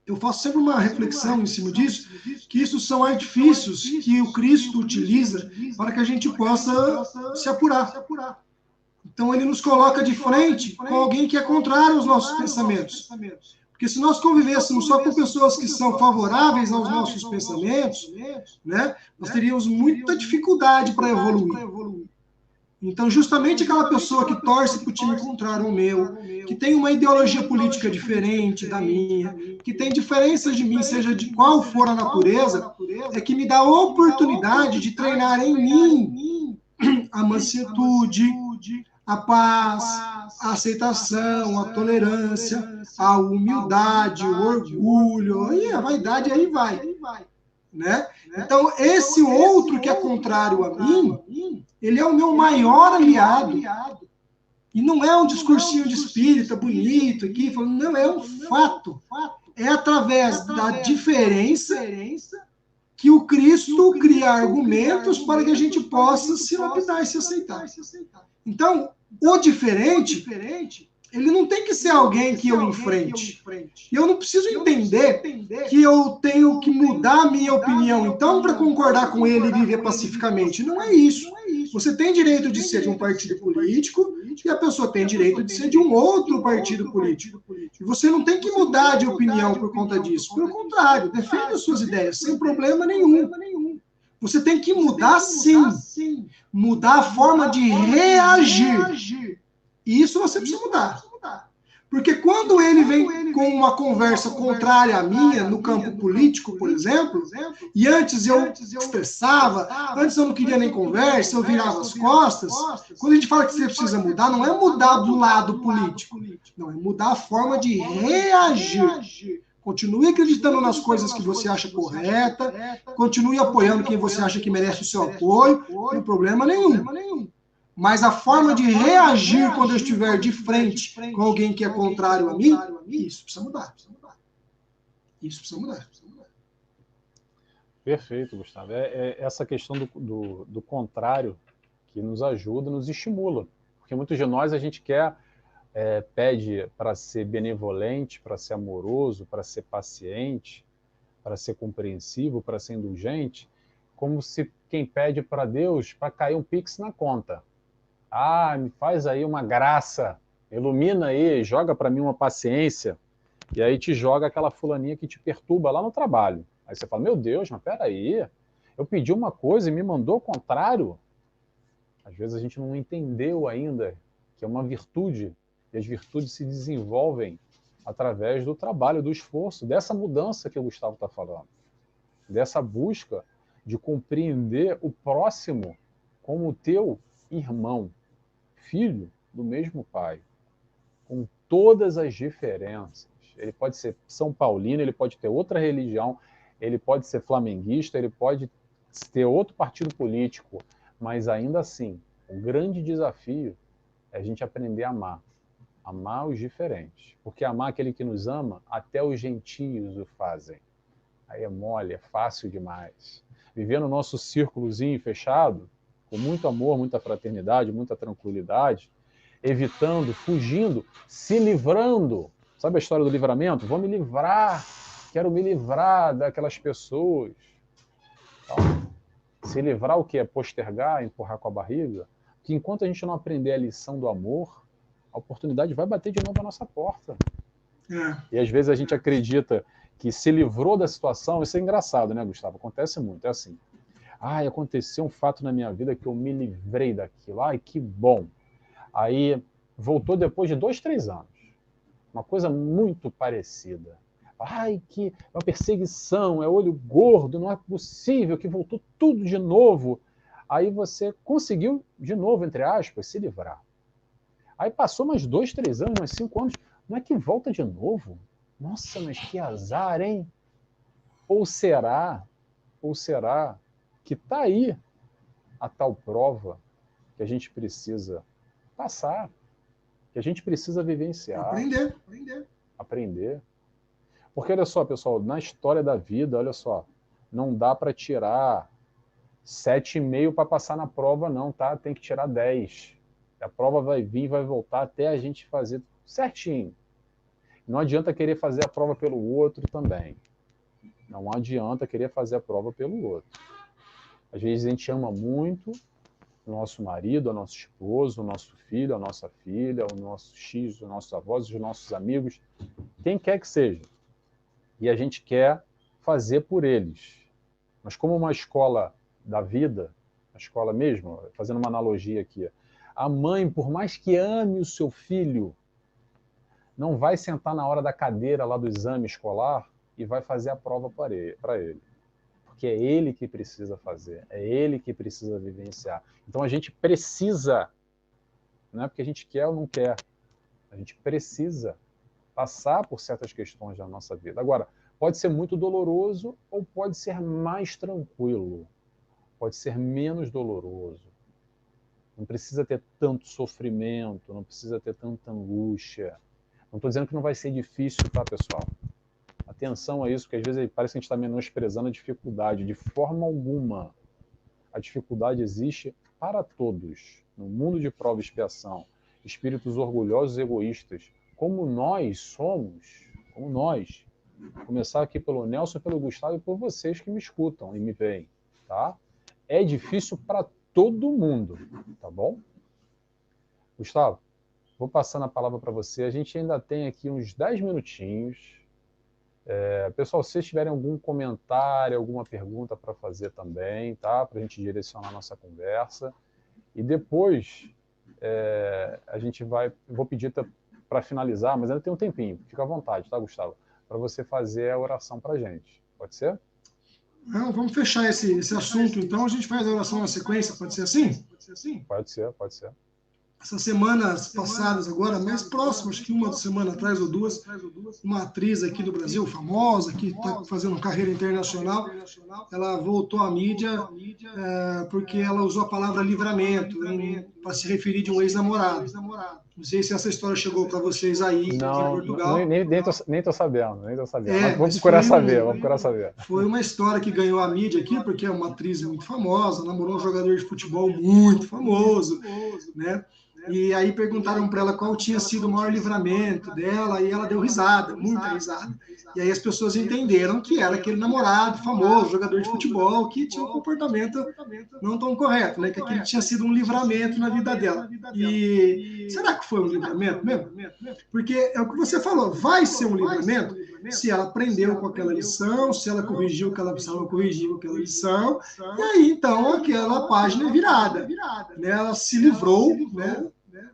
Eu faço sempre uma reflexão em cima disso, que isso são artifícios que o Cristo utiliza para que a gente possa se apurar. Então, ele nos coloca de frente com alguém que é contrário aos nossos pensamentos. Porque se nós convivêssemos só com pessoas que são favoráveis aos nossos pensamentos, né, nós teríamos muita dificuldade para evoluir. Então, justamente aquela pessoa que torce para o time contrário ao meu, que tem uma ideologia política diferente da minha, que tem diferenças de mim, seja de qual for a natureza, é que me dá a oportunidade de treinar em mim a mansuetude, a paz, a aceitação, a tolerância, a humildade, o orgulho, e a vaidade aí vai. Né? Então, esse outro que é contrário a mim, ele é o meu maior aliado. E não é um discursinho de espírita bonito aqui, falando, não, é um fato. É através da diferença que o Cristo cria argumentos para que a gente possa se lapidar e se aceitar. Então, o diferente, ele não tem que ser alguém que eu enfrente. E eu não preciso entender que eu tenho que mudar a minha opinião, então, para concordar com ele e viver pacificamente. Não é isso. Você tem direito de ser de um partido político e a pessoa tem direito de ser de um outro partido político. E você não tem que mudar de opinião por conta disso. Pelo contrário, defenda as suas ideias, sem problema nenhum. Você tem que mudar, sim. Mudar a forma de reagir. Isso você precisa mudar. Porque quando ele vem com uma conversa contrária à minha, no campo político, por exemplo, e antes eu estressava, antes eu não queria nem conversa, eu virava as costas, quando a gente fala que você precisa mudar, não é mudar do lado político, não, é mudar a forma de reagir. Continue acreditando nas coisas que você acha correta, continue apoiando quem você acha que merece o seu apoio, não tem problema nenhum. Mas a forma de reagir quando eu estiver de frente com alguém que é contrário a mim, isso precisa mudar. Isso precisa mudar. Perfeito, Gustavo. É essa questão do contrário que nos ajuda, nos estimula. Porque muitos de nós a gente pede para ser benevolente, para ser amoroso, para ser paciente, para ser compreensivo, para ser indulgente, como se quem pede para Deus para cair um pix na conta. Ah, me faz aí uma graça, ilumina aí, joga para mim uma paciência, e aí te joga aquela fulaninha que te perturba lá no trabalho. Aí você fala, meu Deus, mas peraí, eu pedi uma coisa e me mandou o contrário. Às vezes a gente não entendeu ainda que é uma virtude, e as virtudes se desenvolvem através do trabalho, do esforço, dessa mudança que o Gustavo está falando, dessa busca de compreender o próximo como o teu irmão, filho do mesmo pai, com todas as diferenças. Ele pode ser São Paulino, ele pode ter outra religião, ele pode ser flamenguista, ele pode ter outro partido político, mas ainda assim, o grande desafio é a gente aprender a amar os diferentes. Porque amar aquele que nos ama, até os gentios o fazem. Aí é mole, é fácil demais. Viver no nosso círculozinho fechado, com muito amor, muita fraternidade, muita tranquilidade, evitando, fugindo, se livrando. Sabe a história do livramento? Vou me livrar, quero me livrar daquelas pessoas. Então, se livrar o que? É postergar, empurrar com a barriga? Que enquanto a gente não aprender a lição do amor, a oportunidade vai bater de novo à nossa porta. E às vezes a gente acredita que se livrou da situação, isso é engraçado, né, Gustavo? Acontece muito, é assim. Ai, aconteceu um fato na minha vida que eu me livrei daquilo. Ai, que bom. Aí voltou depois de 2, 3 anos. Uma coisa muito parecida. Ai, que é uma perseguição, é olho gordo, não é possível que voltou tudo de novo. Aí você conseguiu, de novo, entre aspas, se livrar. Aí passou mais 2, 3 anos, mais 5 anos, não é que volta de novo? Nossa, mas que azar, hein? Ou será que está aí a tal prova que a gente precisa passar, que a gente precisa vivenciar. Aprender. Porque olha só, pessoal, na história da vida, olha só, não dá para tirar 7,5 para passar na prova não, tá? Tem que tirar 10. A prova vai vir, vai voltar até a gente fazer certinho. Não adianta querer fazer a prova pelo outro também. Não adianta querer fazer a prova pelo outro. Às vezes a gente ama muito o nosso marido, o nosso esposo, o nosso filho, a nossa filha, o nosso X, os nossos avós, os nossos amigos, quem quer que seja. E a gente quer fazer por eles. Mas como uma escola da vida, a escola mesmo, fazendo uma analogia aqui, a mãe, por mais que ame o seu filho, não vai sentar na hora da cadeira lá do exame escolar e vai fazer a prova para ele. Porque é ele que precisa fazer, é ele que precisa vivenciar. Então a gente precisa, não é porque a gente quer ou não quer, a gente precisa passar por certas questões da nossa vida. Agora, pode ser muito doloroso ou pode ser mais tranquilo, pode ser menos doloroso. Não precisa ter tanto sofrimento, não precisa ter tanta angústia. Não estou dizendo que não vai ser difícil, tá, pessoal? Atenção a isso, porque às vezes parece que a gente está menosprezando a dificuldade. De forma alguma. A dificuldade existe para todos. No mundo de prova e expiação, espíritos orgulhosos e egoístas, como nós somos, como nós. Vou começar aqui pelo Nelson, pelo Gustavo e por vocês que me escutam e me veem, tá? É difícil para todo mundo, tá bom? Gustavo, vou passando a palavra para você. A gente ainda tem aqui uns 10 minutinhos. Pessoal, se vocês tiverem algum comentário, alguma pergunta para fazer também, tá? Para a gente direcionar a nossa conversa. E depois a gente vou pedir para finalizar, mas ainda tem um tempinho, fica à vontade, tá, Gustavo? Para você fazer a oração para a gente. Pode ser? Não, vamos fechar esse assunto, então a gente faz a oração na sequência, pode ser assim? Pode ser, pode ser. Essas semanas passadas agora, mais próximas, acho que uma semana atrás ou duas, uma atriz aqui do Brasil, famosa, que está fazendo carreira internacional, ela voltou à mídia porque ela usou a palavra livramento para se referir de um ex-namorado. Não sei se essa história chegou para vocês aí em Portugal. Nem tô sabendo. Mas vamos procurar saber, Foi uma história que ganhou a mídia aqui, porque é uma atriz muito famosa, namorou um jogador de futebol muito famoso, né? E aí perguntaram para ela qual tinha sido o maior livramento dela, e ela deu risada, muita risada. E aí as pessoas entenderam que era aquele namorado famoso, jogador de futebol, que tinha um comportamento não tão correto, né? Que aquele tinha sido um livramento na vida dela. E será que foi um livramento mesmo? Porque é o que você falou, vai ser um livramento se ela aprendeu com aquela lição, se ela corrigiu o que ela precisava corrigir com aquela lição, e aí então aquela página é virada. Né? Ela se livrou, né?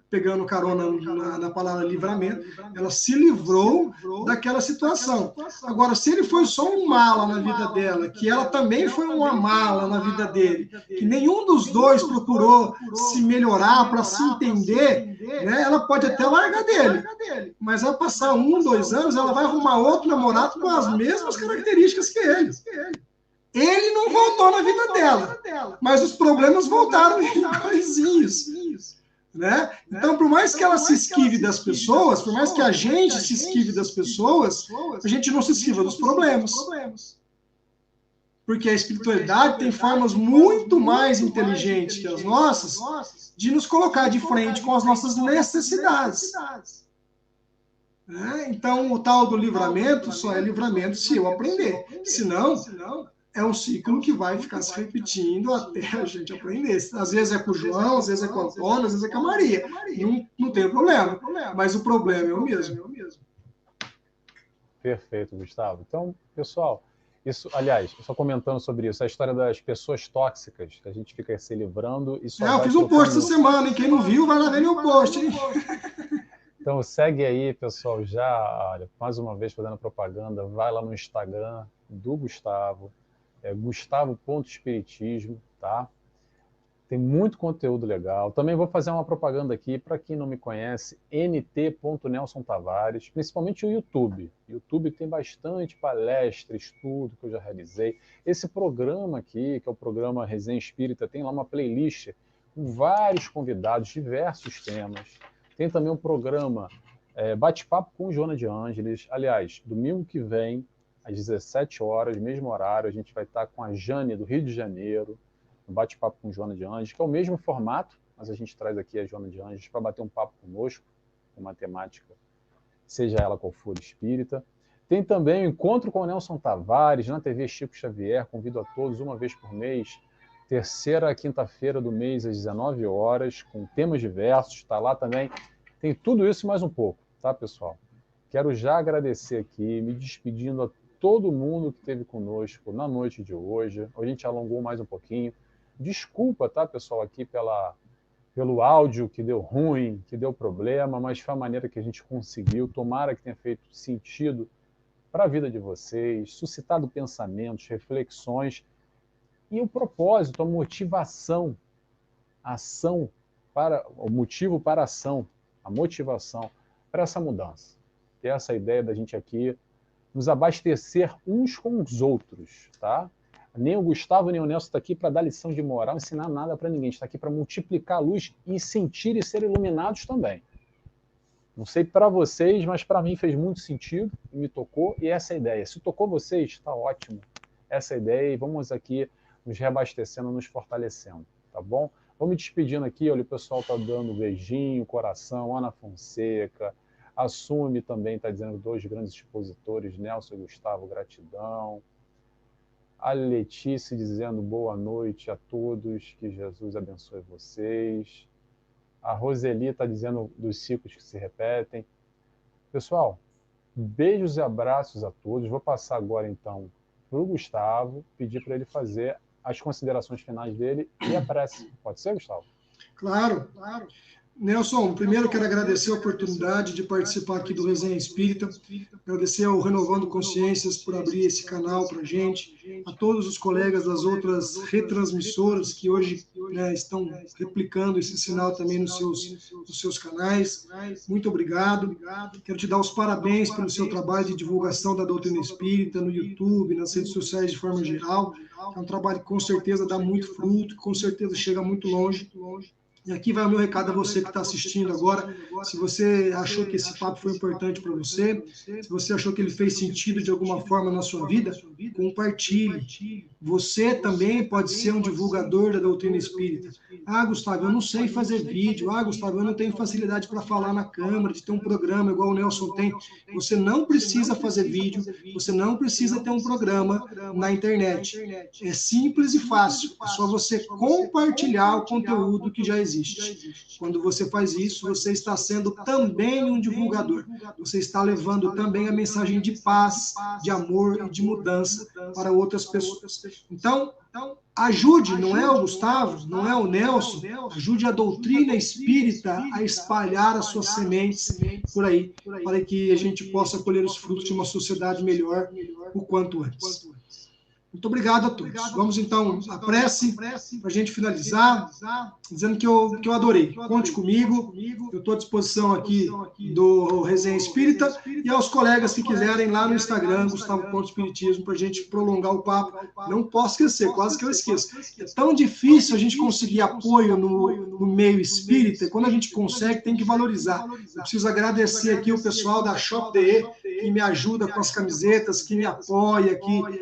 Pegando carona na palavra livramento, ela se livrou daquela situação. Agora, se ele foi só um mala na vida dela, que ela também foi uma mala na vida dele, que nenhum dos dois procurou se melhorar para se entender, né? Ela pode até largar dele, mas vai passar 1, 2 anos, ela vai arrumar outro namorado com as mesmas características que ele. Ele não voltou na vida dela, mas os problemas voltaram iguaizinhos. Né? Então, por mais que ela se esquive das pessoas, por mais que a gente se esquive das pessoas, a gente não se esquiva dos problemas. Porque a espiritualidade tem formas muito mais inteligentes que as nossas de nos colocar de frente com as nossas necessidades. Então, o tal do livramento só é livramento se eu aprender. Senão, é um ciclo que vai ficar se repetindo até a gente aprender. Às vezes é com o João, às vezes é com o Antônio, às vezes é com a Maria. Não tem problema. Mas o problema é o mesmo. Perfeito, Gustavo. Então, pessoal, aliás, só comentando sobre isso, a história das pessoas tóxicas, que a gente fica se livrando e só eu fiz um post essa semana, hein? Quem não viu, vai lá ver meu post, hein? Então segue aí, pessoal, olha, mais uma vez fazendo propaganda, vai lá no Instagram do Gustavo, Gustavo.espiritismo, tá? Tem muito conteúdo legal. Também vou fazer uma propaganda aqui, para quem não me conhece, nt.Nelson Tavares, principalmente o YouTube. O YouTube tem bastante palestra, estudo que eu já realizei. Esse programa aqui, que é o programa Resenha Espírita, tem lá uma playlist com vários convidados, diversos temas. Tem também um programa Bate-Papo com Joana de Ângeles. Aliás, domingo que vem, às 17 horas, mesmo horário, a gente vai estar com a Jane, do Rio de Janeiro, no Bate-Papo com Joana de Ângeles, que é o mesmo formato, mas a gente traz aqui a Joana de Ângeles para bater um papo conosco, com uma temática, seja ela qual for, espírita. Tem também o Encontro com o Nelson Tavares, na TV Chico Xavier. Convido a todos, uma vez por mês, terceira quinta-feira do mês, às 19 horas, com temas diversos. Está lá também. Tem tudo isso e mais um pouco, tá, pessoal? Quero já agradecer aqui, me despedindo a todo mundo que esteve conosco na noite de hoje. A gente alongou mais um pouquinho. Desculpa, tá, pessoal, aqui pelo áudio que deu ruim, que deu problema, mas foi a maneira que a gente conseguiu. Tomara que tenha feito sentido para a vida de vocês, suscitado pensamentos, reflexões e o propósito, a motivação, a ação, o motivo para a ação, a motivação para essa mudança. Que é essa ideia da gente aqui nos abastecer uns com os outros, tá? Nem o Gustavo, nem o Nelson está aqui para dar lição de moral, ensinar nada para ninguém. A gente está aqui para multiplicar a luz e sentir e ser iluminados também. Não sei para vocês, mas para mim fez muito sentido, me tocou, e essa é a ideia. Se tocou vocês, está ótimo. Essa é a ideia, e vamos aqui nos reabastecendo, nos fortalecendo, tá bom? Vou me despedindo aqui, olha, o pessoal está dando beijinho, coração, Ana Fonseca, Assume também está dizendo 2 grandes expositores, Nelson e Gustavo, gratidão. A Letícia dizendo boa noite a todos, que Jesus abençoe vocês. A Roseli está dizendo dos ciclos que se repetem. Pessoal, Beijos e abraços a todos. Vou passar agora, então, para o Gustavo, pedir para ele fazer as considerações finais dele e a prece. Pode ser, Gustavo? Claro, claro. Nelson, primeiro quero agradecer a oportunidade de participar aqui do Resenha Espírita, agradecer ao Renovando Consciências por abrir esse canal para a gente, a todos os colegas das outras retransmissoras que hoje estão replicando esse sinal também nos seus canais. Muito obrigado. Quero te dar os parabéns pelo seu trabalho de divulgação da doutrina espírita no YouTube, nas redes sociais de forma geral. É um trabalho que com certeza dá muito fruto, com certeza chega muito longe. E aqui vai o meu recado a você que está assistindo agora. Se você achou que esse papo foi importante para você, se você achou que ele fez sentido de alguma forma na sua vida, compartilhe. Você também pode ser um divulgador da doutrina espírita. Ah, Gustavo, eu não sei fazer vídeo. Ah, Gustavo, eu não tenho facilidade para falar na câmera, de ter um programa igual o Nelson tem. Você não precisa fazer vídeo, você não precisa ter um programa na internet. É simples e fácil. É só você compartilhar o conteúdo que já existe. Quando você faz isso, você está sendo também um divulgador. Você está levando também a mensagem de paz, de amor e de mudança para outras pessoas. Então, ajude, não é o Gustavo, não é o Nelson, ajude a doutrina espírita a espalhar as suas sementes por aí, para que a gente possa colher os frutos de uma sociedade melhor o quanto antes. Muito obrigado a todos. Vamos então à prece, para a gente finalizar, dizendo que eu adorei. Conte comigo, eu estou à disposição aqui do Resenha Espírita e aos colegas que quiserem lá no Instagram, Gustavo Ponto Espiritismo, para a gente prolongar o papo. Não posso esquecer, quase que eu esqueço. É tão difícil a gente conseguir apoio no meio espírita, e quando a gente consegue, tem que valorizar. Eu preciso agradecer aqui o pessoal da Shop.de, que me ajuda com as camisetas, que me apoia,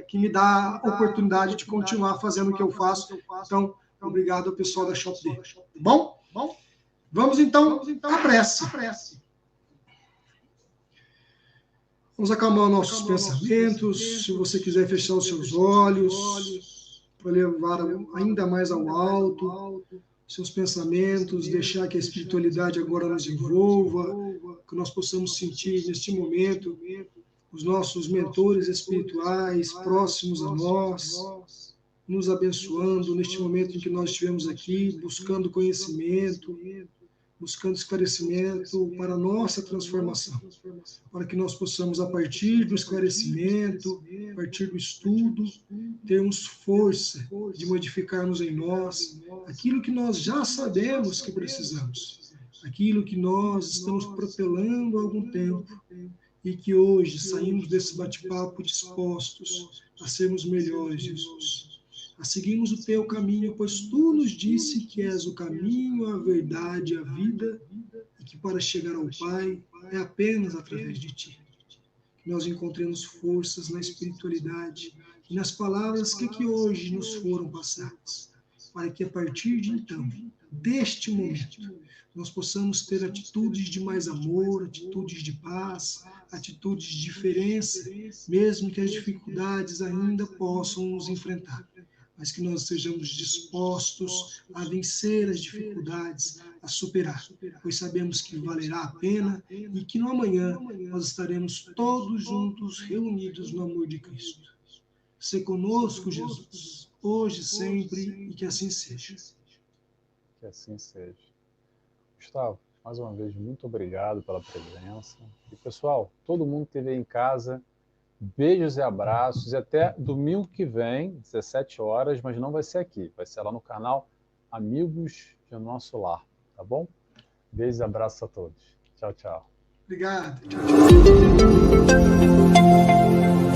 que me dá a oportunidade de continuar fazendo o que eu faço. Então, obrigado ao pessoal da Shop.de. Bom? Vamos então à prece. Vamos acalmar nossos pensamentos. Se você quiser fechar os seus olhos, para levar ainda mais ao alto seus pensamentos, deixar que a espiritualidade agora nos envolva, que nós possamos sentir neste momento os nossos mentores espirituais próximos a nós, nos abençoando neste momento em que nós estivemos aqui, buscando conhecimento, buscando esclarecimento para a nossa transformação, para que nós possamos, a partir do esclarecimento, a partir do estudo, termos força de modificarmos em nós aquilo que nós já sabemos que precisamos, aquilo que nós estamos protelando há algum tempo e que hoje saímos desse bate-papo dispostos a sermos melhores, Jesus. A seguirmos o teu caminho, pois tu nos disse que és o caminho, a verdade e a vida, e que para chegar ao Pai é apenas através de ti. Que nós encontremos forças na espiritualidade e nas palavras que hoje nos foram passadas, para que a partir de então, deste momento, nós possamos ter atitudes de mais amor, atitudes de paz, atitudes de diferença, mesmo que as dificuldades ainda possam nos enfrentar. Mas que nós sejamos dispostos a vencer as dificuldades, a superar, pois sabemos que valerá a pena e que no amanhã nós estaremos todos juntos reunidos no amor de Cristo. Sê conosco, Jesus, hoje, sempre, e que assim seja. Que assim seja. Gustavo, mais uma vez, muito obrigado pela presença. E, pessoal, todo mundo que esteve aí em casa, beijos e abraços, e até domingo que vem, 17 horas, mas não vai ser aqui, vai ser lá no canal Amigos de Nosso Lar, tá bom? Beijos e abraços a todos. Tchau, tchau. Obrigado. Tchau, tchau.